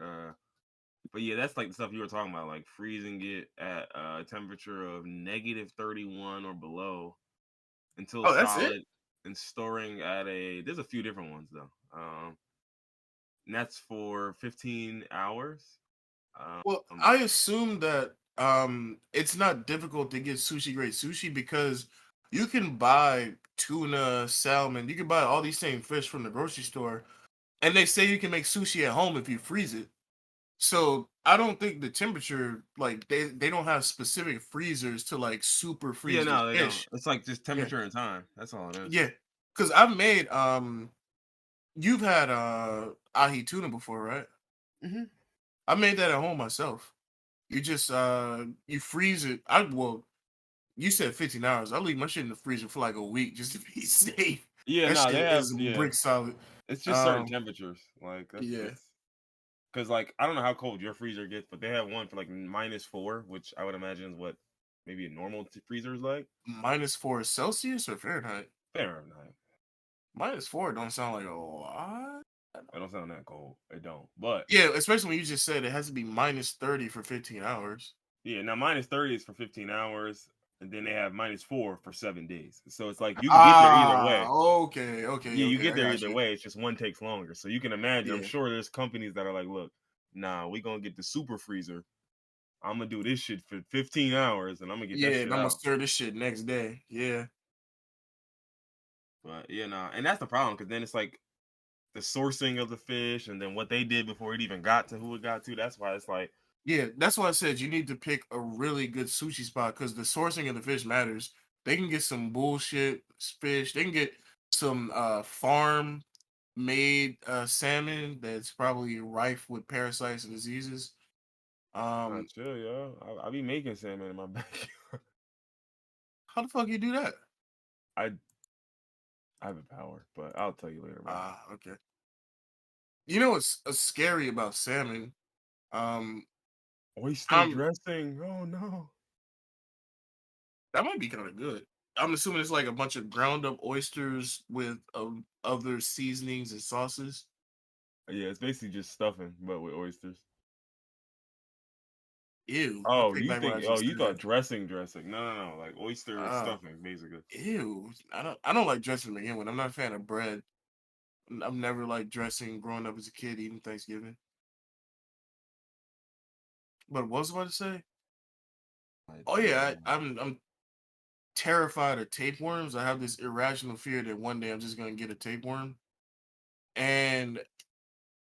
But yeah, that's like the stuff you were talking about, like freezing it at a temperature of -31 or below until Oh, that's it. solid, and storing at a. There's a few different ones though. And that's for 15 hours. Well, Um, I assume that it's not difficult to get sushi grade sushi because you can buy tuna, salmon, you can buy all these same fish from the grocery store, and they say you can make sushi at home if you freeze it. So I don't think the temperature, like they don't have specific freezers to like super yeah, freeze the no, they don't. fish. It's like just Yeah, temperature and time. That's all it is. yeah. Because I've made you've had ahi tuna before, right? Hmm. I made that at home myself. You just you freeze it. You said 15 hours. I leave my shit in the freezer for like a week just to be safe. Yeah, That no, they shit have. is Yeah, brick solid. it's just certain Um, temperatures. Like that's yeah, it's because like I don't know how cold your freezer gets, but they have one for like -4, which I would imagine is what maybe a normal freezer is like. -4 Celsius or Fahrenheit. Fahrenheit. -4 don't sound like a lot. I don't sound that cold. It don't. But Yeah, especially when you just said it has to be -30 for 15 hours. yeah, now -30 is for 15 hours, and then they have -4 for 7 days. So it's like you can get there either Ah, way. okay, okay, Yeah, you okay. get I there got either you. way. It's just one takes longer. So you can imagine. I'm Yeah, sure there's companies that are like, look, nah, we gonna get the super freezer. I'm gonna do this shit for 15 hours, and I'm gonna get that yeah. shit And I'm gonna out. stir this shit next day. Yeah, But yeah, nah, and that's the problem because then it's like the sourcing of the fish, and then what they did before it even got to who it got to. That's why it's like, yeah. That's why I said you need to pick a really good sushi spot because the sourcing of the fish matters. They can get some bullshit fish. They can get some farm made salmon that's probably rife with parasites and diseases. nah, Um, chill, yo. I be making salmon in my backyard. how the fuck you do that? I I have a power, but I'll tell you later about it. Ah, okay. You know what's scary about salmon? Um, Oyster I'm dressing. Oh no. that might be kind of good. I'm assuming it's like a bunch of ground up oysters with other seasonings and sauces. Yeah, it's basically just stuffing, but with oysters. Ew, I Oh, take you back what think? I Oh, just you said. thought dressing, dressing? No, no, no. Like oyster Uh, stuffing, basically. ew. I don't like dressing to begin with. I'm not a fan of bread. I've never liked dressing growing up as a kid eating Thanksgiving. But what was I about to say? I Oh don't yeah, know. I'm terrified of tapeworms. I have this irrational fear that one day I'm just gonna get a tapeworm. And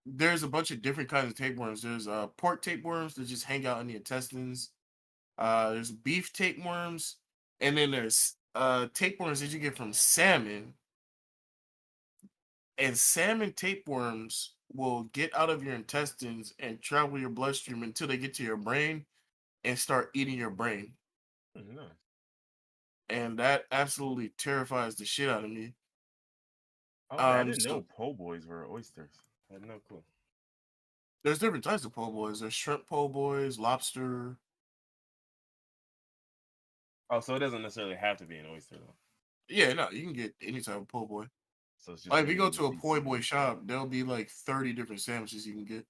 there's a bunch of different kinds of tapeworms. There's pork tapeworms that just hang out in the intestines. There's beef tapeworms, and then there's tapeworms that you get from salmon. And salmon tapeworms will get out of your intestines and travel your bloodstream until they get to your brain and start eating your brain. No. And that absolutely terrifies the shit out of me. Okay, I didn't know So po' boys were oysters. I had no clue. there's different types of po' boys. There's shrimp po' boys, lobster. Oh, so it doesn't necessarily have to be an oyster though. Yeah, no, you can get any type of po' boy. So it's just Like if you go mainly to a sea po' boy seafood stuff. shop, there'll be like 30 different sandwiches you can get.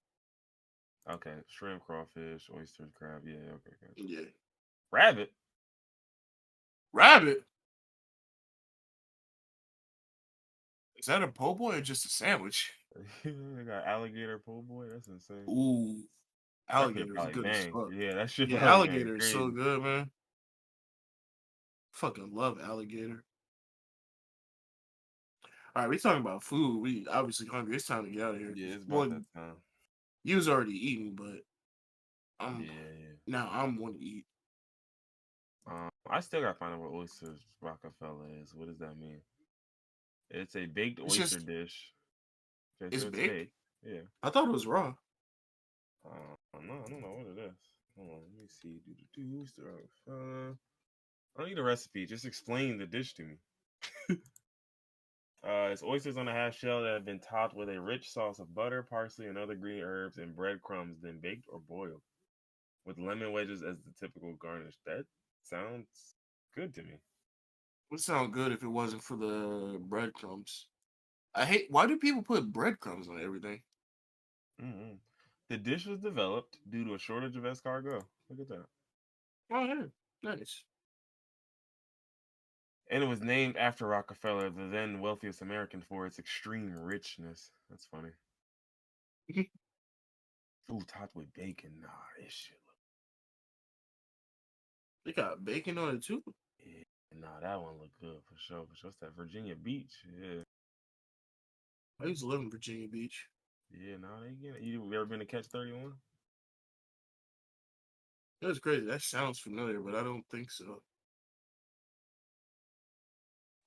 Okay, shrimp, crawfish, oysters, crab. Yeah, okay, gotcha. Yeah. Rabbit. Rabbit? Is that a po' boy or just a sandwich? They got alligator po' boy. That's insane. Ooh, That shit alligator is probably good as bang. fuck. Yeah, that shit Yeah, probably bang alligator is so crazy. good, man. Fucking love alligator. All right, we talking about food. We obviously hungry. It's time to get out of here. Yeah, it's about Well, that time. you was already eating, but I'm Yeah, yeah. now I'm want to eat. I still gotta find out what oysters Rockefeller is. What does that mean? It's a baked It's oyster just dish. Okay, it's so it's baked. baked. Yeah. I thought it was raw. No, I don't know what it is. Hold on, let me see. Oyster Rockefeller. I don't need a recipe. Just explain the dish to me. It's oysters on a half shell that have been topped with a rich sauce of butter, parsley, and other green herbs and breadcrumbs, then baked or boiled, with lemon wedges as the typical garnish. That sounds good to me. Would sound good if it wasn't for the breadcrumbs. I hate. Why do people put breadcrumbs on everything? Mm-hmm. The dish was developed due to a shortage of escargot. Look at that. Oh, yeah. Nice. And it was named after Rockefeller, the then wealthiest American, for its extreme richness. That's funny. Ooh, topped with bacon. Nah, this shit look. They got bacon on it too. Yeah, nah, that one look good for sure. For sure, it's that Virginia Beach. Yeah, I used to live in Virginia Beach. yeah. Nah, they get it. You ever been to Catch 31? It was crazy. That sounds familiar, but I don't think so.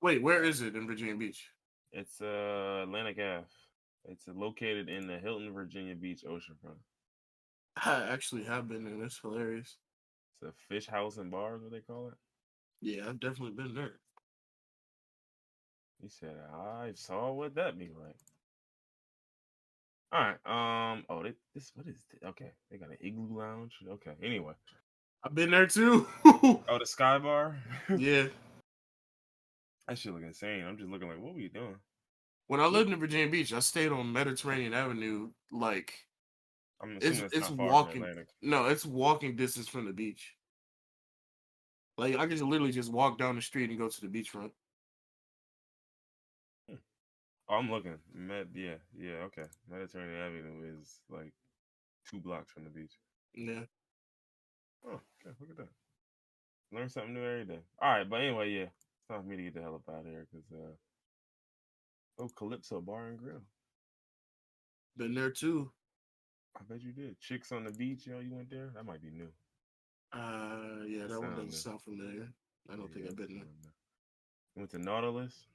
Wait, where is it in Virginia Beach? It's Atlantic Ave. It's located in the Hilton Virginia Beach oceanfront. I actually have been there. That's hilarious. It's a fish house and bar, is what they call it. Yeah, I've definitely been there. He said, "I saw what that be like." All right. Oh, this what is this? Okay, they got an igloo lounge. Okay. Anyway. I've been there too. Oh, the Sky Bar. Yeah. That shit look insane. I'm just looking like, what were you doing? When I lived in Virginia Beach, I stayed on Mediterranean Avenue. Like I'm assuming it's not far walking. from Atlantic. No, it's walking distance from the beach. Like I could literally just walk down the street and go to the beachfront. Oh, I'm looking. Yeah, okay. Mediterranean Avenue is like 2 blocks from the beach. Yeah. Oh, okay, look at that. Learn something new every day. All right, but anyway, yeah, it's time for me to get the hell up out of here because Calypso Bar and Grill. Been there too. I bet you did. Chicks on the Beach, yo, you went there? That might be new. Yeah, that one doesn't sound familiar. I don't think I've been there. You went to Nautilus?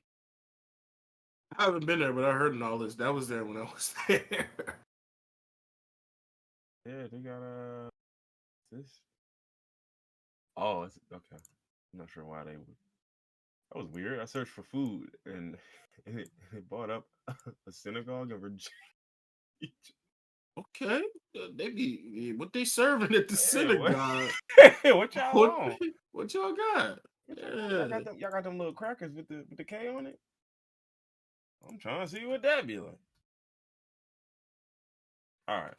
I haven't been there, but I heard Nautilus. That was there when I was there. Yeah, they got this. Oh, it's okay. I'm not sure why they would. That was weird. I searched for food and it brought up a synagogue in Virginia. Okay, they be what they serving at the synagogue. What y'all on? What y'all got? Y'all got them little crackers with the K on it. I'm trying to see what that be like. All right,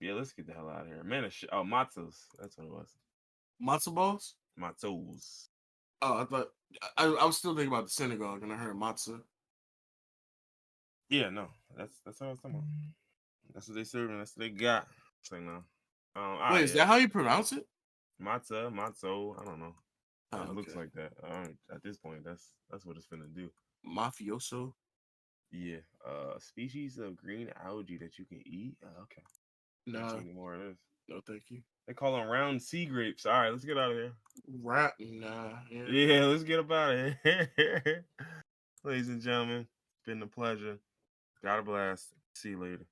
yeah, let's get the hell out of here, man. Matzos, that's what it was. Matzo balls. Matzos. Oh, I thought I was still thinking about the synagogue, and I heard matzah. Yeah, no, that's what I was talking about. That's what they serving. That's what they got. Say no. Wait, is that how you pronounce it? Matzo. I don't know. Oh, it looks like that. At this point, that's what it's finna do. Mafioso. Yeah. Species of green algae that you can eat. Okay. No. Any more of this? No, thank you. They call them round sea grapes. All right, let's get out of here. Nah. Yeah, let's get up out of here. Ladies and gentlemen, it's been a pleasure. God bless. See you later.